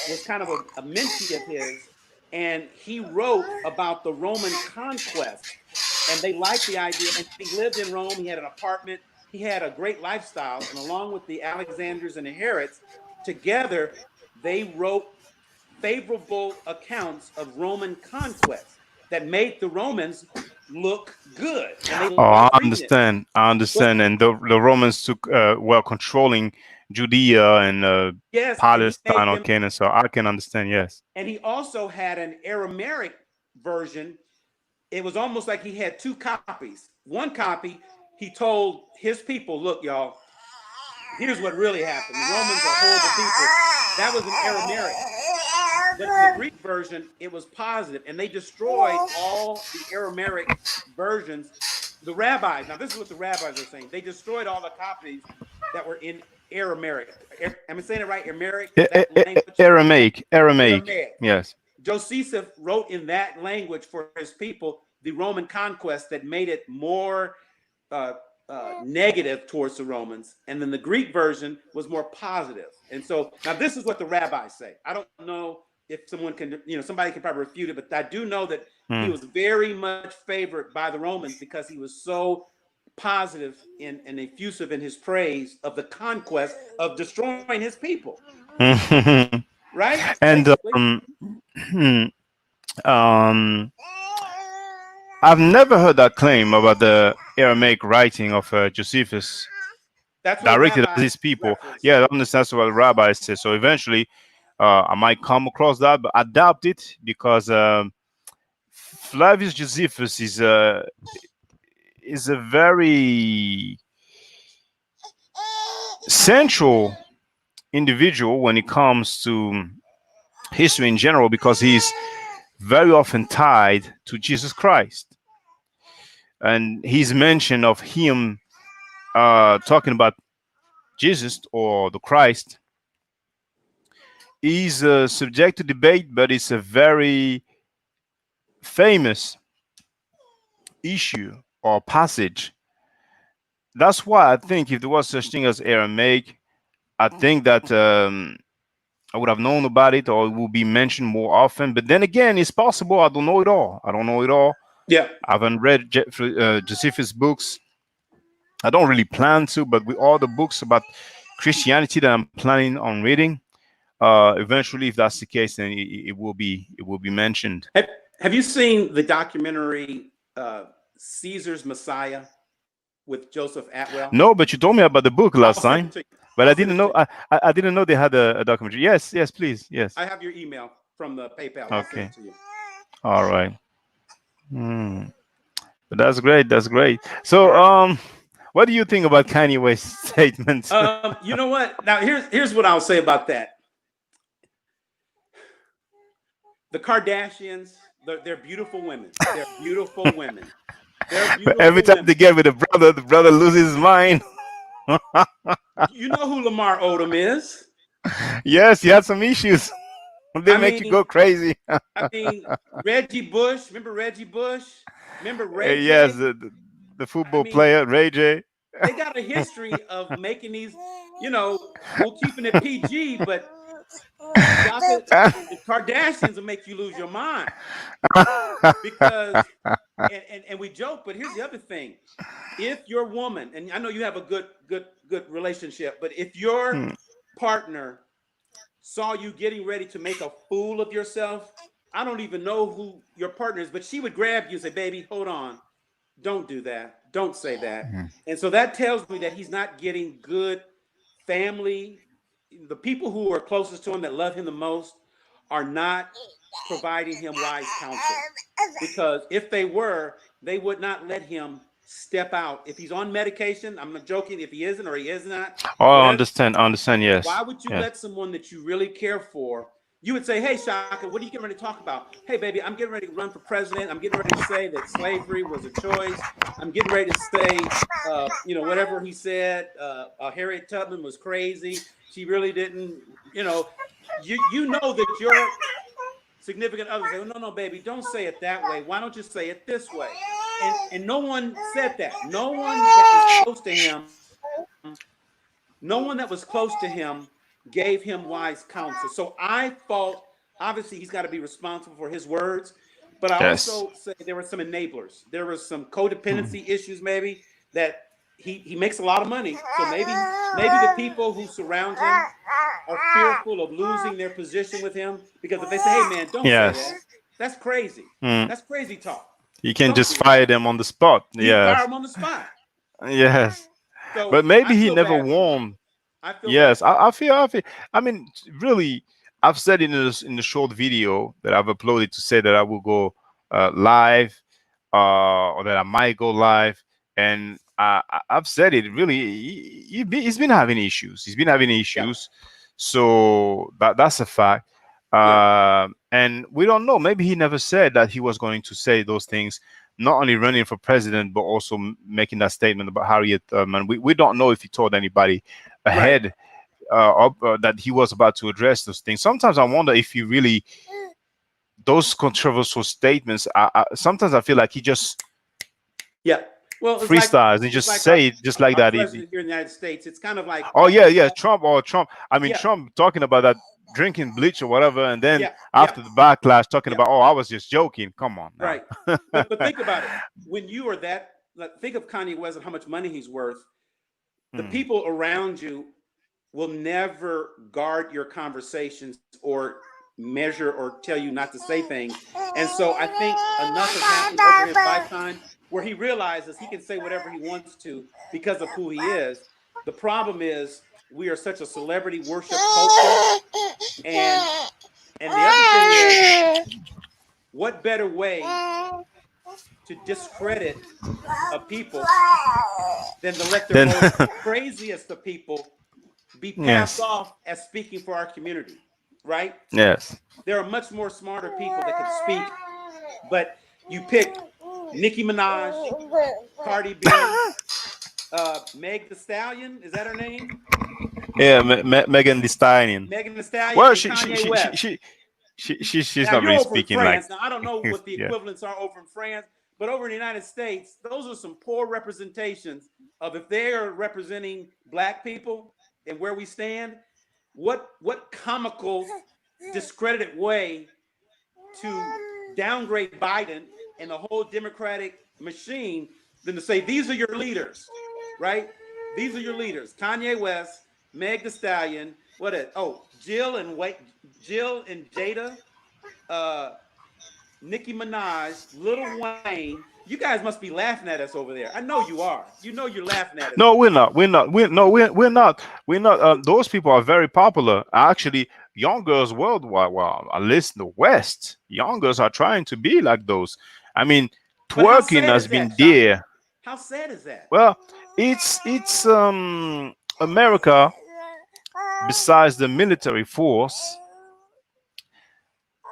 was kind of a mentee of his, and he wrote about the Roman conquest and they liked the idea. And he lived in Rome. He had an apartment. He had a great lifestyle. And along with the Alexanders and the Herods, together they wrote favorable accounts of Roman conquest that made the Romans look good, and they Oh, I liked reading it. understand. I But understand. And the Romans took were controlling Judea and yes, and he Palestine made or them, Canaan. So I can understand. Yes. and he also had an Aramaic version. It was almost like he had two copies. One copy, he told his people, look, y'all, here's what really happened. The Romans are horrible people. That was an Aramaic. But in the Greek version, it was positive, and they destroyed all the Aramaic versions. The rabbis, now this is what the rabbis are saying. They destroyed all the copies that were in Aramaic. Am I saying it right? Aramaic, that language? Aramaic. Aramaic. Aramaic. Yes. Josephus wrote in that language for his people the Roman conquest that made it more negative towards the Romans, and then the Greek version was more positive. And so now this is what the rabbis say. I don't know if someone can, somebody can probably refute it, but I do know that he was very much favored by the Romans because he was so positive and effusive in his praise of the conquest of destroying his people. Right? And Basically. um, I've never heard that claim about the Aramaic writing of Josephus That's what the directed at rabbis these people. reference. Yeah, I understand what the rabbis say. So eventually, I might come across that, but I doubt it because Flavius Josephus is a very central individual when it comes to history in general because he's very often tied to Jesus Christ. And his mention of him talking about Jesus or the Christ is subject to debate, but it's a very famous issue or passage. That's why I think if there was such thing as Aramaic, I think that I would have known about it or it will be mentioned more often. But then again, it's possible I don't know it all. I don't know it all. Yeah. I haven't read Josephus' books. I don't really plan to, but with all the books about Christianity that I'm planning on reading, eventually, if that's the case, then it will be mentioned. Have you seen the documentary Caesar's Messiah with Joseph Atwell? No, but you told me about the book I'll last send time, it to you. but I'll I send didn't it know. to you. I didn't know they had a documentary. Yes, yes, please, yes. I have your email from the PayPal. I'll send Okay, it to you. all right. Hmm. But that's great. That's great. So, All right. what do you think about Kanye West's statement? You know what? Now here's what I'll say about that. The Kardashians, they're beautiful women. They're beautiful women. They're But every beautiful time they women. get with the brother loses his mind. You know who Lamar Odom is? Yes, he had some issues. They I make you go mean, crazy. I mean, Reggie Bush. Remember Reggie Bush? Remember Ray Yes, J? the I football mean, player Ray J. they got a history of making these, we're keeping it PG, but Shaka, the Kardashians will make you lose your mind because, and we joke, but here's the other thing: if your woman, and I know you have a good relationship, but if your partner saw you getting ready to make a fool of yourself, I don't even know who your partner is, but she would grab you and say, "Baby, hold on, don't do that, don't say that," and so that tells me that he's not getting good family. The people who are closest to him that love him the most are not providing him wise counsel, because if they were, they would not let him step out. If he's on medication, I'm not joking, if he isn't or he is not, Oh, I whatever, understand. I understand. why Yes. would you Yes. let someone that you really care for? You would say, "Hey, Shaka, what are you getting ready to talk about?" "Hey, baby, I'm getting ready to run for president. I'm getting ready to say that slavery was a choice. I'm getting ready to say, whatever he said. Harriet Tubman was crazy. She really didn't, you know that your significant other say, "Oh, no, no, baby, don't say it that way. Why don't you say it this way?" And no one said that. No one that was close to him, no one that was close to him gave him wise counsel. So I thought, obviously, he's got to be responsible for his words, But I Yes. also say there were some enablers. There were some codependency issues, maybe that he makes a lot of money, so maybe the people who surround him are fearful of losing their position with him because if they say, "Hey, man, don't say Yes. that," that's crazy. Mm. That's crazy talk. You can Don't just do fire that. them on the spot. He fire Yes. him on the spot. Yes. So But maybe I he feel never bad for him. warned. I feel bad Yes, for him. I feel. I mean, really, I've said in this in the short video that I've uploaded to say that I will go live, or that I might go live, and I've said it. Really, he's been having issues. He's been having Yeah, issues, so that's a fact. yeah, And we don't know. Maybe he never said that he was going to say those things. Not only running for president, but also making that statement about Harriet Tubman. We don't know if he told anybody right. ahead that he was about to address those things. Sometimes I wonder if he really those controversial statements. Sometimes I feel like he just Yeah. Well, freestyles and it's just like say it just like our that. president here in the United States. It's kind of like Oh yeah, yeah, Trump or Trump. I mean, yeah, Trump talking about that drinking bleach or whatever, and then yeah, yeah, after the backlash, talking yeah. about, oh, I was just joking. Come on now. Right. But think about it. When you are that, like, think of Kanye West and how much money he's worth. The Hmm. people around you will never guard your conversations or measure or tell you not to say things. And so I think enough has happened over his lifetime where he realizes he can say whatever he wants to because of who he is. The problem is we are such a celebrity worship culture, and the other thing is, what better way to discredit a people than to let their Then most craziest of people be passed yes, off as speaking for our community, right? yes, There are much more smarter people that could speak, but you pick Nicki Minaj, Cardi B, Meg the Stallion, is that her name? yeah. Megan Thee Stallion. Megan the Stallion Well, and Kanye West. she's Now not you're really over in speaking like France. Now I don't know what the yeah. equivalents are over in France, but over in the United States, those are some poor representations of if they are representing black people and where we stand, what comical, discredited way to downgrade Biden and the whole Democratic machine than to say these are your leaders, right? These are your leaders: Kanye West, Meg the Stallion. What is? Oh, Jill and Jada, uh, Nicki Minaj, Little Wayne. You guys must be laughing at us over there. I know you are. You know you're laughing at us No, over we're there. not. We're not. We're not. We're not. Those people are very popular. Actually, young girls worldwide, well, at least in the West, young girls are trying to be like those. I mean, But how twerking sad has is been that, Shaka? there. How sad is that? Well, it's America. Besides the military force,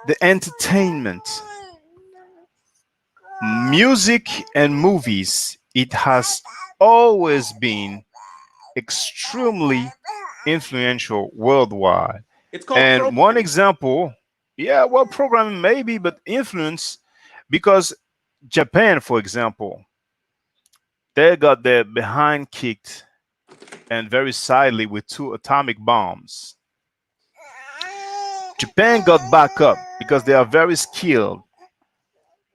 the entertainment, music, and movies. It has always been extremely influential worldwide. It's called And one programming. example, yeah, well, programming maybe, but influence, because Japan, for example, they got their behind kicked and very sadly with two atomic bombs. Japan got back up because they are very skilled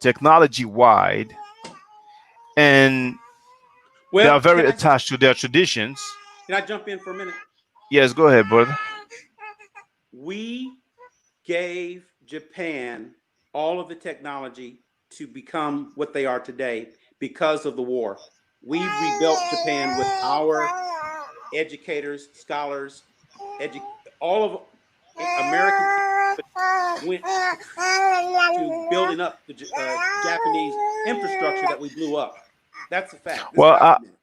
technology wide and they Well, are very attached to their traditions. can I jump in for a minute? Yes, go ahead, brother. We gave Japan all of the technology to become what they are today because of the war. We rebuilt Japan with our educators, scholars, all of American went to building up the Japanese infrastructure that we blew up. That's a fact. This Well, document.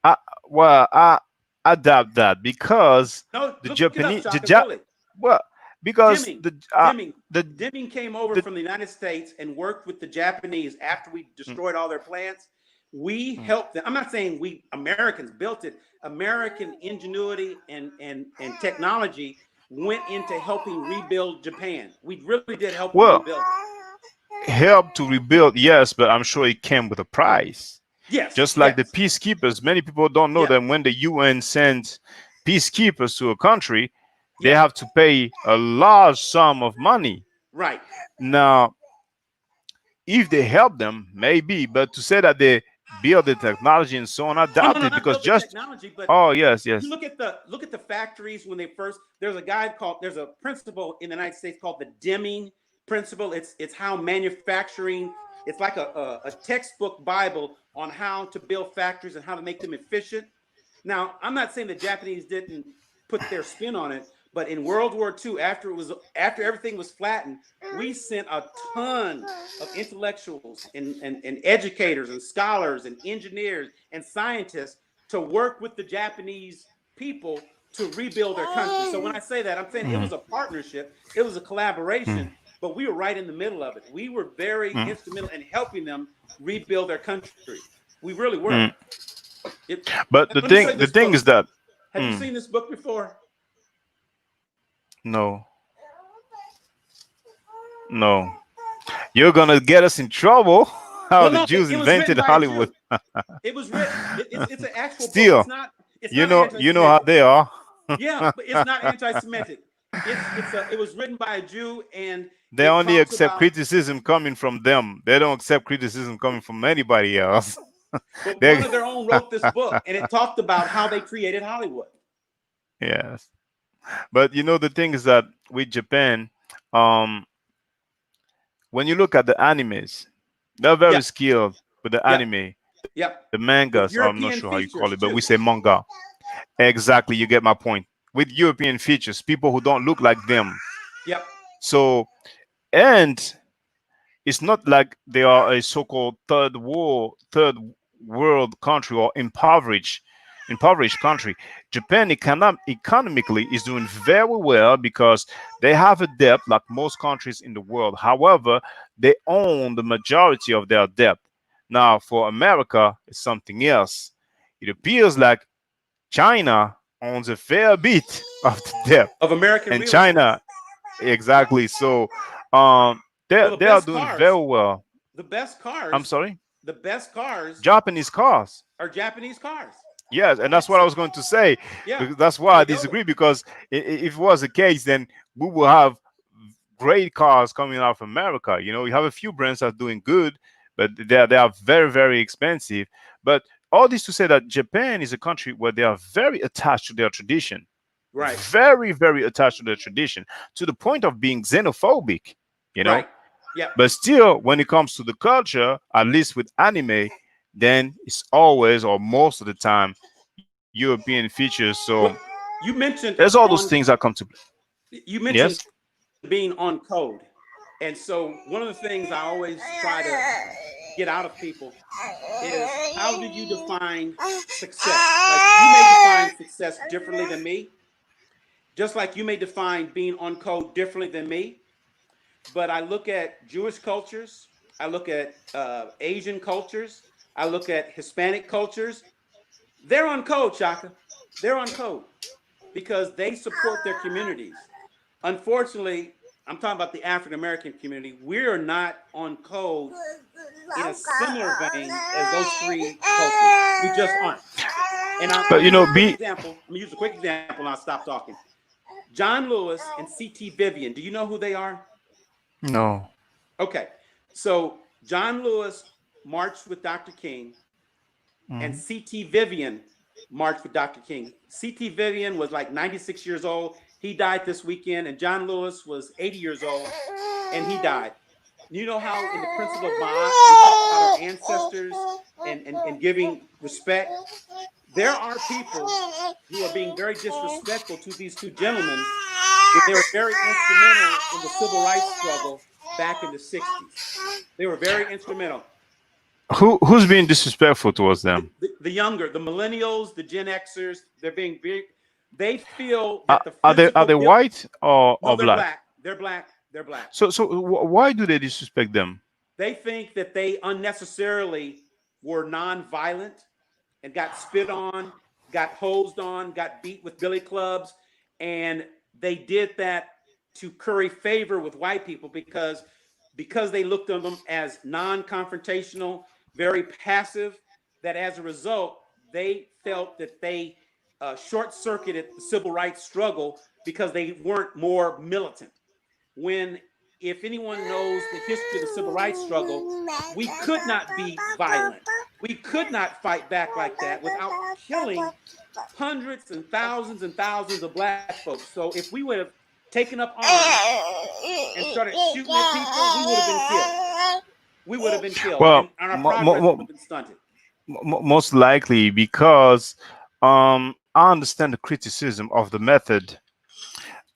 I doubt that because No, the look it up, Japanese, Shaka. Really. well, because Deming, the Deming, the Deming came over the from the United States and worked with the Japanese after we mm, destroyed all their plants. We mm. helped them. I'm not saying we Americans built it. American ingenuity and technology went into helping rebuild Japan. We really did help them Well, rebuild it. help to rebuild, yes, but I'm sure it came with a price. Yes, Just like the yes, peacekeepers, many people don't know yeah, that when the UN sends peacekeepers to a country, they yeah, have to pay a large sum of money. right. Now, if they help them, maybe, but to say that they build the technology and so on, I Oh no, doubt no, it not because build the just technology, but oh yes, you yes. look at the factories when they first. There's a principle in the United States called the Deming principle. It's how manufacturing. It's like a textbook Bible on how to build factories and how to make them efficient. Now, I'm not saying the Japanese didn't put their spin on it, but in World War II, after everything was flattened, we sent a ton of intellectuals and educators and scholars and engineers and scientists to work with the Japanese people to rebuild their country. So when I say that, I'm saying it Mm, was a partnership, it was a mm, collaboration, but we were right in the middle of it. We were very mm, instrumental in helping them rebuild their country. We really were. mm. It, But let me say the this thing book. is that Have you mm, seen this book before? no, no, you're gonna get us in trouble. How Well, the no, Jews it was written invented by a Hollywood. Jew. It was written. It's an actual book. Still, It's not you know how anti-Semitic. they are. Yeah, but it's not anti-Semitic. It was written by a Jew, and They it only talks accept about. criticism coming from them. They don't accept criticism coming from anybody else. But one They, of their own wrote this book, and it talked about how they created Hollywood. yes, but you know the thing is that with Japan, um, when you look at the animes, they're Yeah, very skilled with the yeah, anime, yeah. the With mangas. I'm not European sure how you call features it, but we too. say manga. Exactly, you get my point. With European features, people who don't look like them. Yep. So, and it's not like they are a so-called third world country or impoverished country. Japan economically is doing very well because they have a debt like most countries in the world. However, they own the majority of their debt. Now, for America, it's something else. It appears like China owns a fair bit of the debt, Of American and real estate. China Yeah. exactly. So, um, Well, they are doing very well. the best I'm cars, sorry, the best cars Japanese cars. are Japanese cars. Yes, and that's what I So, was going to say. yeah, That's why I Toyota. disagree because if it was the case, then we will have great cars coming out of America. You know, you have a few brands that are doing good, but they are very expensive. But all this to say that Japan is a country where they are very attached to their tradition, Right, very attached to their tradition, to the point of being xenophobic. You know, right. Yep. but still, when it comes to the culture, at least with anime, then it's always or most of the time European features. So Well, you there's mentioned all those things on that come to play. you Yes. mentioned being on code. And so one of the things I always try to get out of people is how do you define success? Like you may define success differently than me, just like you may define being on code differently than me. But I look at Jewish cultures, I look at Asian cultures, I look at Hispanic cultures. They're on code, Shaka. They're on code because they support their communities. Unfortunately, I'm talking about the African American community. We are not on code in a similar vein as those three cultures. We just aren't. And I'll But you use a know, quick be example. I'm gonna use a quick example and I'll stop talking. John Lewis and C.T. Vivian. Do you know who they are? no. Okay. So John Lewis marched with Dr. King and Mhm. C.T. Vivian marched with Dr. King. C.T. Vivian was like 96 years old. He died this weekend, and John Lewis was 80 years old, and he died. You know how in the principle of Ma'at, we talk about our ancestors and giving respect? There are people who are being very disrespectful to these two gentlemen when they were very instrumental in the civil rights struggle back in the 60s. They were very instrumental. Who's being disrespectful towards them? The younger, the millennials, the Gen Xers, they're being big. They feel that the Are physical they white no, or they're black? black. They're black. They're black. So why do they disrespect them? They think that they unnecessarily were non-violent and got spit on, got hosed on, got beat with billy clubs, and they did that to curry favor with white people because they looked at them as non-confrontational, very passive. That as a result, they felt that they short-circuited the civil rights struggle because they weren't more militant. When if anyone knows the history of the civil rights struggle, we could not be violent. We could not fight back like that without killing hundreds and thousands of black folks. So if we would have taken up arms and started shooting at people, we would have been killed. We would have been killed, Well, and our progress would have been stunted. most likely because I understand the criticism of the method.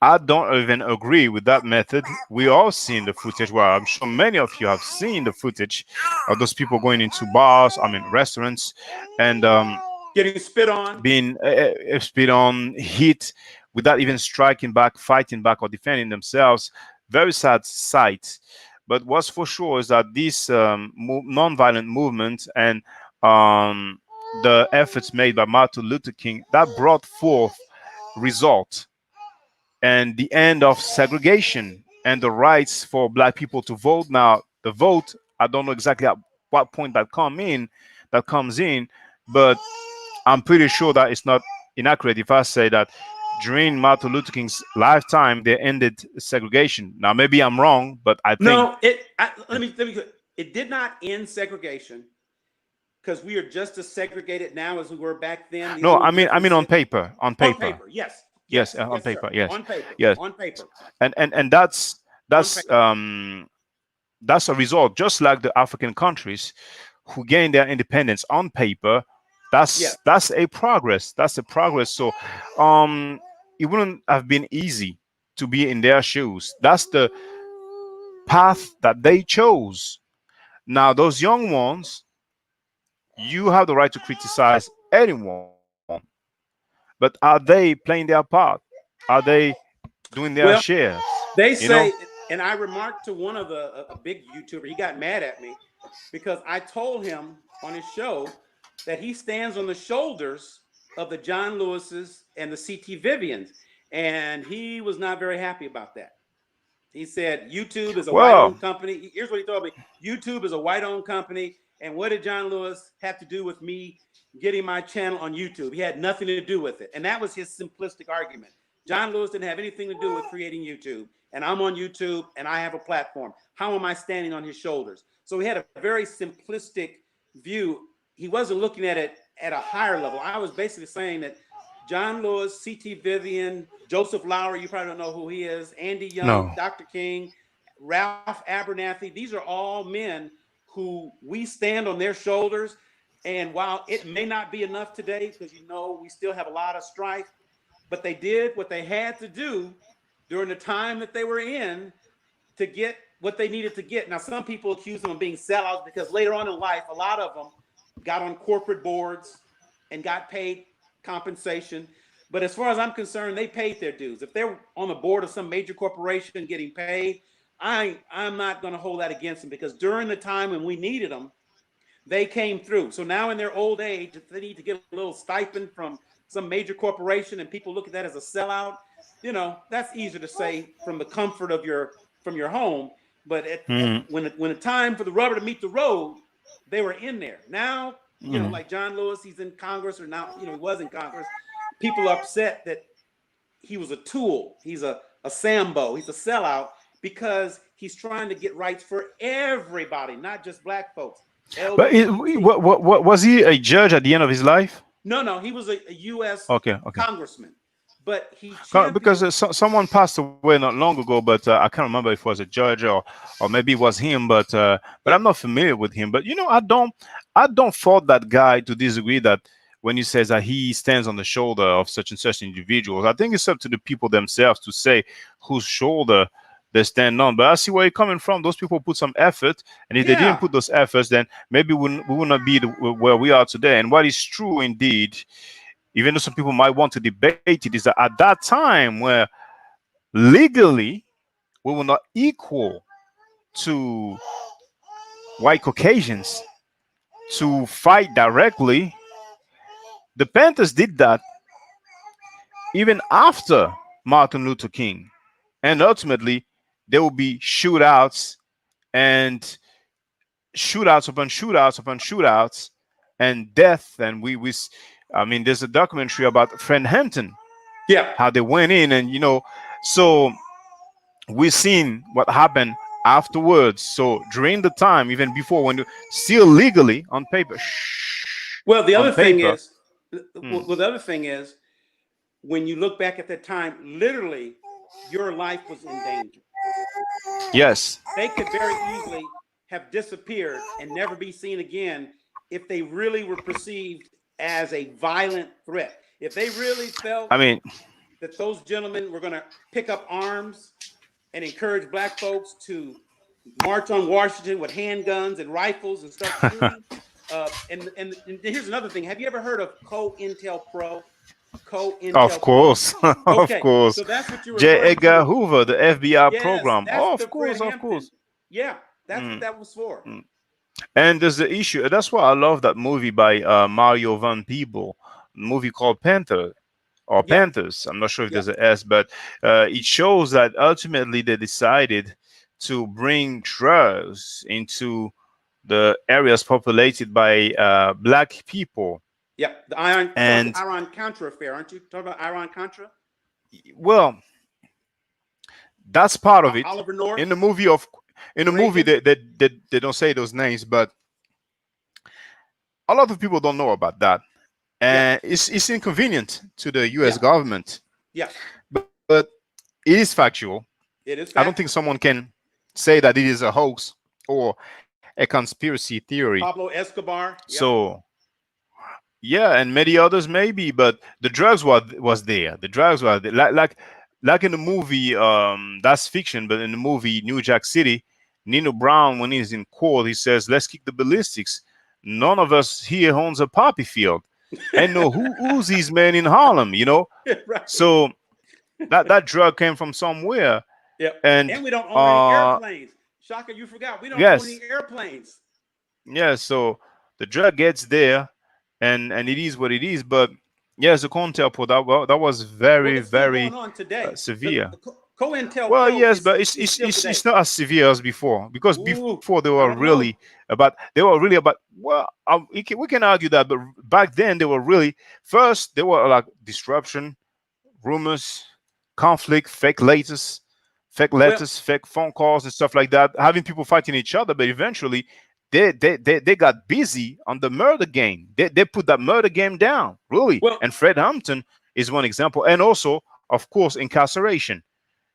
I don't even agree with that method. We all seen the footage. Well, I'm sure many of you have seen the footage of those people going into bars, I mean restaurants, and Getting spit on. being spit on, hit, without even striking back, fighting back, or defending themselves. Very sad sight. But what's for sure is that this non-violent movement and um, the efforts made by Martin Luther King that brought forth result and the end of segregation and the rights for black people to vote. Now, the vote, I don't know exactly at what point that comes in, but I'm pretty sure that it's not inaccurate if I say that during Martin Luther King's lifetime they ended segregation. Now, maybe I'm wrong, but I think No, let me. It did not end segregation because we are just as segregated now as we were back then. The no, only I mean difference on is paper, on paper. Yes, yes, yes, on yes, sir. paper, yes, On paper, yes, on paper, and that's on that's paper. that's a result, just like the African countries who gained their independence on paper. Yes. That's a progress. That's a progress. So, um, it wouldn't have been easy to be in their shoes. That's the path that they chose. Now, those young ones, you have the right to criticize anyone, but are they playing their part? Are they doing their Well, shares? they You know? say, and I remarked to one of a big YouTuber. He got mad at me because I told him on his show that he stands on the shoulders of the John Lewis's and the C.T. Vivians, and he was not very happy about that. He said YouTube is a Well, white-owned company. Here's what he told me: YouTube is a white-owned company, and what did John Lewis have to do with me getting my channel on YouTube? He had nothing to do with it, and that was his simplistic argument. John Lewis didn't have anything to do with creating YouTube, and I'm on YouTube, and I have a platform. How am I standing on his shoulders? So he had a very simplistic view. He wasn't looking at it at a higher level. I was basically saying that John Lewis, C.T. Vivian, Joseph Lowry, you probably don't know who he is, Andy Young, no. Dr. King, Ralph Abernathy. These are all men who we stand on their shoulders. And while it may not be enough today, because we still have a lot of strife, but they did what they had to do during the time that they were in to get what they needed to get. Now, some people accuse them of being sellouts because later on in life, a lot of them got on corporate boards and got paid compensation. But as far as I'm concerned, they paid their dues. If they're on the board of some major corporation getting paid, I'm not going to hold that against them because during the time when we needed them, they came through. So now in their old age, if they need to get a little stipend from some major corporation and people look at that as a sellout, that's easier to say from the comfort of your home. But Mhm. when the time for the rubber to meet the road, they were in there. Now, Mhm. like John Lewis, he's in Congress, or now, he was in Congress. People are upset that he was a tool. He's a Sambo. He's a sellout because he's trying to get rights for everybody, not just black folks. But LGBT. what was he a judge at the end of his life? No, he was a U.S. Okay, okay. congressman, but he Because championed. someone passed away not long ago, but I can't remember if it was a judge or maybe it was him. But Yeah, I'm not familiar with him. But I don't fault that guy to disagree that when he says that he stands on the shoulder of such and such individuals. I think it's up to the people themselves to say whose shoulder they stand on. But I see where you're coming from. Those people put some effort, and if they didn't yeah, put those efforts, then maybe we would not be where we are today. And what is true indeed, even though some people might want to debate it, is that at that time where legally we were not equal to white Caucasians to fight directly, the Panthers did that even after Martin Luther King. And ultimately, there will be shootouts and shootouts upon shootouts upon shootouts and death. And I mean, there's a documentary about Fred Hampton, yeah. how they went in and, so we've seen what happened afterwards. So during the time, even before, when you still legally on paper, Well, the on other thing paper. is, Hmm. when you look back at that time, literally, your life was in danger. Yes. They could very easily have disappeared and never be seen again if they really were perceived as a violent threat. If they really felt I mean, that those gentlemen were going to pick up arms and encourage black folks to march on Washington with handguns and rifles and start shooting. And here's another thing. Have you ever heard of COINTELPRO? of COINTELPRO. course, of Okay, course. so that's what you're J. referring Edgar to. Hoover, the FBI Yes, program. that's Oh, the of Fred course, of Hampton. course. Yeah, that's what Mm, that was for. mm. And there's the issue. That's why I love that movie by Mario Van Peebles, movie called Panther or Yeah, Panthers. I'm not sure if yeah, there's an S, but it shows that ultimately they decided to bring drugs into the areas populated by black people. yeah. The Iron, you're talking about And the Iran Contra affair, aren't you? Talking about Iran Contra? well, that's part of it. Oliver North, In the movie of in the movie Reagan. they don't say those names, but a lot of people don't know about that. Yeah, And it's inconvenient to the US yeah, government. yeah. But it is factual. It is I don't think factual. someone can say that it is a hoax or a conspiracy theory. Pablo Escobar. Yep. So yeah, and many others maybe, but the drugs was there. The drugs were there. Like in the movie, that's fiction, but in the movie New Jack City, Nino Brown, when he's in court, he says, "Let's kick the ballistics. None of us here owns a poppy field, and no who's these men in Harlem, you know." Right. So that drug came from somewhere, Yep. and And we don't own any uh, airplanes. Shaka, you forgot. We don't own any yes, airplanes. yeah. So the drug gets there, and it is what it is. But yes, the COINTELPRO that was Well, very it's still going very on today. severe. The Well, COINTELPRO yes, but is still today. it's not as severe as before because Ooh, before I don't know. they were really about well we can argue that, but back then they were really first they were like disruption, rumors, conflict, fake Well, letters, fake phone calls and stuff like that, having people fighting each other. But eventually, they got busy on the murder game. They put that murder game down, really. well, And Fred Hampton is one example, and also, of course, incarceration.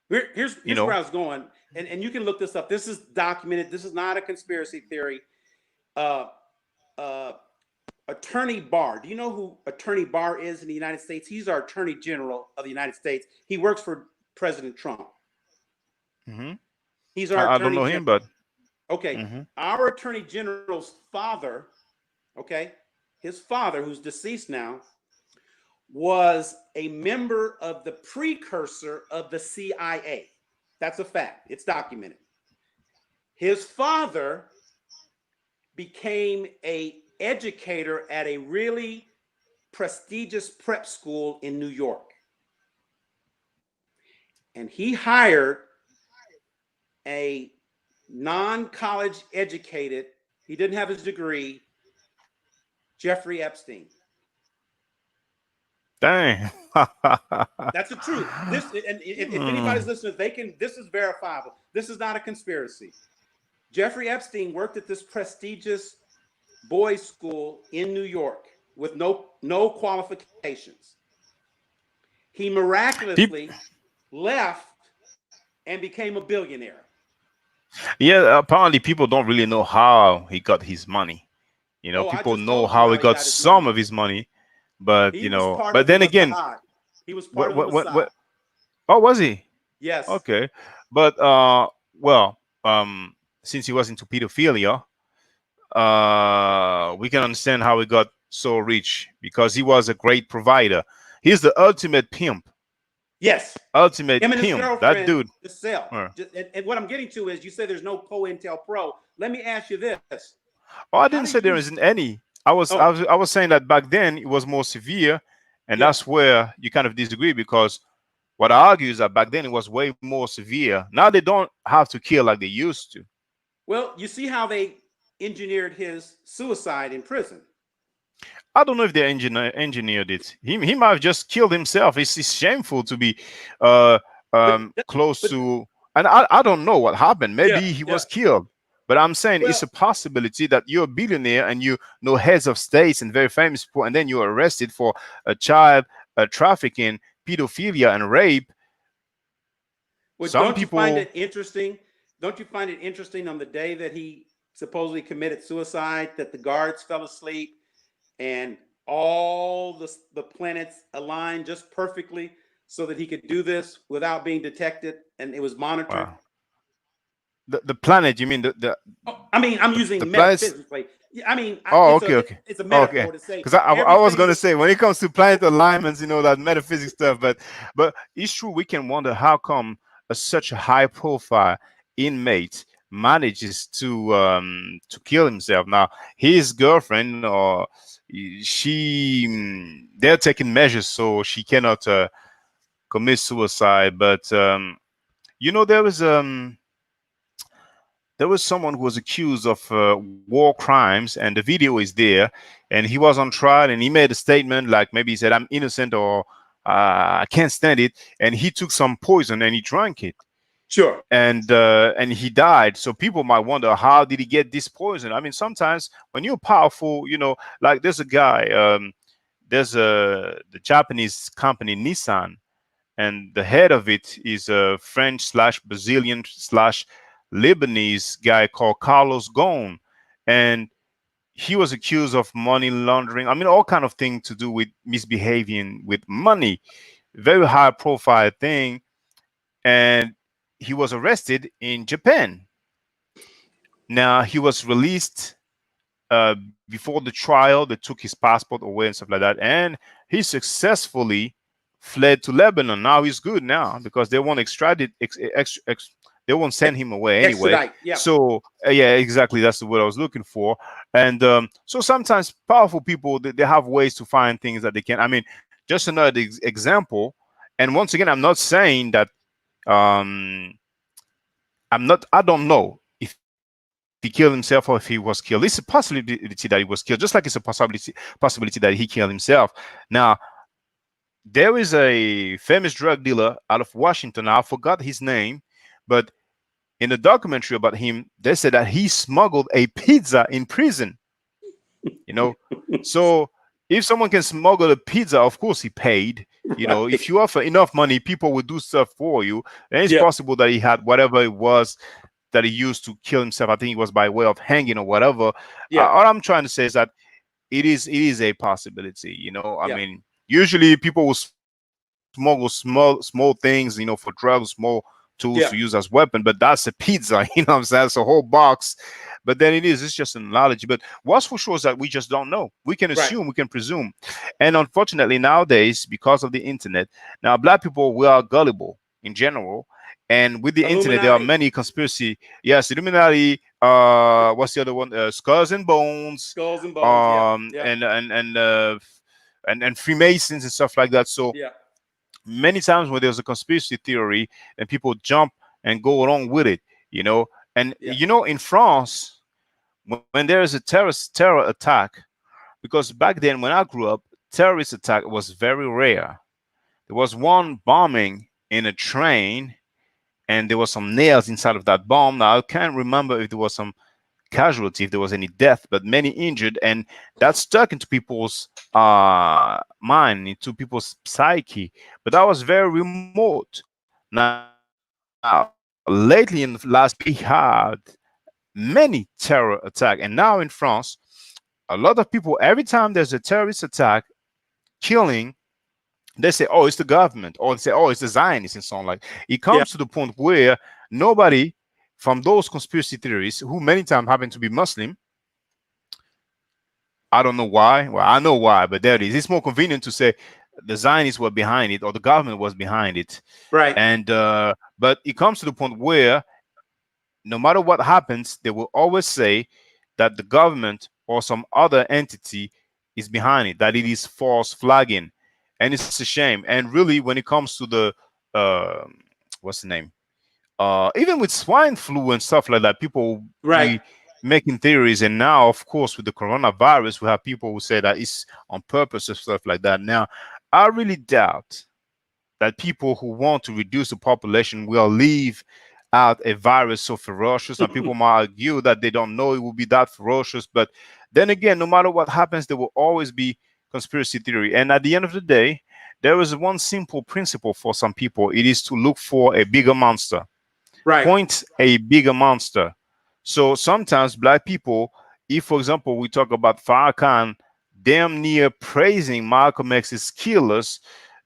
You here's where know, I was going, and you can look this up. This is documented. This is not a conspiracy theory. Uh, uh, Attorney Barr. Do you know who Attorney Barr is in the United States? He's our Attorney General of the United States. He works for President Trump. hmm He's our I don't Attorney know him, General. but Okay, hmm our Attorney General's father, okay, his father, who's deceased now, was a member of the precursor of the CIA. That's a fact. It's documented. His father became a educator at a really prestigious prep school in New York. And he hired a non-college educated, he didn't have his degree, Jeffrey Epstein. dang. That's the truth. This, and if anybody's listening, they can. This is verifiable. This is not a conspiracy. Jeffrey Epstein worked at this prestigious boys' school in New York with no qualifications. He Peop- miraculously left and became a billionaire. yeah, apparently people don't really know how he got his money. You know, Oh, I people just know told you how how he he got got his some money. of his money, but He was part but of the then again, Mossad. He was part of the what Mossad. oh, was he? Yes. Okay, but well, since he was into pedophilia, we can understand how he got so rich because he was a great provider. He's the ultimate pimp. Yes. Ultimate Him and his pimp. That girlfriend, dude. Giselle. Uh, And what I'm getting to is you say there's no COINTELPRO. Let me ask you this. Oh, I How didn't do say there you isn't any. oh I was saying that back then it was more severe, and yeah. that's where you kind of disagree because what I argue is that back then it was way more severe. Now they don't have to kill like they used to. Well, you see how they engineered his suicide in prison. I don't know if they engineered it. He might have just killed himself. It's shameful to be uh, But close but to and I don't know what happened. Yeah, Maybe he yeah. was killed. But I'm saying Well, it's a possibility that you're a billionaire and you know heads of states and very famous people, and then you're arrested for a child trafficking, pedophilia, and rape. well, Some don't you find people, it interesting? Don't you find it interesting on the day that he supposedly committed suicide that the guards fell asleep and all the planets aligned just perfectly so that he could do this without being detected and it was monitored? wow, the planet, you mean Oh, I mean, I'm the using planets? metaphysically. Yeah, I mean, Oh, okay, okay. it's a Okay. metaphor to say Because I was everything going to that. say, when it comes to planet alignments, that metaphysics stuff, but it's true, we can wonder how come such a high profile inmate manages to kill himself. Now, his girlfriend, or they're taking measures so she cannot commit suicide. But there was someone who was accused of war crimes, and the video is there, and he was on trial, and he made a statement like maybe he said, "I'm innocent," or "I can't stand it," and he took some poison and he drank it, Sure. and he died. So people might wonder, how did he get this poison? I mean, sometimes when you're powerful, like there's a guy, there's the Japanese company Nissan, and the head of it is a French slash Brazilian slash Lebanese guy called Carlos Ghosn, and he was accused of money laundering. I mean, all kind of thing to do with misbehaving with money, very high profile thing, and he was arrested in Japan. Now he was released before the trial. They took his passport away and stuff like that, and he successfully fled to Lebanon. Now he's good now because they won't extradite, they won't send him away anyway. Extradite. Yeah. So yeah, exactly, that's the word I was looking for. And so sometimes powerful people, they have ways to find things that they can. I mean, just another example. And once again, I'm not saying that um, I don't know if he killed himself or if he was killed. It's a possibility that he was killed, just like it's a possibility that he killed himself. Now, there is a famous drug dealer out of Washington. I forgot his name, but in the documentary about him, they said that he smuggled a pizza in prison. You know, so if someone can smuggle a pizza, of course he paid. Right. If you offer enough money, people will do stuff for you. And it's Yeah. possible that he had whatever it was that he used to kill himself. I think it was by way of hanging or whatever. Yeah. All I'm trying to say is that it is a possibility. I Yeah. mean, usually people will smuggle small things, for drugs, small tools to use as Yeah. weapon, but that's a pizza. What I'm saying? That's a whole box. But then it's just an analogy. But what's for sure is that we just don't know. We can Right. assume, we can presume. And unfortunately nowadays, because of the internet, now black people, we are gullible in general. And with the internet, there are Illuminati. many conspiracy. Yes, Illuminati. What's the other one? Skulls and Bones. Skulls and bones. Yeah. Yeah. And Freemasons and stuff like that. So Yeah. many times when there's a conspiracy theory and people jump and go along with it, you know. And Yeah. in France, when there is a terror attack, because back then when I grew up, terrorist attack was very rare. There was one bombing in a train, and there was some nails inside of that bomb. Now I can't remember if there was some casualty, if there was any death, but many injured, and that stuck into people's mind, into people's psyche. But that was very remote. Now, lately in the last year, we had many terror attack, and now in France, a lot of people, every time there's a terrorist attack, killing, they say, "Oh, it's the government," or they say, "Oh, it's the Zionists," and so on. Like it Yeah. comes to the point where nobody from those conspiracy theories, who many times happen to be Muslim, I don't know why. Well, I know why, but there it is. It's more convenient to say the Zionists were behind it or the government was behind it. Right. And but it comes to the point where no matter what happens, they will always say that the government or some other entity is behind it, that it is false flagging, and it's a shame. And really, when it comes to the uh, what's the name? Even with swine flu and stuff like that, people Right. be making theories. And now, of course, with the coronavirus, we have people who say that it's on purpose and stuff like that. Now, I really doubt that people who want to reduce the population will leave out a virus so ferocious. And people might argue that they don't know it will be that ferocious. But then again, no matter what happens, there will always be conspiracy theory. And at the end of the day, there is one simple principle for some people. It is to look for a bigger monster, Right. point a bigger monster. So sometimes black people, if for example we talk about Farrakhan damn near praising Malcolm X's killers,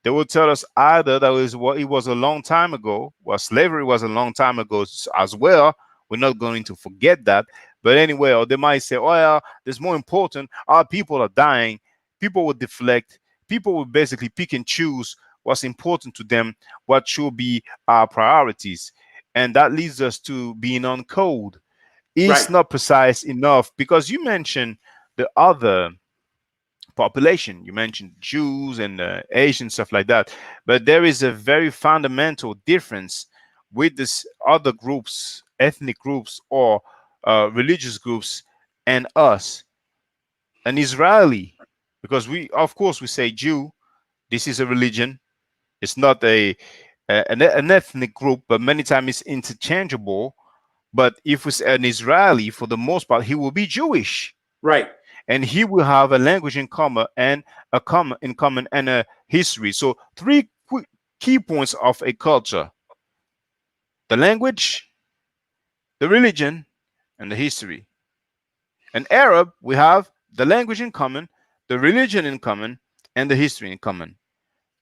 they will tell us either that was what it was a long time ago, well, slavery was a long time ago as well. We're not going to forget that. But anyway, or they might say, oh, yeah, there's more important. Our people are dying. People will deflect. People will basically pick and choose what's important to them, what should be our priorities. And that leads us to being on code. It's Right. not precise enough because you mentioned the other population. You mentioned Jews and Asian stuff like that, but there is a very fundamental difference with this other groups, ethnic groups or religious groups, and us, an Israeli, because we, of course, we say Jew. This is a religion. It's not an ethnic group, but many times it's interchangeable. But if it's an Israeli, for the most part, he will be Jewish, Right. and he will have a language in common and a history. So three key points of a culture: the language, the religion, and the history. An Arab, we have the language in common, the religion in common, and the history in common.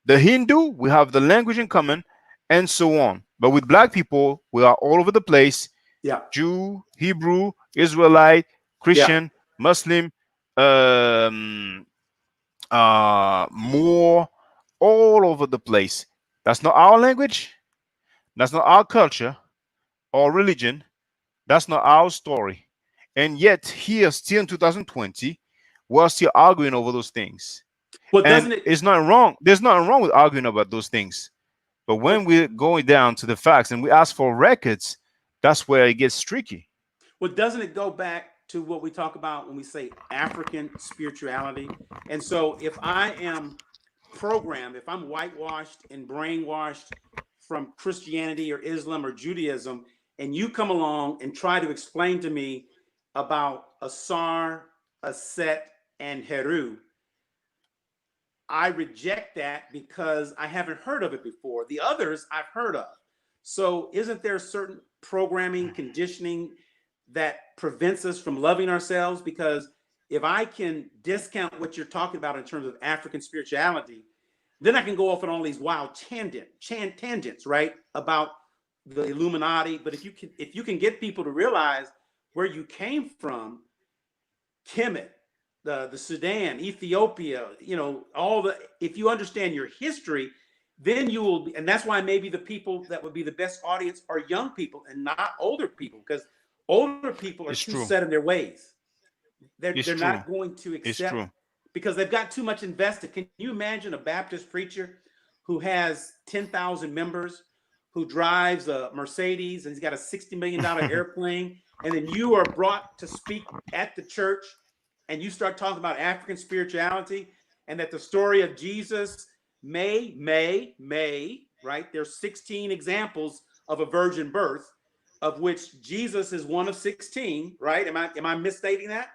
The Hindu, we have the language in common, and so on. But with black people, we are all over the place: Yeah. Jew, Hebrew, Israelite, Yeah. Christian, Muslim, um, Moor, all over the place. That's not our language. That's not our culture or religion. That's not our story. And yet, here, still in 2020, we're still arguing over those things. Well, And doesn't it? it's not wrong. There's nothing wrong with arguing about those things. But when But we're going down to the facts and we ask for records, that's where it gets tricky. well, doesn't it go back to what we talk about when we say African spirituality? And so, if I am programmed, if I'm whitewashed and brainwashed from Christianity or Islam or Judaism, and you come along and try to explain to me about Asar, Aset, and Heru, I reject that because I haven't heard of it before. The others I've heard of. So, isn't there certain programming, conditioning that prevents us from loving ourselves? Because if I can discount what you're talking about in terms of African spirituality, then I can go off on all these wild tangents, right? About the Illuminati. But if you can get people to realize where you came from, Kemet, the Sudan, Ethiopia, all the, if you understand your history, then you will be, and that's why maybe the people that would be the best audience are young people and not older people, because older people are It's too true. set in their ways. It's They're true. not going to It's accept true. because they've got too much invested. Can you imagine a Baptist preacher who has 10,000 members, who drives a Mercedes and he's got a $60 million airplane, and then you are brought to speak at the church and you start talking about African spirituality and that the story of Jesus may, right? There's 16 examples of a virgin birth, of which Jesus is one of 16, right? Am I misstating that?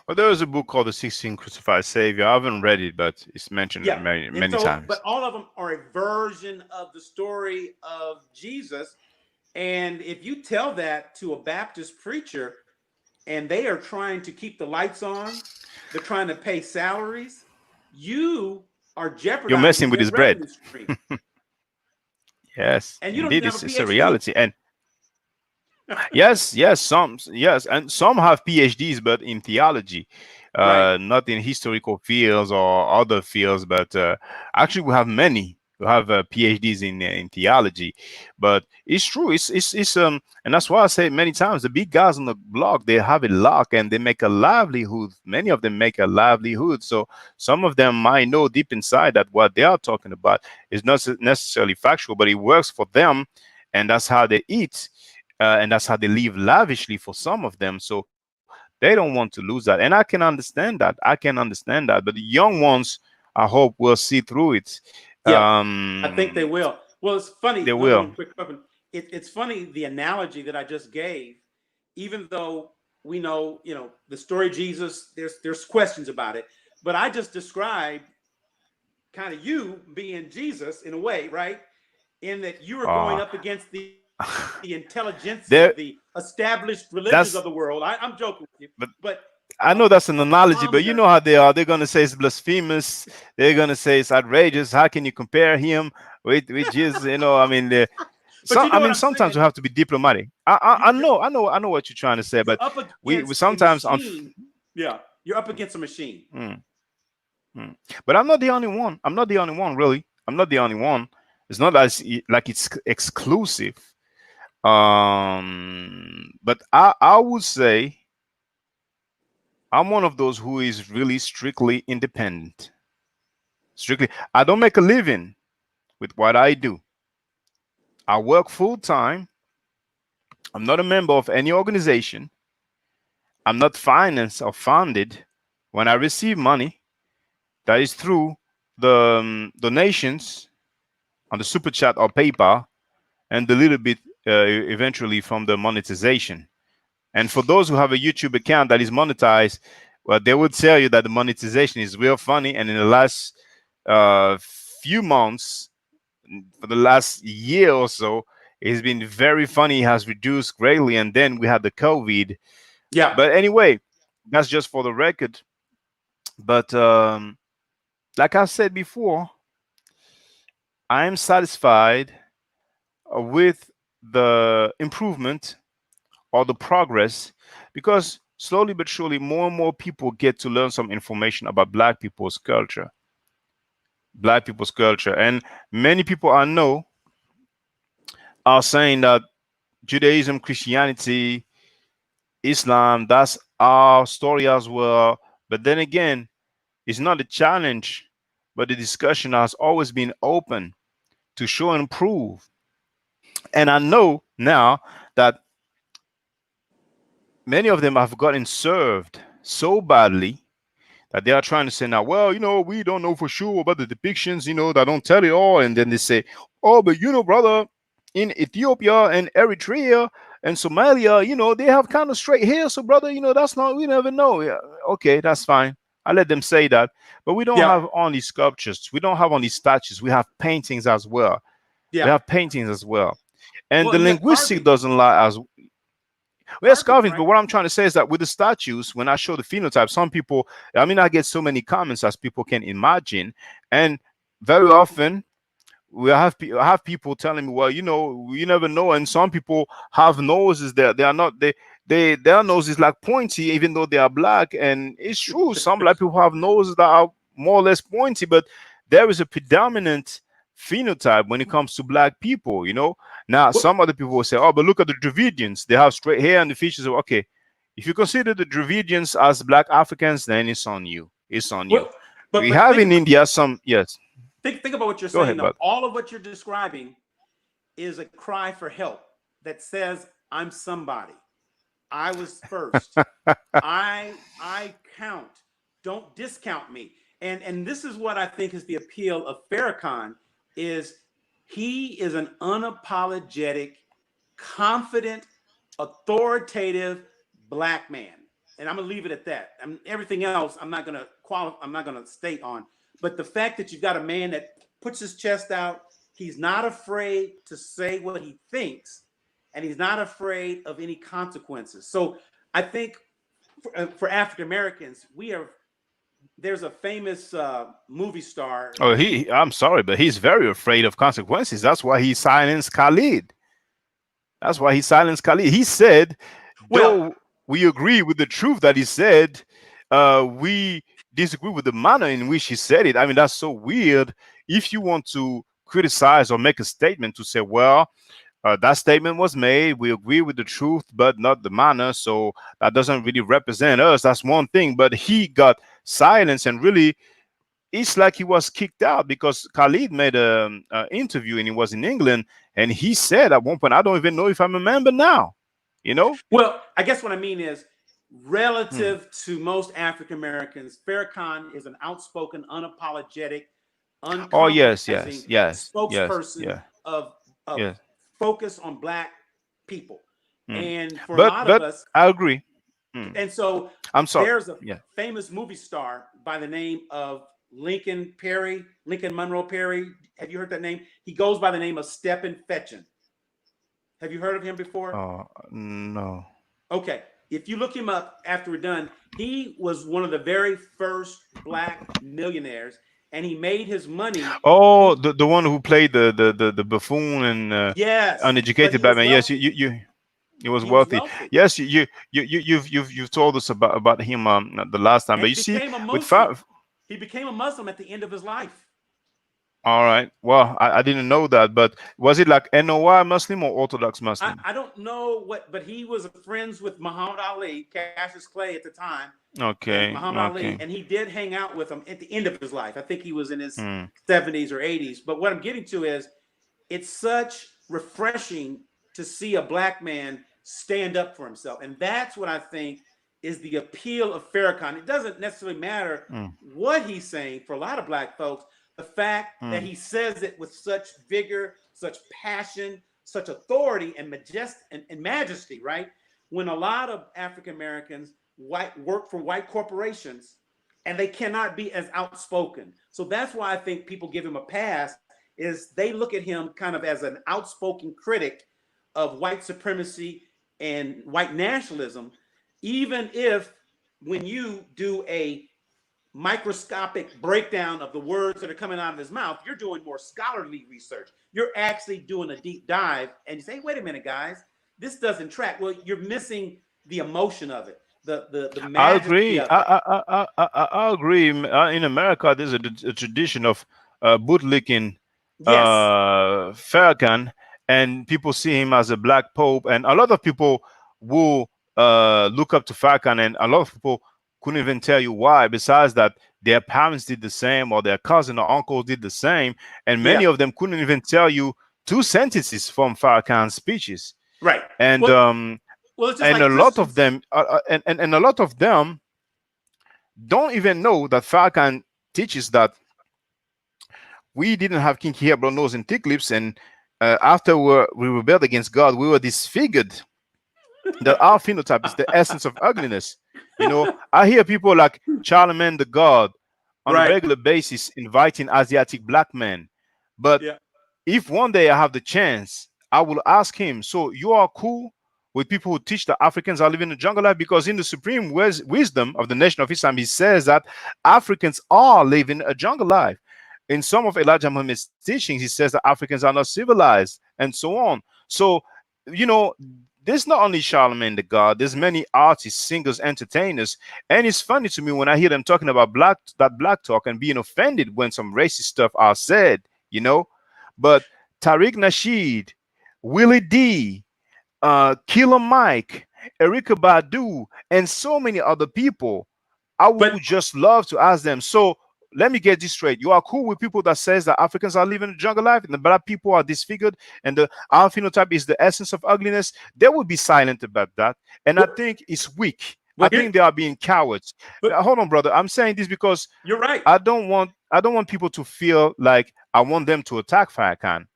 Well, there is a book called The 16 Crucified Savior. I haven't read it, but it's mentioned Yeah. many, And many so, but times. all of them are a version of the story of Jesus. And if you tell that to a Baptist preacher and they are trying to keep the lights on, they're trying to pay salaries, you are You're messing jeopardizing with their his bread. revenue stream. Yes, And you don't indeed, even have a it's a PhD. reality. And yes, yes, and some have PhDs, but in theology, Right. not in historical fields or other fields. But actually, we have many who have PhDs in theology. But it's true. It's and that's why I say many times the big guys on the block, they have a lock and they make a livelihood. Many of them make a livelihood. So some of them might know deep inside that what they are talking about is not necessarily factual, but it works for them, and that's how they eat, and that's how they live lavishly for some of them. So they don't want to lose that, and I can understand that. I can understand that. But the young ones, I hope, will see through it. Yeah, I think they Um, will. Well, it's funny. they One will. quick question. it's funny the analogy that I just gave, even though we know, the story of Jesus, there's questions about it, but I just described kind of you being Jesus in a way, right? In that you are going Uh, up against the intelligentsia, the there, established religions of the that's, world. I'm joking with you, but but I a, know that's an a analogy, but you calmness. know how they are. They're gonna say it's blasphemous. They're gonna say it's outrageous. How can you compare him with Jesus? I mean, But you know I what mean, I'm sometimes saying? you have to be diplomatic. You, you're I know what you're trying to say, you're but up we against a sometimes machine. Yeah, you're up against a machine. mm, but I'm not the only one. I'm not the only one, really. I'm not the only one. It's not as like it's exclusive. But I would say I'm one of those who is really strictly independent. Strictly, I don't make a living with what I do. I work full time. I'm not a member of any organization. I'm not financed or funded. When I receive money, that is through the donations on the super chat or PayPal, and a little bit eventually from the monetization. And for those who have a YouTube account that is monetized, well, they would tell you that the monetization is real funny. And in the last few months, for the last year or so, it's been very funny. It has reduced greatly. And then we had the COVID. Yeah. But anyway, that's just for the record. But like I said before, I am satisfied with the improvement or the progress because slowly but surely more and more people get to learn some information about black people's culture. And many people I know are saying that Judaism, Christianity, Islam, that's our story as well. But then again, it's not a challenge, but the discussion has always been open to show and prove. And I know now that many of them have gotten served so badly that they are trying to say now, well, we don't know for sure about the depictions, that don't tell it all. And then they say, oh, but brother, in Ethiopia and Eritrea and Somalia, they have kind of straight hair. So, brother, that's not, we never know. Yeah, okay, that's fine. I let them say that. But we don't Yeah. have only sculptures. We don't have only statues. We have paintings as well. We Yeah. have paintings as well. And Well, the and you got linguistic carvings. doesn't lie as we have Carvings, carvings, but right? what I'm trying to say is that with the statues, when I show the phenotype, some people, I mean, I get so many comments as people can imagine, and very often I have people telling me, well, you never know, and some people have noses that they are not their nose is like pointy, even though they are black, and it's true. Some black people have noses that are more or less pointy, but there is a predominant phenotype when it comes to black people. Now, Well, some other people will say, oh, but look at the Dravidians. They have straight hair and the features. Okay, if you consider the Dravidians as black Africans, then it's on you. It's on you. well, We but have in India some, yes. think about what you're Go saying ahead, though. bud. All of what you're describing is a cry for help that says, I'm somebody. I was first. I count. Don't discount me. And this is what I think is the appeal of Farrakhan is he is an unapologetic, confident, authoritative black man. And I'm gonna leave it at that. Everything else I'm not gonna I'm not gonna state on. But the fact that you've got a man that puts his chest out, he's not afraid to say what he thinks, and he's not afraid of any consequences. So I think for African Americans, there's a famous movie star. Oh, I'm sorry, but he's very afraid of consequences. That's why he silenced Khalid. That's why he silenced Khalid. He said, Well, though we agree with the truth that he said, we disagree with the manner in which he said it. I mean, that's so weird. If you want to criticize or make a statement to say, well, that statement was made, we agree with the truth, but not the manner. So that doesn't really represent us. That's one thing. But he got silenced and really it's like he was kicked out because Khalid made a interview and he was in England and he said at one point, I don't even know if I remember now, you know? well, I guess what I mean is Hmm. relative to most African Americans, Farrakhan is an outspoken, unapologetic, Oh, yes, yes, uncompromising yes, yes, spokesperson yeah, of yes. focus on black people. Mm. And for a But lot of us, I agree. Mm. and so I'm sorry. there's a Yeah. famous movie star by the name of Lincoln Monroe Perry. Have you heard that name? He goes by the name of Stephen Fetchon. Have you heard of him before? No. Okay. If you look him up after we're done, he was one of the very first black millionaires, and he made his money. Oh, the one who played the buffoon and Yes, but uneducated he black was man. Yes, wealthy. he was He was wealthy. wealthy, Yes, you've told us about him the last time. and But he you see, became a with Muslim. He became a Muslim at the end of his life. all right. Well, I didn't know that, but was it like NOI Muslim or Orthodox Muslim? I don't know what, but he was friends with Muhammad Ali, Cassius Clay at the time, and Okay, Muhammad Ali, okay. and he did hang out with him at the end of his life. I think he was in his Hmm. 70s or 80s. But what I'm getting to is it's such refreshing to see a black man stand up for himself. And that's what I think is the appeal of Farrakhan. It doesn't necessarily matter Hmm. what he's saying for a lot of black folks. The fact that Hmm. he says it with such vigor, such passion, such authority and and majesty, right? When a lot of African Americans work for white corporations and they cannot be as outspoken. So that's why I think people give him a pass is they look at him kind of as an outspoken critic of white supremacy and white nationalism, even if when you do a microscopic breakdown of the words that are coming out of his mouth, you're doing more scholarly research. You're actually doing a deep dive and you say, wait a minute, guys, this doesn't track. Well, you're missing the emotion of it, the I majesty agree. of it. I agree. In America, there's a tradition of bootlicking Yes. Farrakhan, and people see him as a black pope, and a lot of people will look up to Farrakhan, and a lot of people couldn't even tell you why. Besides that, their parents did the same, or their cousin or uncle did the same, and many Yeah. of them couldn't even tell you two sentences from Farrakhan's speeches, Right. and Well, um, well, it's just and a like lot of Christians. them and a lot of them don't even know that Farrakhan teaches that we didn't have kinky hair, blood nose, and thick lips, and after we rebelled against God, we were disfigured. That our phenotype is the essence of ugliness. I hear people like Charlemagne the God on a Right. regular basis inviting Asiatic black men, but Yeah. if one day I have the chance, I will ask him, so you are cool with people who teach that Africans are living a jungle life? Because in the supreme wisdom of the Nation of Islam, he says that Africans are living a jungle life. In some of Elijah Muhammad's teachings, he says that Africans are not civilized and so on. So, you know, there's not only Charlemagne the God, there's many artists, singers, entertainers. And it's funny to me when I hear them talking about black talk and being offended when some racist stuff are said, you know but Tariq Nasheed, Willie D, Killer Mike, Erika Badu, and so many other people, I But would just love to ask them. So let me get this straight. You are cool with people that says that Africans are living a jungle life and the black people are disfigured and the our phenotype is the essence of ugliness. They will be silent about that. And I but, think it's weak. I but here, think they are being cowards. but Hold on, brother. I'm saying this because you're right. I don't want people to feel like I want them to attack Farrakhan.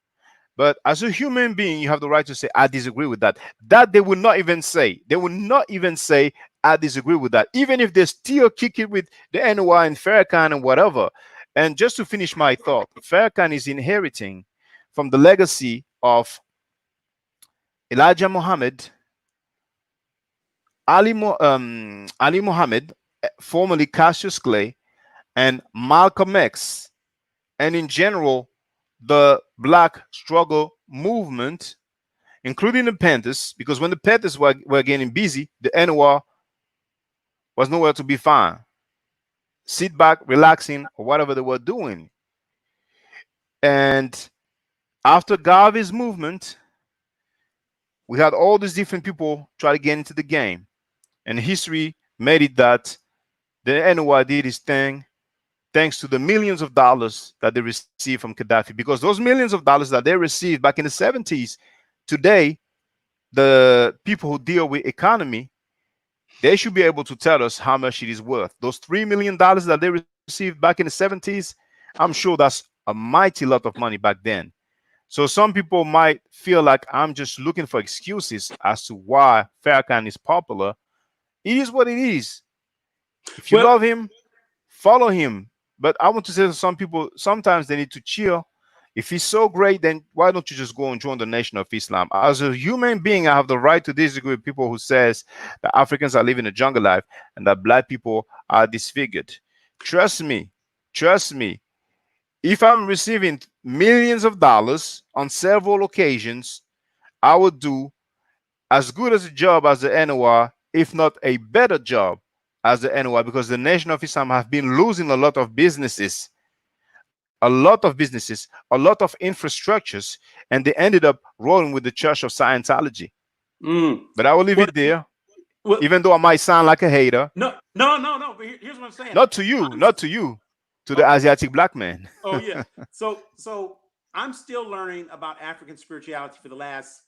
But as a human being, you have the right to say I disagree with that. That they will not even say. They will not even say I disagree with that, even if they still kick it with the NY and Farrakhan and whatever. And just to finish my thought, Farrakhan is inheriting from the legacy of Elijah Muhammad, Ali Muhammad, formerly Cassius Clay, and Malcolm X, and in general, the black struggle movement, including the Panthers, because when the Panthers were getting busy, the NOR was nowhere to be found. Sit back, relaxing, or whatever they were doing. And after Garvey's movement, we had all these different people try to get into the game. And history made it that the NOR did his thing thanks to the millions of dollars that they received from Gaddafi. Because those millions of dollars that they received back in the 70s, today, the people who deal with economy, they should be able to tell us how much it is worth. Those $3 million that they received back in the 70s, I'm sure that's a mighty lot of money back then. So some people might feel like I'm just looking for excuses as to why Farrakhan is popular. It is what it is. If you Well, love him, follow him. But I want to say to some people, sometimes they need to chill. If he's so great, then why don't you just go and join the Nation of Islam? As a human being, I have the right to disagree with people who says that Africans are living a jungle life and that black people are disfigured. Trust me, trust me. If I'm receiving millions of dollars on several occasions, I would do as good as a job as the NOR, if not a better job as the NOR, because the Nation of Islam have been losing a lot of businesses, a lot of infrastructures, and they ended up rolling with the Church of Scientology. mm, But I will leave well, it there, well, even though I might sound like a hater. no, no, no, no. But here's what I'm saying. Not to you, I'm not to you, to the oh, Asiatic black man. oh yeah. So I'm still learning about African spirituality for the last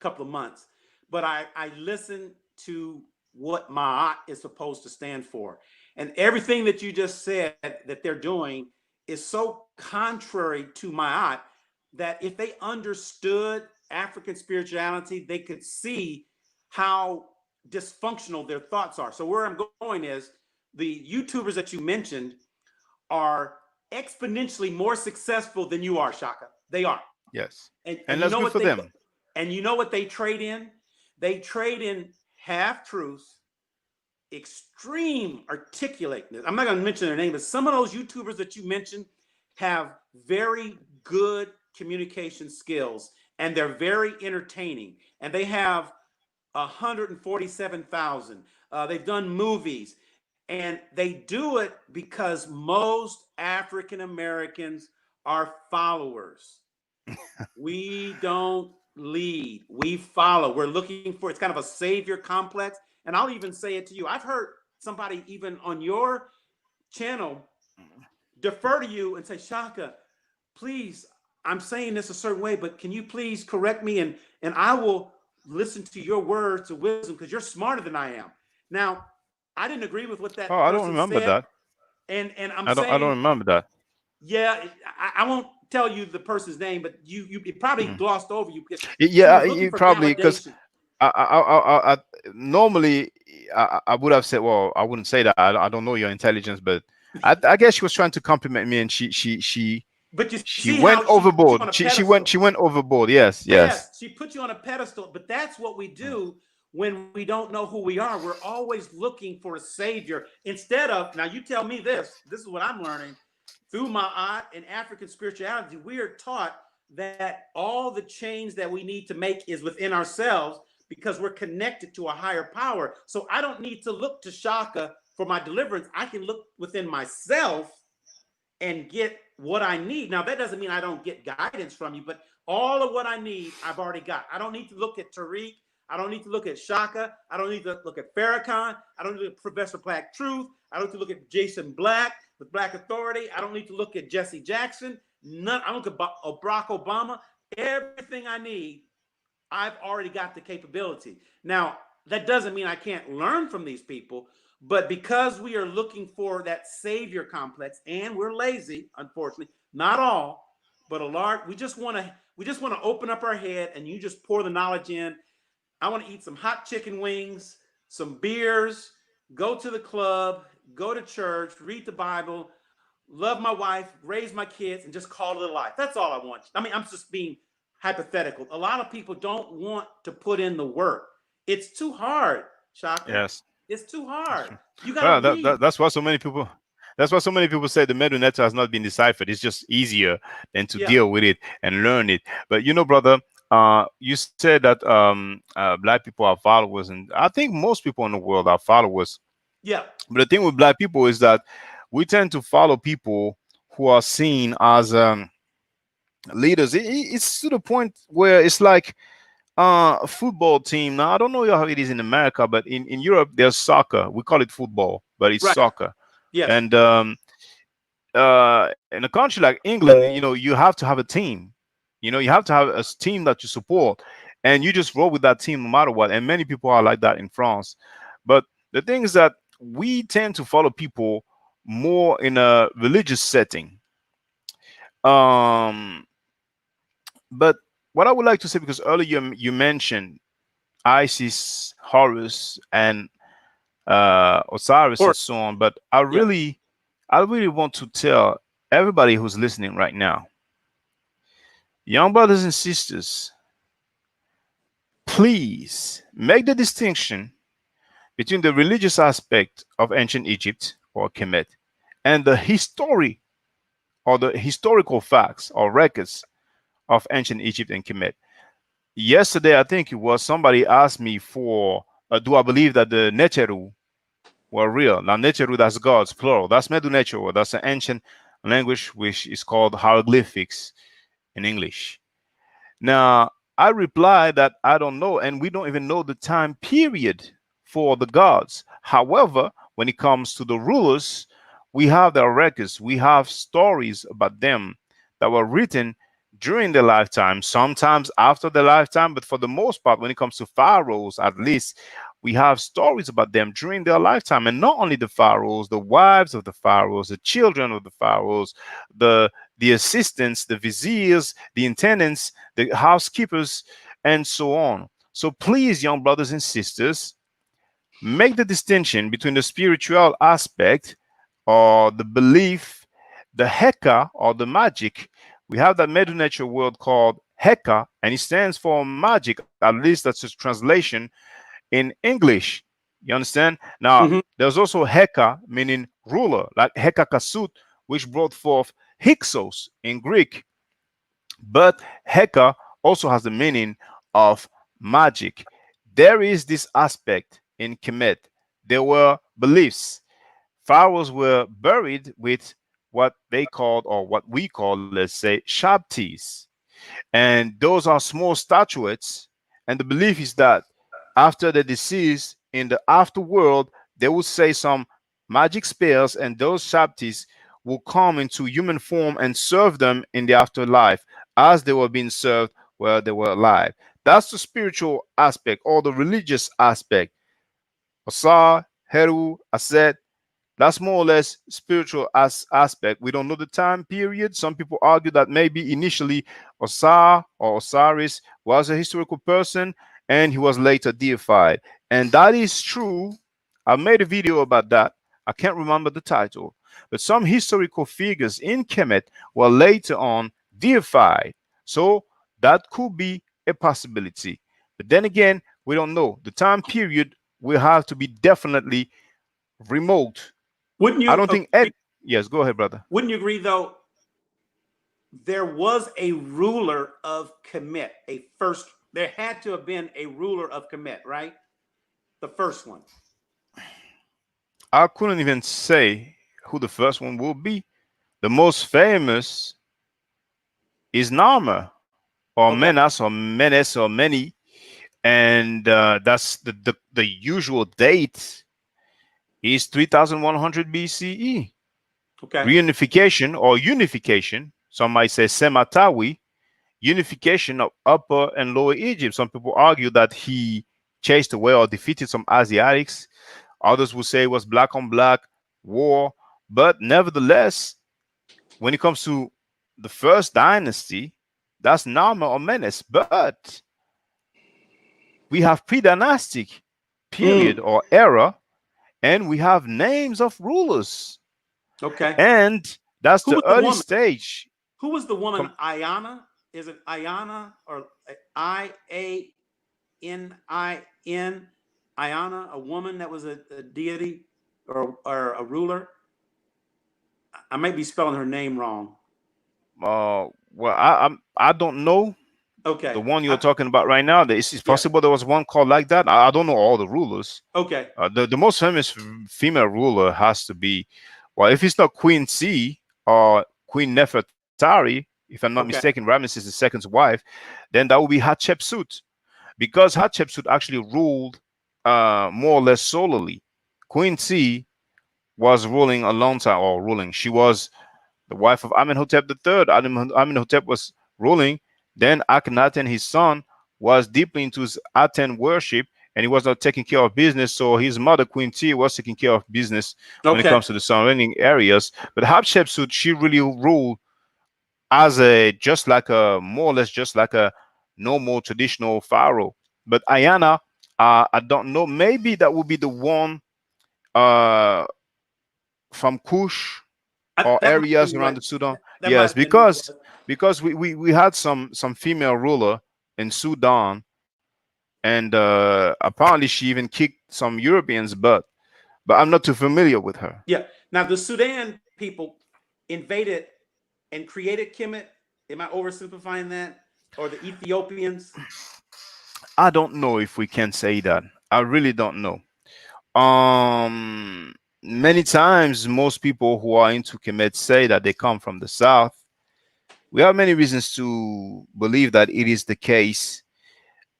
couple of months, but I listen to what Ma'at is supposed to stand for, and everything that you just said that they're doing is so contrary to Ma'at that if they understood African spirituality, they could see how dysfunctional their thoughts are. So where I'm going is the YouTubers that you mentioned are exponentially more successful than you are, Shaka. They are. Yes. And And you that's know good what for they them. and you know what they trade in? They trade in half truths, extreme articulateness. I'm not going to mention their name, but some of those YouTubers that you mentioned have very good communication skills and they're very entertaining. And they have 147,000. They've done movies, and they do it because most African Americans are followers. We don't lead, we follow. We're looking for, it's kind of a savior complex. And I'll even say it to you. I've heard somebody even on your channel defer to you and say, Shaka, please, I'm saying this a certain way, but can you please correct me? And I will listen to your words of wisdom because you're smarter than I am. Now, I didn't agree with what Oh, that I don't person remember said. that. And I'm I don't saying, remember that. yeah, I won't tell you the person's name, but you it probably Mm. glossed over you because you Yeah, were looking you for probably because validation. normally I would have said, well, I wouldn't say that. I don't know your intelligence, but I guess she was trying to compliment me, and But you she see went how she put you overboard. on a She pedestal. went overboard. Yes, yes. Yes, she put you on a pedestal, but that's what we Mm. do when we don't know who we are. We're always looking for a savior instead of, now you tell me this is what I'm learning through my art and African spirituality. We are taught that all the change that we need to make is within ourselves because we're connected to a higher power. So I don't need to look to Shaka for my deliverance. I can look within myself and get what I need. Now, that doesn't mean I don't get guidance from you, but all of what I need, I've already got. I don't need to look at Tariq. I don't need to look at Shaka. I don't need to look at Farrakhan. I don't need to look at Professor Black Truth. I don't need to look at Jason Black with Black Authority. I don't need to look at Jesse Jackson. None. I don't look at Barack Obama. Everything I need, I've already got the capability. Now, that doesn't mean I can't learn from these people, but because we are looking for that savior complex and we're lazy, unfortunately, not all, but a large, we just want to open up our head and you just pour the knowledge in. I want to eat some hot chicken wings, some beers, go to the club, go to church, read the Bible, love my wife, raise my kids, and just call it a life. That's all I want. I mean, I'm just being hypothetical. A lot of people don't want to put in the work. It's too hard, Shaka. Yes. It's too That's hard. true. You got Well, to read. that's why so many people. That's why so many people say the Medunet has not been deciphered. It's just easier than to Yeah, deal with it and learn it. But brother, you said that black people are followers, and I think most people in the world are followers. yeah, But the thing with black people is that we tend to follow people who are seen as leaders. It's to the point where it's like a football team. Now I don't know how it is in America, but in Europe there's soccer. We call it football, but it's right. soccer. Yes, And in a country like England, you have to have a team. You have to have a team that you support, and you just roll with that team no matter what. And many people are like that in France. But the thing is that we tend to follow people more in a religious setting. Um, But what I would like to say, because earlier you mentioned Isis, Horus, and Osiris, Or and so on. But yeah. I really want to tell everybody who's listening right now, young brothers and sisters, please make the distinction between the religious aspect of ancient Egypt or Kemet and the history or the historical facts or records of ancient Egypt and Kemet. Yesterday, I think it was somebody asked me for do I believe that the Neteru were real? Now, Neteru, that's gods, plural. That's Medu Neteru. That's an ancient language which is called hieroglyphics in English. Now, I replied that I don't know, and we don't even know the time period for the gods. However, when it comes to the rulers, we have their records, we have stories about them that were written during their lifetime, sometimes after their lifetime, but for the most part, when it comes to pharaohs, at least, we have stories about them during their lifetime. And not only the pharaohs, the wives of the pharaohs, the children of the pharaohs, the assistants, the viziers, the intendants, the housekeepers, and so on. So please, young brothers and sisters, make the distinction between the spiritual aspect or the belief, the Heka or the magic. We have that Medu nature word called Heka, and it stands for magic. At least that's its translation in English. You understand? Now, Hmm. there's also Heka, meaning ruler, like Heka Kasut, which brought forth Hyksos in Greek. But Heka also has the meaning of magic. There is this aspect in Kemet. There were beliefs. Pharaohs were buried with what they called, or what we call, let's say, shabtis. And those are small statuettes. And the belief is that after the deceased in the afterworld, they will say some magic spells, and those shabtis will come into human form and serve them in the afterlife as they were being served while they were alive. That's the spiritual aspect or the religious aspect. Asar, Heru, Aset, that's more or less spiritual aspect. We don't know the time period. Some people argue that maybe initially Osar or Osiris was a historical person and he was later deified. And that is true. I made a video about that. I can't remember the title. But some historical figures in Kemet were later on deified. So that could be a possibility. But then again, we don't know. The time period will have to be definitely remote. Wouldn't I you don't think agree? Ed. Yes, go ahead, brother. Wouldn't you agree though? There was a ruler of Kemet. A first. There had to have been a ruler of Kemet, right? The first one. I couldn't even say who the first one will be. The most famous is Narmer or Okay. Menas or Menes or Many, and that's the usual date is 3100 BCE. Okay. Reunification or unification. Some might say Sematawi, unification of Upper and Lower Egypt. Some people argue that he chased away or defeated some Asiatics. Others will say it was black on black war. But nevertheless, when it comes to the first dynasty, that's Nama or Menes. But we have pre-dynastic period Mm, or era, and we have names of rulers. okay. And that's Who the was the early woman? stage. Who was the woman? Com- Ayana? Is it Ayana or Ianin? Ayana, a woman that was a deity or a ruler. I might be spelling her name wrong. well, I don't know the Okay. one you're talking about right now. It's Yeah. possible there was one called like that. I don't know all the rulers. Okay. The most famous female ruler has to be, well, if it's not Queen C or Queen Nefertari, if I'm not Okay. mistaken, Ramesses II's wife, then that would be Hatshepsut, because Hatshepsut actually ruled more or less solely. Queen C was ruling a long time, or ruling. She was the wife of Amenhotep III. Amenhotep was ruling. Then Akhenaten, his son, was deeply into his Aten worship, and he was not taking care of business. So his mother, Queen T, was taking care of business when it Okay. comes to the surrounding areas. But Hatshepsut, she really ruled as a just like a more or less just like a normal traditional pharaoh. But Ayana, I don't know. Maybe that would be the one uh, from Kush or That might have areas been around what the Sudan. that might Yes, have been who it was. because we had some female ruler in Sudan, and apparently she even kicked some Europeans' butt. But I'm not too familiar with her. Yeah. Now the Sudan people invaded and created Kemet. Am I oversimplifying that? Or the Ethiopians? I don't know if we can say that. I really don't know. Many times, most people who are into Kemet say that they come from the south. We have many reasons to believe that it is the case.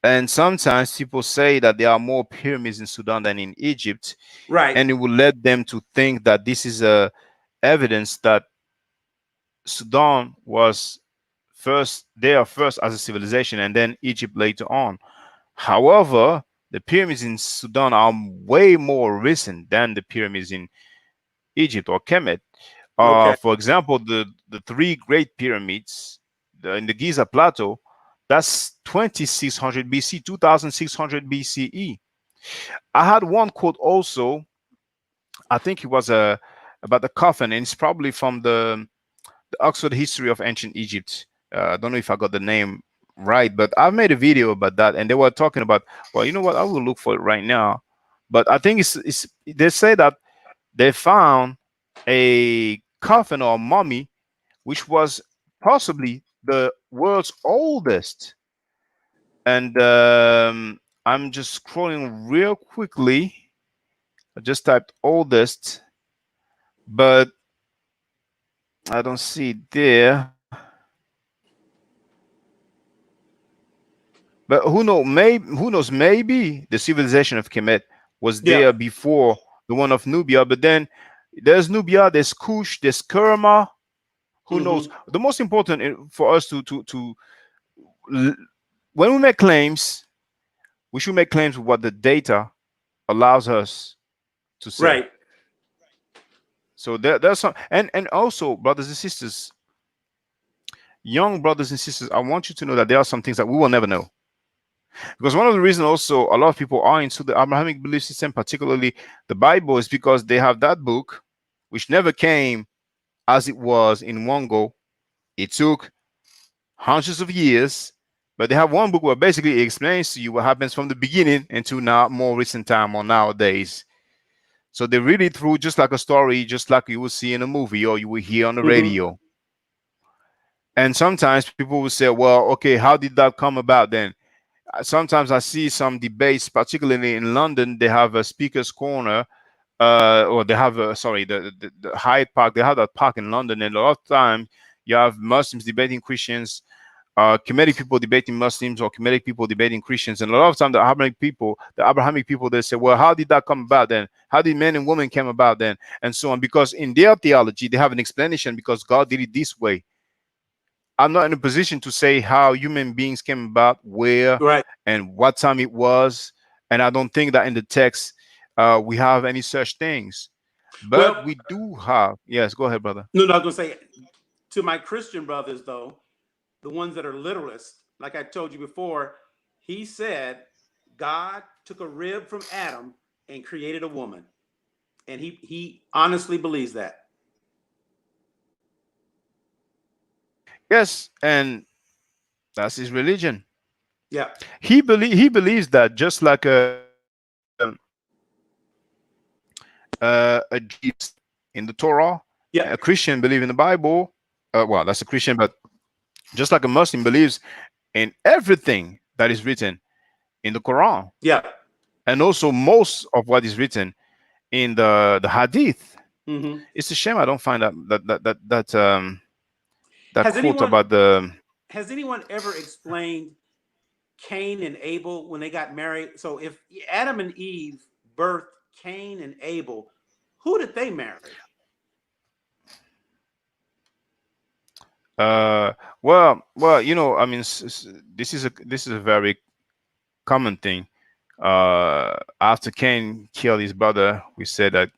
And sometimes people say that there are more pyramids in Sudan than in Egypt, Right. and it will lead them to think that this is a evidence that Sudan was first there first as a civilization, and then Egypt later on. However, the pyramids in Sudan are way more recent than the pyramids in Egypt or Kemet. Okay. For example, the three great pyramids in the Giza Plateau, that's 2600 BC, 2600 BCE. I had one quote also. I think it was about the coffin, and it's probably from the Oxford History of Ancient Egypt. I don't know if I got the name right, but I've made a video about that, and they were talking about. Well, you know what? I will look for it right now. But I think it's they say that they found a coffin or mummy, which was possibly the world's oldest. And I'm just scrolling real quickly. I just typed oldest, but I don't see it there. But who knows? Maybe the civilization of Kemet was Yeah. there before the one of Nubia. But then there's Nubia, there's Kush, there's Kerma. Who knows? Hmm. The most important for us to l- when we make claims, we should make claims with what the data allows us to say. Right. So there's some, and also, brothers and sisters, young brothers and sisters, I want you to know that there are some things that we will never know. Because one of the reasons also a lot of people are into the Abrahamic belief system, particularly the Bible, is because they have that book, which never came as it was in one go. It took hundreds of years, but they have one book where basically it explains to you what happens from the beginning into now more recent time or nowadays. So they read it through just like a story, just like you will see in a movie or you will hear on the Hmm. radio. And sometimes people will say, well, okay, how did that come about then? Sometimes I see some debates, particularly in London, they have a speaker's corner, or they have a, sorry, the Hyde Park. They have that park in London, and a lot of time you have Muslims debating Christians, Kemetic people debating Muslims, or Kemetic people debating Christians. And a lot of time the Abrahamic people, they say, well, how did that come about then? How did men and women came about then? And so on. Because in their theology, they have an explanation because God did it this way. I'm not in a position to say how human beings came about, where, Right. and what time it was. And I don't think that in the text we have any such things. But Well, we do have. Yes, go ahead, brother. no, no, I was gonna say to my Christian brothers though, the ones that are literalists, like I told you before, he said God took a rib from Adam and created a woman. And he honestly believes that. Yes, and that's his religion. Yeah. He believes that just like a Jew believes in the Torah, Yeah. a Christian believe in the Bible. Well, that's a Christian, but just like a Muslim believes in everything that is written in the Quran, Yeah. and also most of what is written in the Hadith. Hmm. It's a shame I don't find that Has quote anyone about the. has anyone ever explained Cain and Abel when they got married? So if Adam and Eve birthed Cain and Abel, who did they marry? Uh, well, I mean, this is a very common thing. After Cain killed his brother, we said that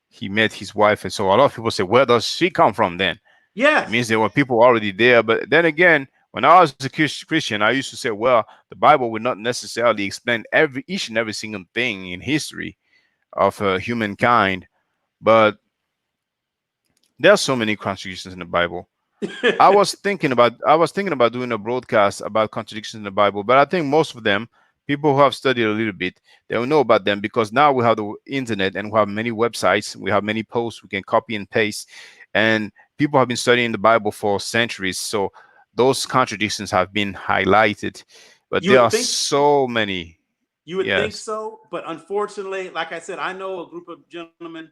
he met his wife, and so a lot of people say, where does she come from then? It Yes. means there were people already there. But then again, when I was a Christian, I used to say, well, the Bible would not necessarily explain every each and every single thing in history of humankind, but there are so many contradictions in the Bible. I was thinking about doing a broadcast about contradictions in the Bible, but I think most of them, people who have studied a little bit, they will know about them because now we have the internet and we have many websites, we have many posts we can copy and paste, and people have been studying the Bible for centuries. So those contradictions have been highlighted, but You there would are think so many. You would think Yes. so, but unfortunately, like I said, I know a group of gentlemen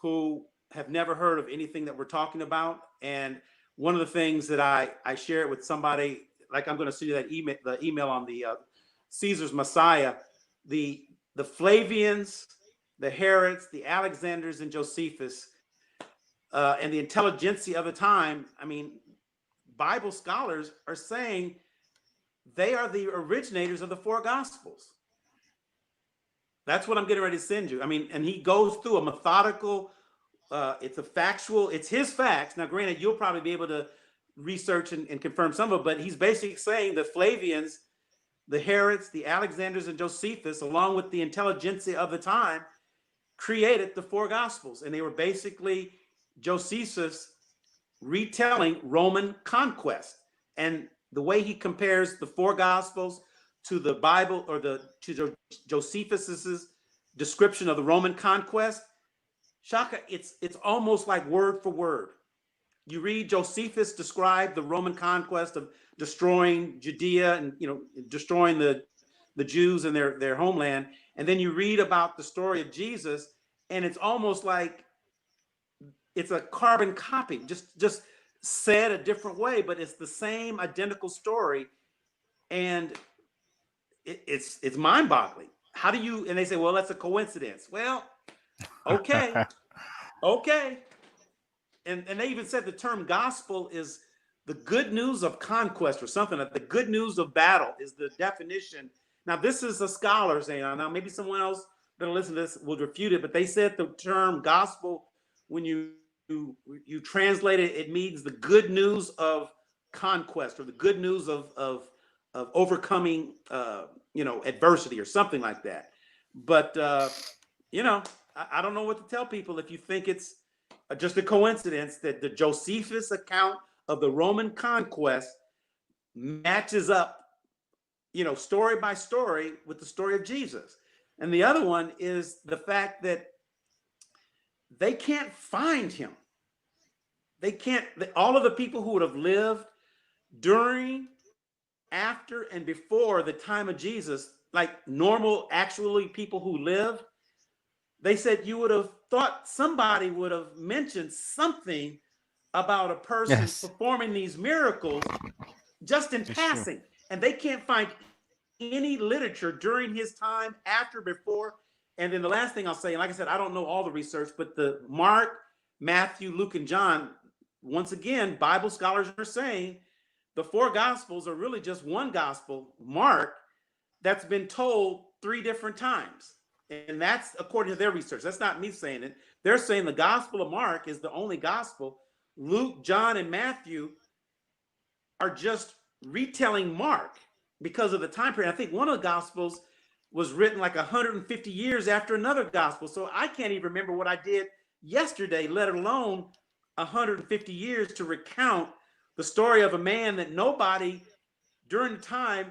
who have never heard of anything that we're talking about. And one of the things that I share it with somebody, like I'm going to send you that email, the email on the Caesar's Messiah, the the Flavians, the Herods, the Alexanders, and Josephus, and the intelligentsia of the time. I mean, Bible scholars are saying they are the originators of the four Gospels. That's what I'm getting ready to send you. I mean, and he goes through a methodical, it's a factual, it's his facts. Now, granted, you'll probably be able to research and confirm some of it, but he's basically saying the Flavians, the Herods, the Alexanders, and Josephus, along with the intelligentsia of the time, created the four Gospels. And they were basically Josephus retelling Roman conquest. And the way he compares the four Gospels to the Bible or to Josephus's description of the Roman conquest, Shaka, it's almost like word for word. You read Josephus describe the Roman conquest of destroying Judea and destroying the Jews and their homeland, and then you read about the story of Jesus, and it's almost like it's a carbon copy, just said a different way, but it's the same identical story, and it's mind-boggling. How do you? And they say, well, that's a coincidence. Well, okay, okay, and they even said the term gospel is the good news of conquest or something. Like the good news of battle is the definition. Now, this is a scholar saying. Now, maybe someone else that'll listen to this will refute it, but they said the term gospel, when you translate it, it means the good news of conquest or the good news of overcoming adversity or something like that. But I don't know what to tell people if you think it's just a coincidence that the Josephus account of the Roman conquest matches up, story by story with the story of Jesus. And the other one is the fact that they can't find him. They can't, all of the people who would have lived during, after, and before the time of Jesus, like normal, actually people who lived, they said you would have thought somebody would have mentioned something about a person Yes, performing these miracles just in it's true. passing. And they can't find any literature during his time, after, before. And then the last thing I'll say, and like I said, I don't know all the research, but the Mark, Matthew, Luke, and John, once again, Bible scholars are saying the four gospels are really just one gospel, Mark, that's been told three different times. And that's according to their research. That's not me saying it. They're saying the Gospel of Mark is the only gospel. Luke, John, and Matthew are just retelling Mark because of the time period. I think one of the gospels was written like 150 years after another gospel. So I can't even remember what I did yesterday, let alone 150 years to recount the story of a man that nobody during the time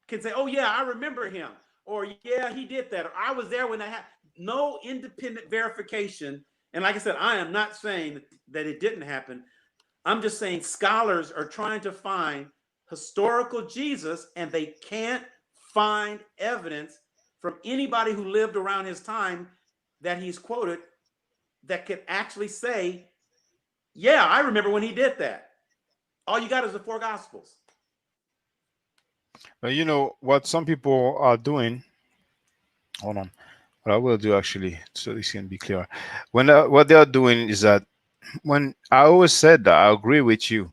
can say, oh, yeah, I remember him. Or, yeah, he did that. Or I was there when that happened. No independent verification. And like I said, I am not saying that it didn't happen. I'm just saying scholars are trying to find historical Jesus, and they can't find evidence from anybody who lived around his time that he's quoted that could actually say, yeah, I remember when he did that. All you got is the four gospels. But you know what some people are doing. Hold on. What I will do actually, so this can be clear. When what they are doing is that when I always said that I agree with you,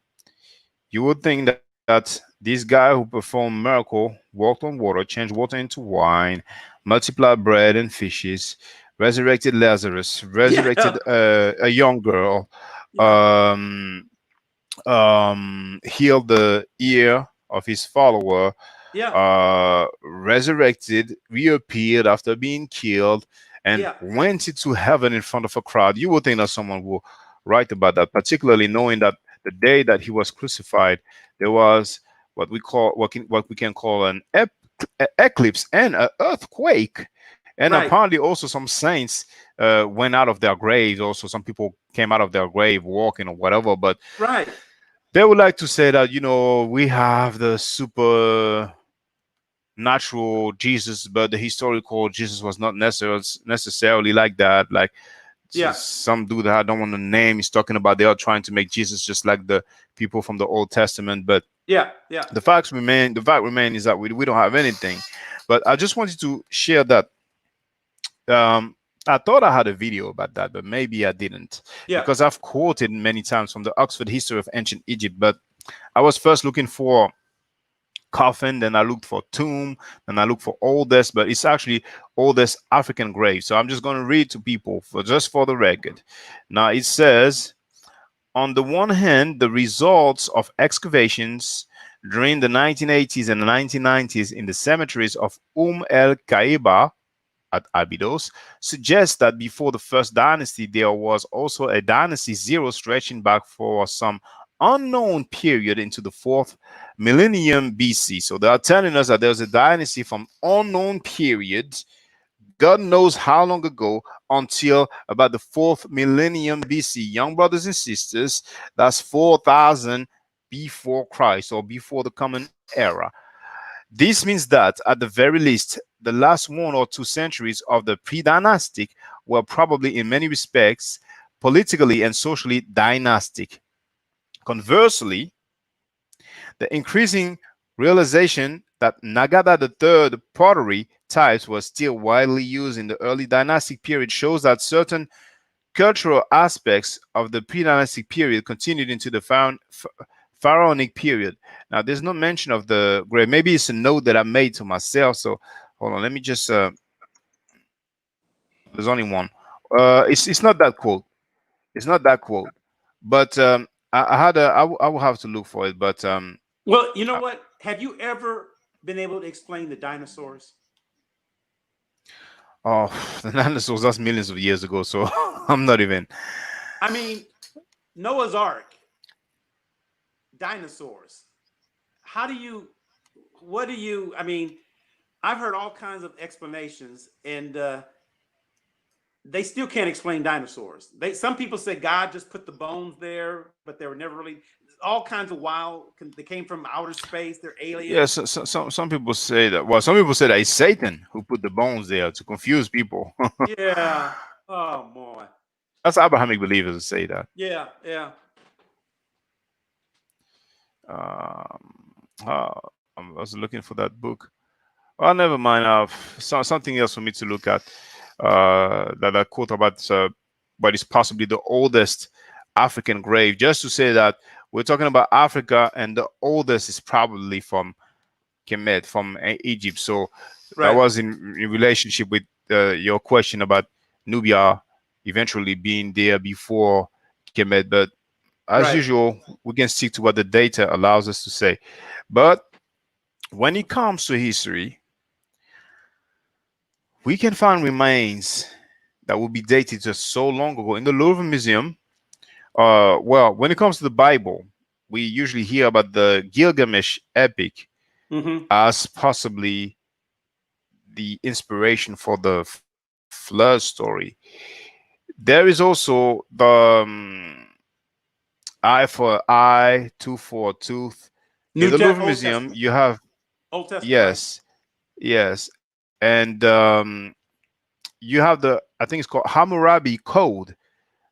you would think that this guy who performed miracle, walked on water, changed water into wine, multiplied bread and fishes, resurrected Lazarus, resurrected Yeah, a young girl, yeah. um, healed the ear of his follower, Yeah. resurrected, reappeared after being killed, and Yeah. went into heaven in front of a crowd. You would think that someone will write about that, particularly knowing that the day that he was crucified, there was what we can call an eclipse and an earthquake, and Right. apparently also some saints went out of their graves. Also, some people came out of their grave walking or whatever, but Right. they would like to say that we have the super natural Jesus, but the historical Jesus was not necessarily like that. Like Yeah. some dude that I don't want to name is talking about they are trying to make Jesus just like the people from the Old Testament. But Yeah. Yeah. the fact remain is that we don't have anything. But I just wanted to share that. I thought I had a video about that, but maybe I didn't Yeah. because I've quoted many times from the Oxford History of Ancient Egypt. But I was first looking for coffin, then I looked for tomb, then I looked for oldest, but it's actually oldest African grave. So I'm just going to read to people for just for the record. Now it says, on the one hand, the results of excavations during the 1980s and the 1990s in the cemeteries of El Kaiba at Abydos suggests that before the first dynasty, there was also a dynasty zero stretching back for some unknown period into the fourth millennium BC. So they are telling us that there's a dynasty from unknown period, God knows how long ago, until about the fourth millennium BC. Young brothers and sisters, that's 4,000 before Christ or before the common era. This means that, at the very least, the last 1 or 2 centuries of the pre dynastic were probably, in many respects, politically and socially dynastic. Conversely, the increasing realization that Nagada III pottery types were still widely used in the early dynastic period shows that certain cultural aspects of the pre dynastic period continued into the pharaonic period. Now, there's no mention of the grave. Maybe it's a note that I made to myself. So, hold on. Let me just. There's only one. It's not that quote. It's not that quote. But I had a. I will have to look for it. But Well, you know what? Have you ever been able to explain the dinosaurs? oh, the dinosaurs. That's millions of years ago. So I'm not even. I mean, Noah's Ark, dinosaurs. How do you, what do you, I mean, I've heard all kinds of explanations, and they still can't explain dinosaurs. Some people say God just put the bones there, but they were never really all kinds of wild. They came from outer space. They're Yeah, aliens. some people say that. Well, some people say that it's Satan who put the bones there to confuse people. Yeah. Oh boy. That's Abrahamic believers who say that. Yeah. Yeah. I was looking for that book. Well, never mind. Something else for me to look at. That quote about what is possibly the oldest African grave. Just to say that we're talking about Africa, and the oldest is probably from Kemet, from Egypt. So that Right. was in relationship with your question about Nubia eventually being there before Kemet. But as Right. usual, we can stick to what the data allows us to say. But when it comes to history, we can find remains that will be dated just so long ago in the Louvre Museum. Well, when it comes to the Bible, we usually hear about the Gilgamesh epic Mm-hmm. as possibly the inspiration for the flood story. There is also the eye for eye, tooth for tooth. In the Louvre Old Museum, Testament. you have, Old Testament, right? yes, yes, and you have the, I think it's called Hammurabi Code.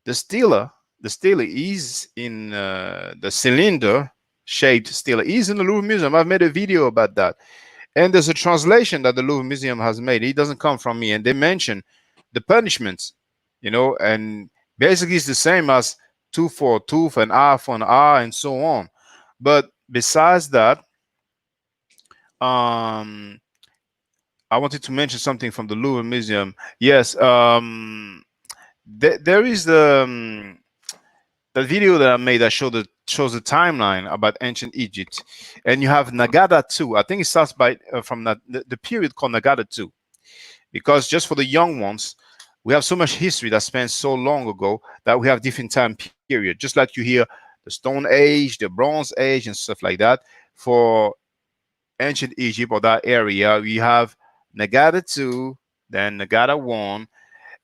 The stela, the stela is in the cylinder shaped stela is in the Louvre Museum. I've made a video about that. And there's a translation that the Louvre Museum has made. It doesn't come from me. And they mention the punishments, and basically it's the same as tooth for a tooth and eye for an eye and so on. But besides that, um, I wanted to mention something from the Louvre Museum. Yes, there is the video that I made that showed shows a timeline about ancient Egypt, and you have Nagada two. I think it starts by from the period called Nagada two, because just for the young ones, we have so much history that spans so long ago that we have different time period. Just like you hear the Stone Age, the Bronze Age, and stuff like that. For ancient Egypt or that area, we have Nagada two, then Nagada one,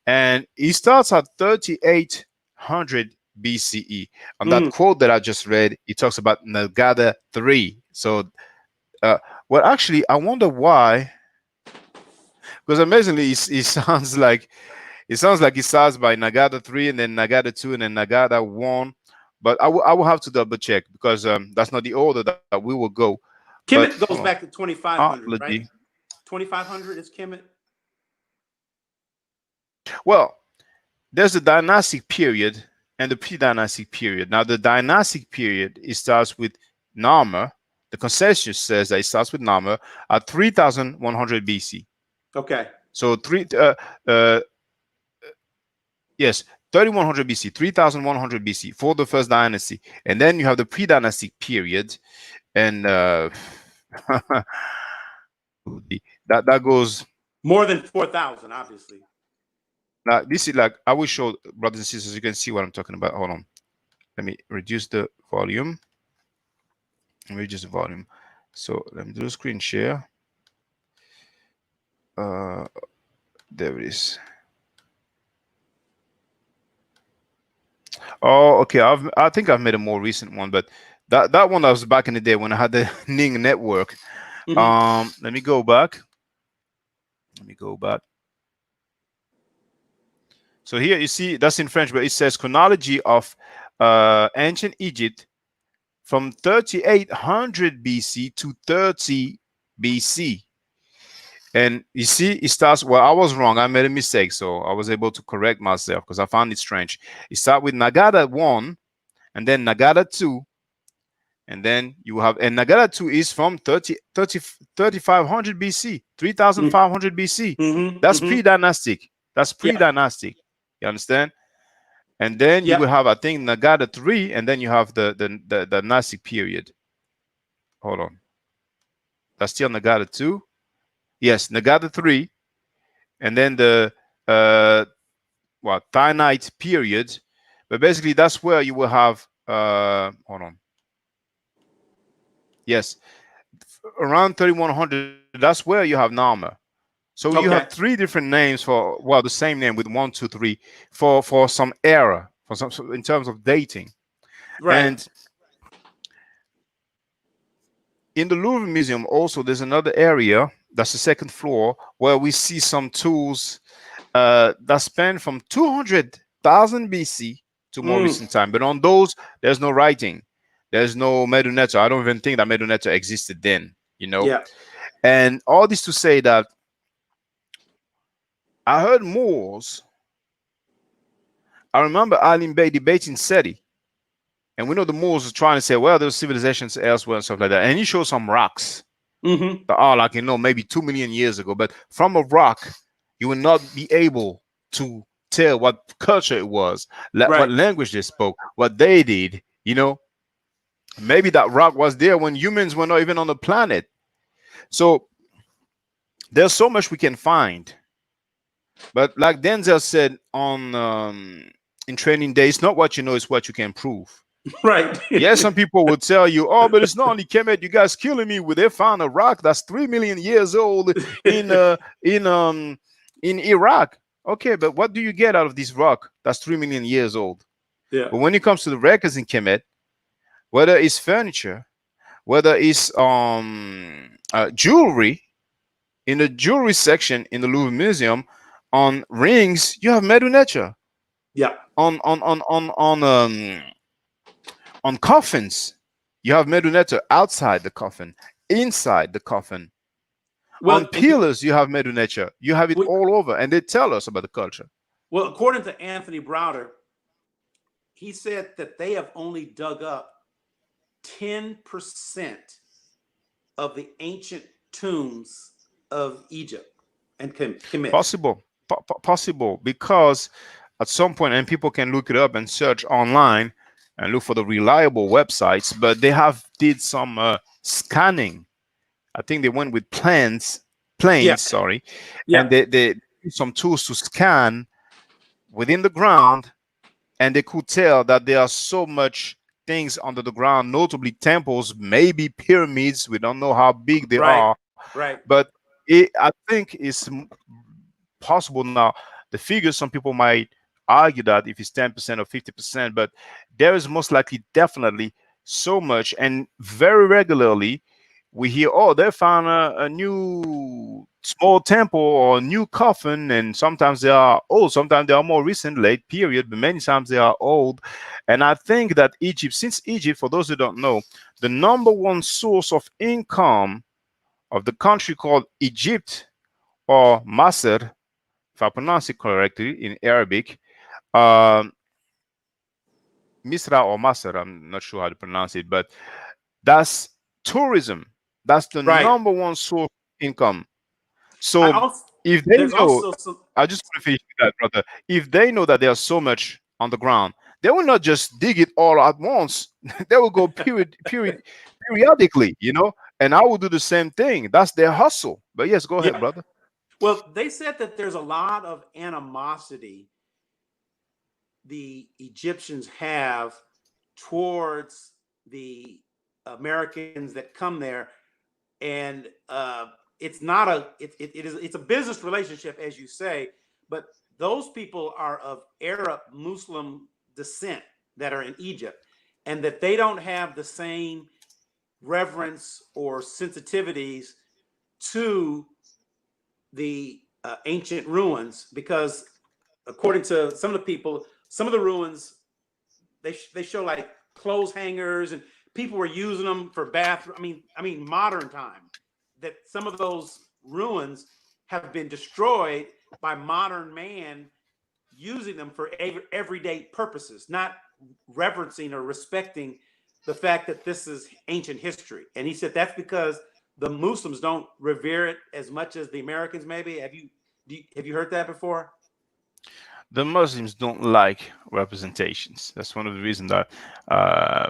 and he starts at 3800 BCE. On that Mm. quote that I just read, he talks about Nagada 3. So, well, actually, I wonder why, because amazingly, it sounds like it starts by Nagada 3 and then Nagada 2 and then Nagada 1. But I will have to double check because that's not the order that we will go. But Kemet hold goes on. back to 2500, Let's right? see. 2500 is Kemet. Well, there's the dynastic period and the pre-dynastic period. Now, the dynastic period it starts with Narmer. The consensus says that it starts with Narmer at 3100 BC. Okay. So uh, yes, 3100 BC, 3100 BC for the first dynasty, and then you have the pre-dynastic period, and that goes. More than 4000, obviously. Now this is like I will show brothers and sisters. You can see what I'm talking about. Hold on. Let me reduce the volume. Reduce the volume. So let me do a screen share. Uh, there it is. Oh, okay. I think I've made a more recent one, but that one that was back in the day when I had the Ning network. Let me go back. Let me go back. So here you see that's in French, but it says chronology of ancient Egypt from 3800 BC to 30 BC. And you see, it starts. Well, I was wrong. I made a mistake, so I was able to correct myself because I found it strange. It starts with Nagada 1, and then Nagada 2, and then you have, and Nagada 2 is from 3500 BC, 3500 BC. Mm-hmm. That's Mm-hmm. pre-dynastic. That's Yeah. pre-dynastic. You understand? And then you Yep. will have, I think, Nagada 3, and then you have the dynastic period. Hold on. That's still Nagada 2. Yes, Nagada 3, and then the Thinite period. But basically, that's where you will have. Hold on. Yes, around 3100. That's where you have Nama. So you have Okay. three different names for well, the same name with one, two, three for some era for some in terms of dating. Right. And in the Louvre Museum, also there's another area that's the second floor where we see some tools that span from 200,000 BC to more Mm. recent time. But on those, there's no writing. There's no Medunetta. I don't even think that Medunetta existed then, you know. Yeah. And all this to say that I heard Moors. I remember Alim Bey debating SETI. And we know the Moors are trying to say, well, there's civilizations elsewhere and stuff like that. And he showed some rocks Mm-hmm. that are like, maybe 2 million years ago. But from a rock, you will not be able to tell what culture it was, what Right. language they spoke, what they did. Maybe that rock was there when humans were not even on the planet. So there's so much we can find. But like Denzel said on in Training Day, it's not what you know, it's what you can prove. Right. Yes, some people would tell you, "Oh, but it's not only Kemet. You guys killing me with they found a rock that's 3 million years old in Iraq." Okay, but what do you get out of this rock that's 3 million years old? Yeah. But when it comes to the records in Kemet, whether it's furniture, whether it's jewelry, in the jewelry section in the Louvre Museum, on rings you have Medu Neter. Yeah. On coffins, you have Medu Neter outside the coffin, inside the coffin. On Well, pillars, you have Medu Neter. You have it all over, and they tell us about the culture. well, according to Anthony Browder, he said that they have only dug up 10% of the ancient tombs of Egypt and Kemet. Possible, because at some point, and people can look it up and search online, and look for the reliable websites. But they have did some scanning. I think they went with Yeah. planes, sorry, and Yeah. they used some tools to scan within the ground, and they could tell that there are so much things under the ground, notably temples, maybe pyramids. We don't know how big they Right. are, Right. but I think it's possible now. The figures, some people might argue that if it's 10% or 50%, but there is most likely definitely so much. And very regularly, we hear, oh, they found a new small temple or a new coffin. And sometimes they are old, sometimes they are more recent, late period, but many times they are old. And I think that Egypt, since Egypt, for those who don't know, the number one source of income of the country called Egypt or Masr, if I pronounce it correctly in Arabic, um, Misra or Masr, I'm not sure how to pronounce it, but that's tourism. That's the Right. number one source of income. I So also if they there's know, also some. I just want to finish with that, brother. If they know that there's so much on the ground, they will not just dig it all at once. They will go periodically, and I will do the same thing. That's their hustle. But yes, go ahead, Yeah. brother. Well, they said that there's a lot of animosity the Egyptians have towards the Americans that come there, and it's not a it's a business relationship, as you say, but those people are of Arab Muslim descent that are in Egypt, and that they don't have the same reverence or sensitivities to the ancient ruins because according to some of the people, some of the ruins they show like clothes hangers and people were using them for bathroom. I mean modern time. That some of those ruins have been destroyed by modern man using them for everyday purposes, not reverencing or respecting the fact that this is ancient history. And he said that's because the Muslims don't revere it as much as the Americans. Maybe have you heard that before? The Muslims don't like representations. That's one of the reasons that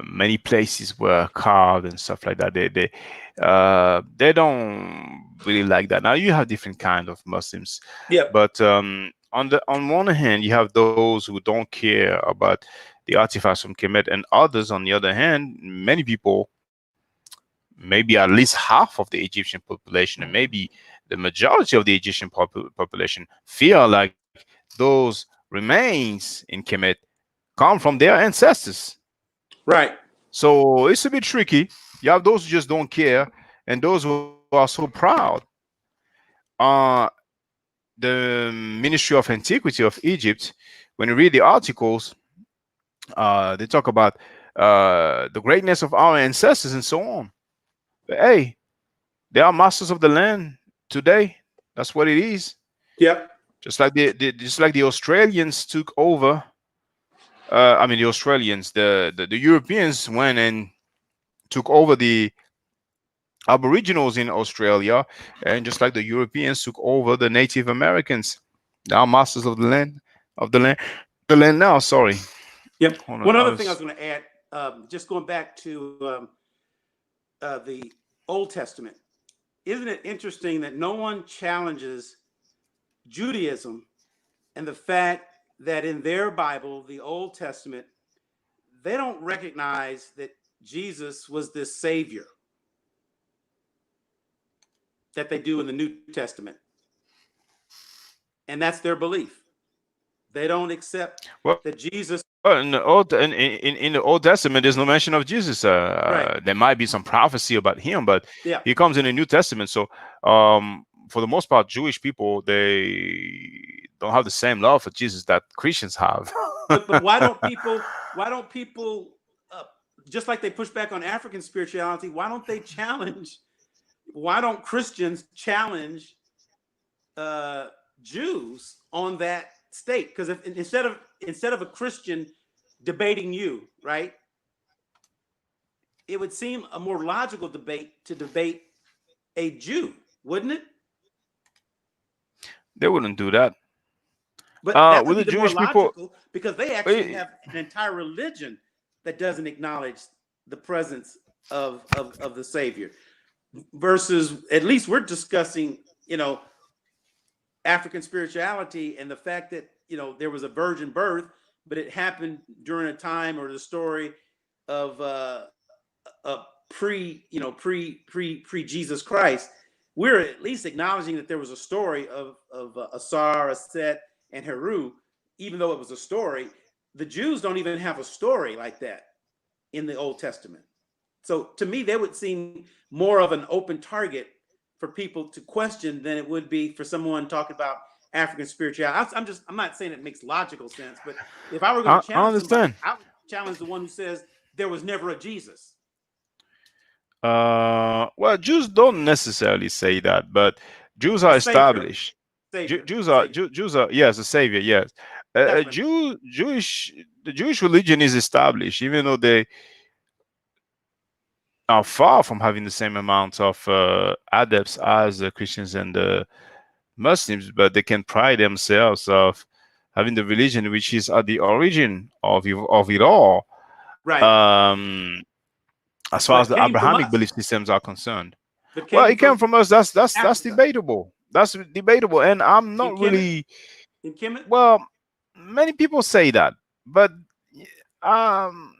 many places were carved and stuff like that. They don't really like that. Now you have different kind of Muslims, Yep. but on one hand you have those who don't care about the artifacts from Kemet, and others on the other hand, many people, maybe at least half of the Egyptian population, and maybe the majority of the Egyptian population feel like those remains in Kemet come from their ancestors. Right. So it's a bit tricky. You have those who just don't care, and those who are so proud. Uh, the Ministry of Antiquity of Egypt, when you read the articles, they talk about the greatness of our ancestors and so on. But hey, they are masters of the land today. That's what it is. Yep. Just like the Australians took over. I mean, the Australians, the Europeans went and took over the Aboriginals in Australia, and just like the Europeans took over the Native Americans, they are masters of the land now. Sorry, Yep. hold on. One I other thing I was was going to add, just going back to the Old Testament, isn't it interesting that no one challenges Judaism and the fact that in their Bible, the Old Testament, they don't recognize that Jesus was this savior that they do in the New Testament. And that's their belief. They don't accept well that Jesus, in the Old Testament. There's no mention of Jesus. right. There might be some prophecy about him, but Yeah. he comes in the New Testament. So for the most part, Jewish people, they don't have the same love for Jesus that Christians have. But why don't people uh, just like they push back on African spirituality, why don't Christians challenge uh, Jews on that state? Because if instead of a Christian debating you, right, it would seem a more logical debate to debate a Jew, wouldn't it? They wouldn't do that. But that With would be the the more Jewish people, logical because they actually eh, have an entire religion that doesn't acknowledge the presence of the Savior. Versus, at least we're discussing, African spirituality and the fact that there was a virgin birth, but it happened during a time or the story of pre Jesus Christ. We're at least acknowledging that there was a story of Asar, Aset, and Heru, even though it was a story. The Jews don't even have a story like that in the Old Testament. So to me, they would seem more of an open target for people to question than it would be for someone talking about African spirituality. I'm not saying it makes logical sense, but if I were going to I challenge somebody, understand. I would challenge the one who says there was never a Jesus. Well, Jews don't necessarily say that, but Jews A are savior, established. savior, savior. Jews are, yes, a savior, yes. That's what I mean. The Jewish religion is established, even though they are far from having the same amount of adepts as the Christians and the Muslims, but they can pride themselves of having the religion which is at the origin of it all. Right. Um, as far as But the came from Abrahamic us. belief systems are concerned. But Well, came it came from from us. That's Africa. debatable. That's debatable, and I'm In not Kemet? really In Kemet? well. Many people say that, but um,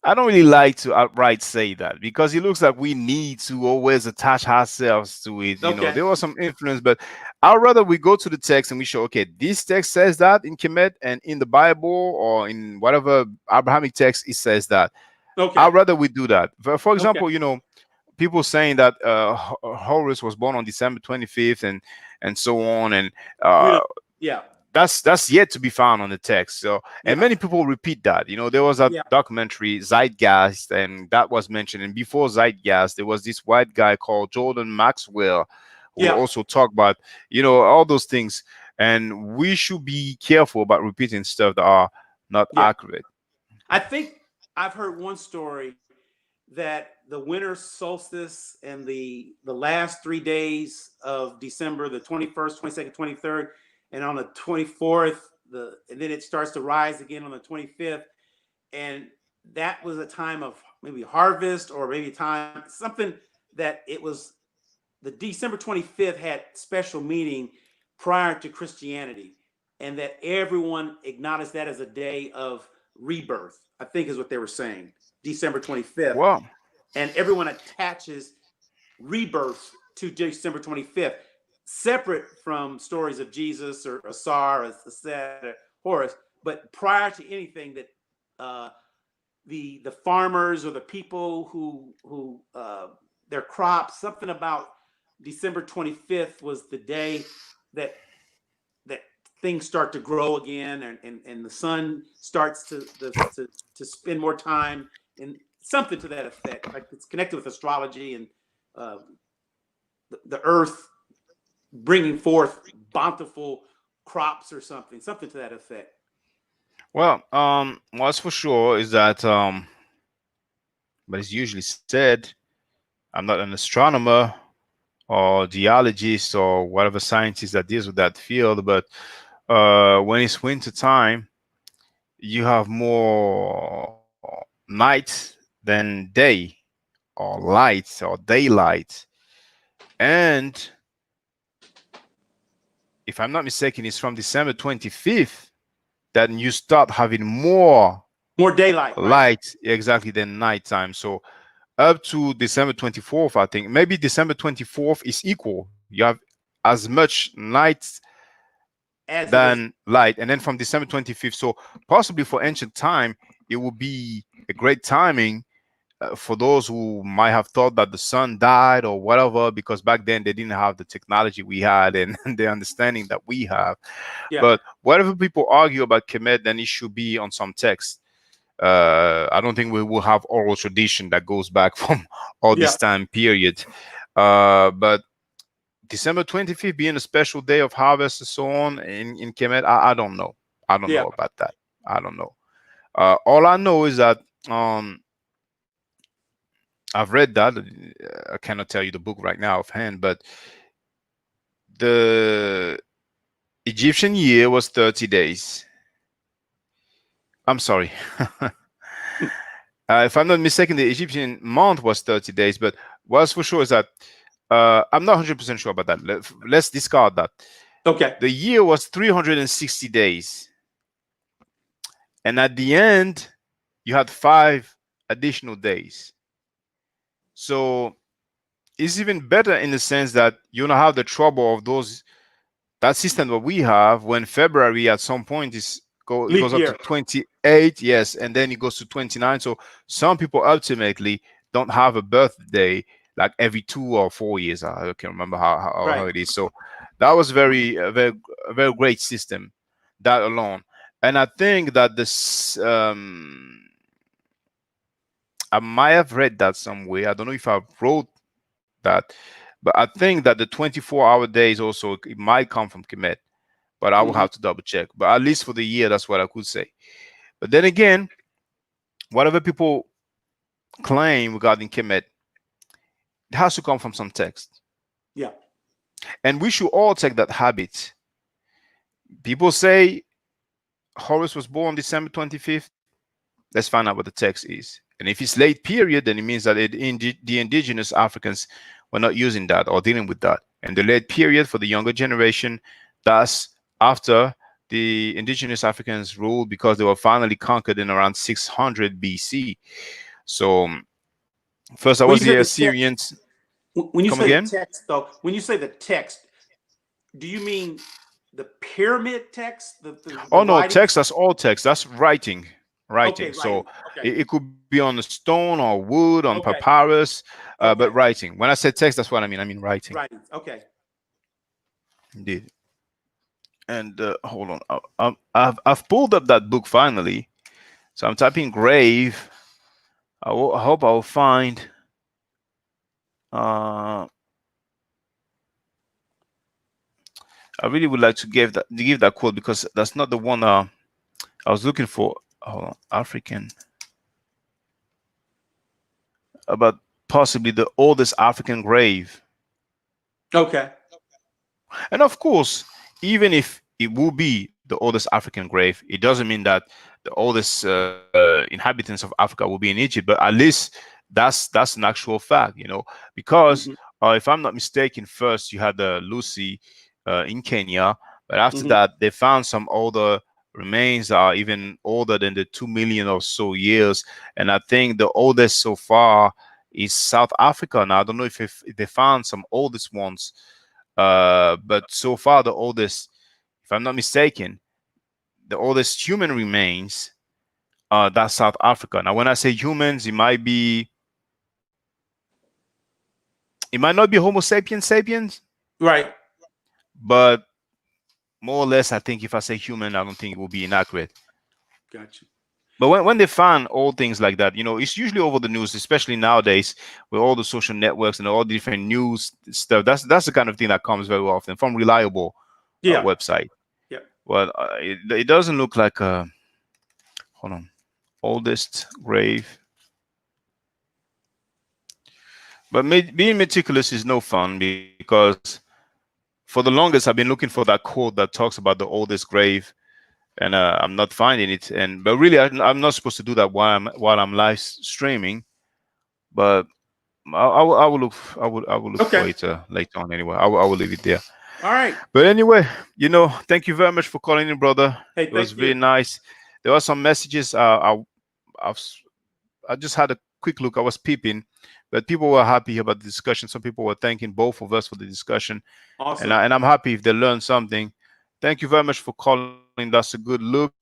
I don't really like to outright say that because it looks like we need to always attach ourselves to it. Okay. There was some influence, but I'd rather we go to the text and we show, okay, this text says that in Kemet and in the Bible or in whatever Abrahamic text it says that. Okay. I'd rather we do that. For Okay. example, people saying that Horus was born on December 25th and so on, and We uh, don't. Yeah. that's yet to be found on the text. So, and Yeah. many people repeat that. There was a Yeah. documentary Zeitgeist, and that was mentioned. And before Zeitgeist, there was this white guy called Jordan Maxwell who Yeah. also talked about all those things. And we should be careful about repeating stuff that are not Yeah. accurate. I think I've heard one story that the winter solstice and the last 3 days of December, the 21st, 22nd, 23rd, and on the 24th, and then it starts to rise again on the 25th. And that was a time of maybe harvest or maybe time, something that it was the December 25th had special meaning prior to Christianity, and that everyone acknowledged that as a day of rebirth, I think is what they were saying, December 25th. Well, And everyone attaches rebirth to December 25th, separate from stories of Jesus or Asar or Seth or Horus, but prior to anything that the farmers or the people who their crops, something about December 25th was the day that that things start to grow again, and the sun starts to spend more time, and something to that effect. Like it's connected with astrology and uh, the earth bringing forth bountiful crops or something to that effect. well, what's for sure is that, but it's usually said, I'm not an astronomer or geologist or whatever scientist that deals with that field, but when it's winter time, you have more night than day, or light or daylight. And if I'm not mistaken, it's from December 25th that you start having more More daylight, right? light exactly than nighttime. So up to December 24th, I think maybe December 24th is equal. You have as much night As it was, than light, and then from December 25th. So possibly for ancient time, it will be a great timing for those who might have thought that the sun died or whatever, because back then they didn't have the technology we had and the understanding that we have. yeah, But whatever people argue about Kemet, then it should be on some text. I don't think we will have oral tradition that goes back from all yeah, this time period. But December 25th being a special day of harvest and so on in Kemet, I don't know. I don't yeah, know about that. I don't know. All I know is that um, I've read that. I cannot tell you the book right now offhand, but the Egyptian year was 30 days. I'm sorry. If I'm not mistaken, the Egyptian month was 30 days, but what's for sure is that I'm not 100% sure about that. Let's discard that. Okay. The year was 360 days. And at the end, you had 5 additional days. So it's even better in the sense that you don't have the trouble of those that system that we have when February at some point it Leap goes up to year. 28, yes, and then it goes to 29. So some people ultimately don't have a birthday like every 2 or 4 years. I can't remember how Right. it is. So that was a very great system, that alone. And I think that this I might have read that somewhere. I don't know if I wrote that, but I think that the 24-hour days also it might come from Kemet, but I will Hmm. have to double check. But at least for the year, that's what I could say. But then again, whatever people claim regarding Kemet, it has to come from some text. Yeah. And we should all take that habit. People say Horus was born December 25th. Let's find out what the text is. And if it's late period, then it means that the indigenous Africans were not using that or dealing with that. And the late period for the younger generation, that's after the indigenous Africans ruled because they were finally conquered in around 600 BC. So first, I When was you say the the text, Assyrians. when you Come say the again? text, though, when you say the text, do you mean the pyramid text, the Oh no, writings? text. That's all text. That's writing. Okay, Writing. So writing. Okay. it could be on a stone or wood, on Okay. papyrus, but Okay. writing. When I say text, that's what I mean. I mean writing. Writings. Okay. Indeed. And hold on, I've pulled up that book finally. So I'm typing grave. I hope I'll find. Uh, I really would like to give that quote because that's not the one I was looking for. Hold on, African about possibly the oldest African grave. Okay. And of course, even if it will be the oldest African grave, it doesn't mean that the oldest inhabitants of Africa will be in Egypt. But at least that's an actual fact, because Hmm. if I'm not mistaken, first you had the Lucy in Kenya, but after Hmm. that they found some older remains that are even older than the 2 million or so years. And I think the oldest so far is South Africa. Now I don't know if they found some oldest ones, but so far, the oldest, if I'm not mistaken, the oldest human remains, that's South Africa. Now, when I say humans, it might not be Homo sapiens sapiens, Right. but more or less, I think if I say human, I don't think it will be inaccurate. Gotcha. But when they find old things like that, it's usually over the news, especially nowadays with all the social networks and all the different news stuff. That's the kind of thing that comes very often from reliable Yeah. website. Yeah. Well, it doesn't look like a hold on oldest grave. But being meticulous is no fun because for the longest I've been looking for that quote that talks about the oldest grave, and I'm not finding it. And but really, I'm not supposed to do that while I'm live streaming. But I will look I will look for Okay. it later on anyway. I will leave it there. All right. But anyway, thank you very much for calling in, brother. Hey, It was thank very you. nice. There were some messages. I've I just had a quick look. I was peeping, but people were happy about the discussion. Some people were thanking both of us for the discussion, and Awesome. I'm happy if they learned something. Thank you very much for calling. That's a good look.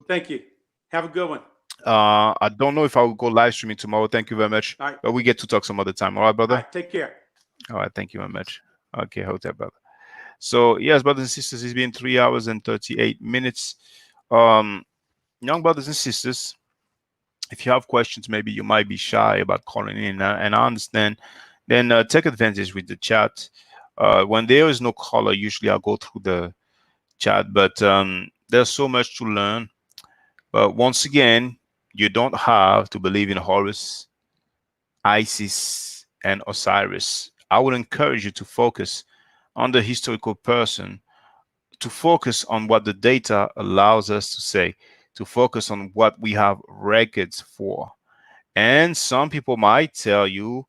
Thank you. Have a good one. I don't know if I will go live streaming tomorrow. Thank you very much, All right. but we get to talk some other time. All right, All brother. right. Take care. All right, thank you very much. Okay, hold that, brother. So yes, brothers and sisters, it's been 3 hours and 38 minutes. Um, young brothers and sisters, if you have questions, maybe you might be shy about calling in, and I understand. Then take advantage with the chat. When there is no caller, usually I'll go through the chat, but there's so much to learn. But once again, you don't have to believe in Horus, Isis, and Osiris. I would encourage you to focus on the historical person, to focus on what the data allows us to say. to focus on what we have records for. And some people might tell you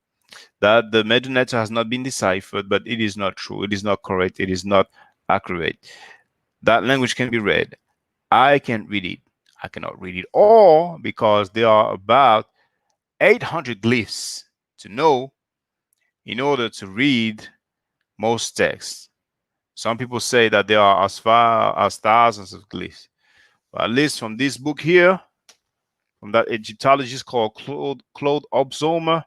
that the Medunetta has not been deciphered, but it is not true. It is not correct. It is not accurate. That language can be read. I can't read it. I cannot read it all because there are about 800 glyphs to know in order to read most texts. Some people say that there are as far as thousands of glyphs. But at least from this book here, from that Egyptologist called Claude Obzomer,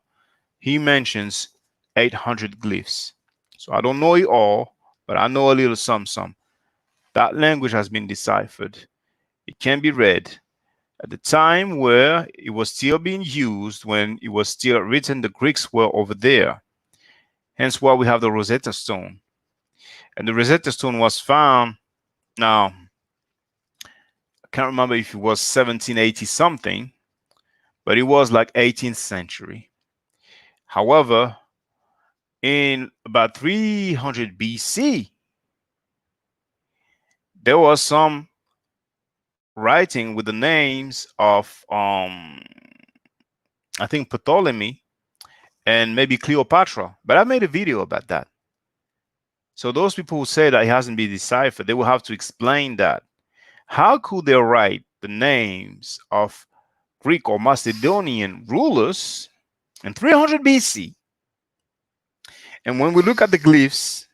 he mentions 800 glyphs. So I don't know it all, but I know a little some. That language has been deciphered. It can be read. At the time where it was still being used, when it was still written, the Greeks were over there. Hence why we have the Rosetta Stone. And the Rosetta Stone was found, now, I can't remember if it was 1780 something, but it was like 18th century. However, in about 300 BC, there was some writing with the names of, I think, Ptolemy and maybe Cleopatra. But I made a video about that. So those people who say that it hasn't been deciphered, they will have to explain that. How could they write the names of Greek or Macedonian rulers in 300 BC? And when we look at the glyphs,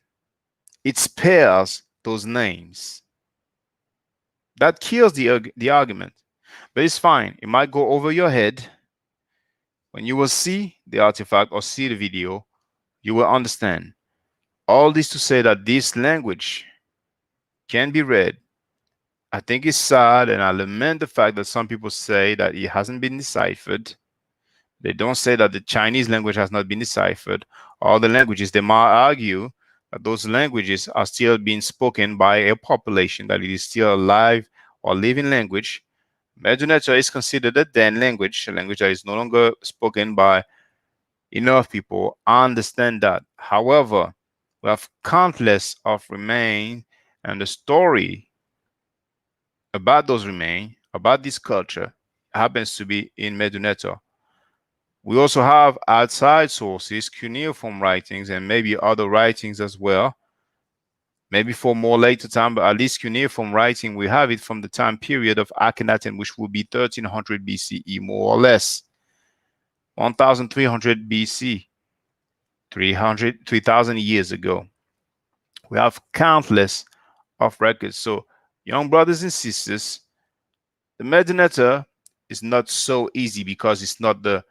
it spells those names. That kills the argument. But it's fine. It might go over your head. When you will see the artifact or see the video, you will understand. All this to say that this language can be read. I think it's sad, and I lament the fact that some people say that it hasn't been deciphered. They don't say that the Chinese language has not been deciphered. All the languages, they might argue that those languages are still being spoken by a population, that it is still alive or living language. Medunetta is considered a dead language, a language that is no longer spoken by enough people. I understand that. However, we have countless of remains, and the story about those remains, about this culture, happens to be in Medunetta. We also have outside sources, cuneiform writings, and maybe other writings as well. Maybe for more later time, but at least cuneiform writing, we have it from the time period of Akhenaten, which would be 1300 BCE, more or less. 1300 BC, 3,000 years ago. We have countless of records. So, young brothers and sisters, the Medunetta is not so easy because it's not the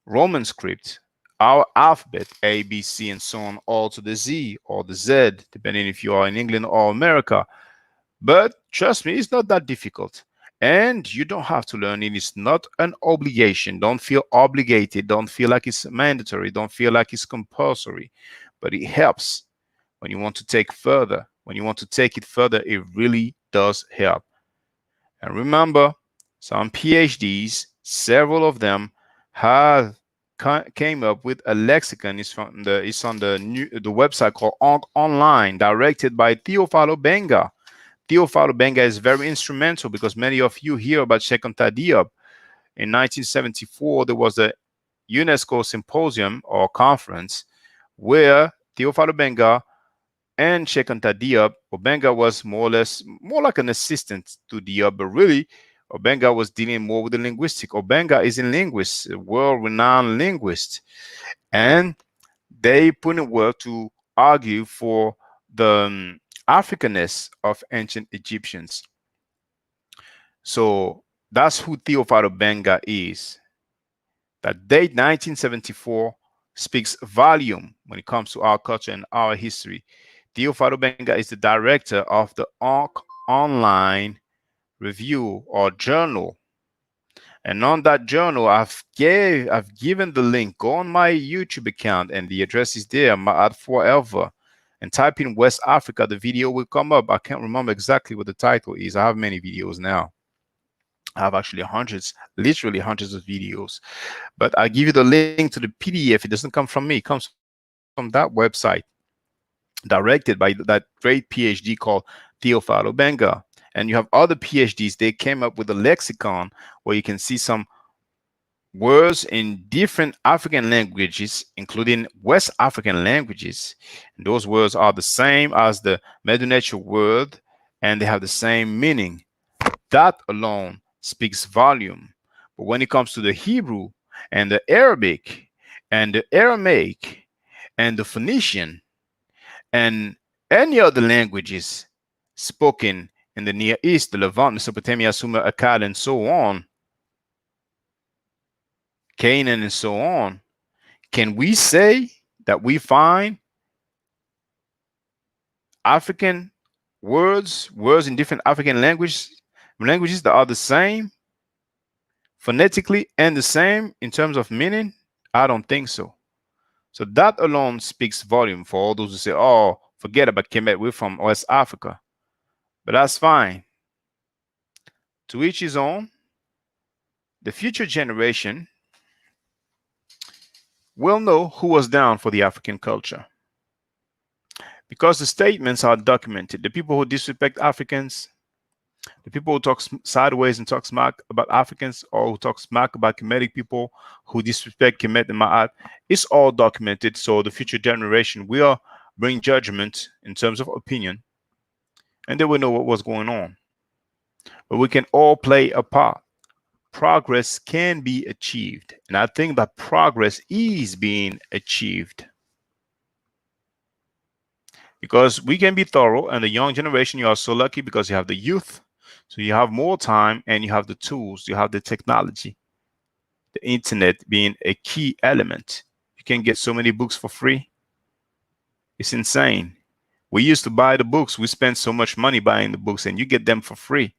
Roman script, our alphabet, A, B, C, and so on, all to the Z or the Z, depending if you are in England or America. But trust me, it's not that difficult. And you don't have to learn it. It's not an obligation. Don't feel obligated. Don't feel like it's mandatory. Don't feel like it's compulsory. But it helps when you want to take further. When you want to take it further, it really does help. And remember, some PhDs, several of them, have came up with a lexicon. It's on the website called Ankh Online, directed by Theophilo Benga. Theophilo Benga is very instrumental because many of you hear about Cheikh Anta Diop. In 1974, there was a UNESCO symposium or conference where Theophilo Benga and Cheikh Anta Diop, Obenga was more or less more like an assistant to Diop, but really Obenga was dealing more with the linguistic. Obenga is a linguist, a world-renowned linguist, and they put in work to argue for the Africanness of ancient Egyptians. So that's who Theophilo Benga is. That date 1974 speaks volume when it comes to our culture and our history. Theophilo Benga is the director of the Ankh Online Review or Journal. And on that journal, I've given the link. Go on my YouTube account, and the address is there, Ma'at Forever. And type in West Africa, the video will come up. I can't remember exactly what the title is. I have many videos now. I have actually hundreds, literally hundreds of videos. But I give you the link to the PDF. It doesn't come from me. It comes from that website, directed by that great PhD called Theophilo Benga. And you have other PhDs, they came up with a lexicon where you can see some words in different African languages, including West African languages. And those words are the same as the Medu word, and they have the same meaning. That alone speaks volume. But when it comes to the Hebrew and the Arabic and the Aramaic and the Phoenician and any other languages spoken in the Near East, the Levant, Mesopotamia, Sumer, Akkad, and so on, Canaan, and so on, can we say that we find African words in different African languages that are the same phonetically and the same in terms of meaning? I don't think so. So that alone speaks volume for all those who say, "Oh, forget about Kemet, we're from West Africa." But that's fine. To each his own. The future generation will know who was down for the African culture because the statements are documented. The people who disrespect Africans, the people who talk sideways and talk smack about Africans, or who talk smack about Kemetic people, who disrespect Kemet and Ma'at, it's all documented. So the future generation will bring judgment in terms of opinion, and they will know what was going on. But we can all play a part. Progress can be achieved, and I think that progress is being achieved because we can be thorough. And the young generation, you are so lucky because you have the youth, so you have more time and you have the tools, you have the technology, the internet being a key element. You can get so many books for free. It's insane. We used to buy the books, we spend so much money buying the books, and you get them for free.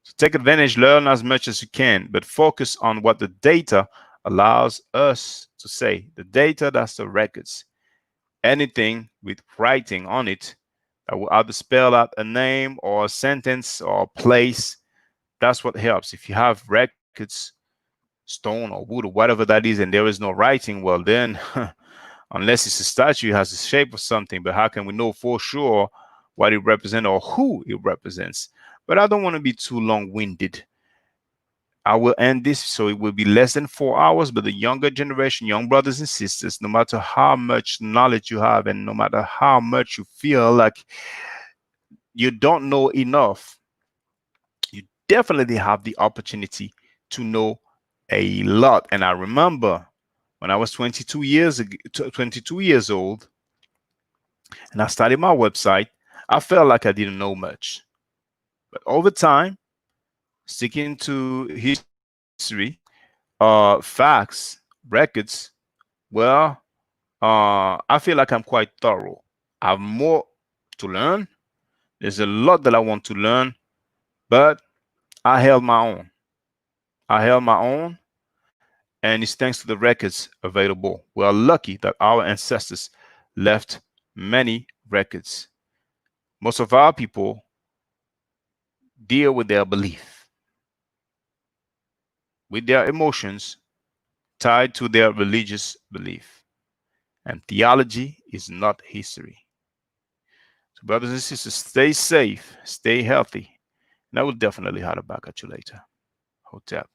So take advantage, learn as much as you can, but focus on what the data allows us to say. The data, that's the records. Anything with writing on it that will either spell out a name or a sentence or a place, that's what helps. If you have records, stone or wood or whatever that is, and there is no writing, well, then, unless it's a statue, it has the shape of something, but how can we know for sure what it represents or who it represents? But I don't want to be too long winded. I will end this so it will be less than 4 hours. But the younger generation, young brothers and sisters, no matter how much knowledge you have and no matter how much you feel like you don't know enough, you definitely have the opportunity to know a lot. And I remember when I was 22 years old, and I started my website, I felt like I didn't know much. But over time, sticking to history, facts, records, well, I feel like I'm quite thorough. I have more to learn. There's a lot that I want to learn, but I held my own. I held my own, and it's thanks to the records available. We are lucky that our ancestors left many records. Most of our people deal with their belief, with their emotions tied to their religious belief. And theology is not history. So, brothers and sisters, stay safe, stay healthy, and I will definitely holler back at you later. Hotep.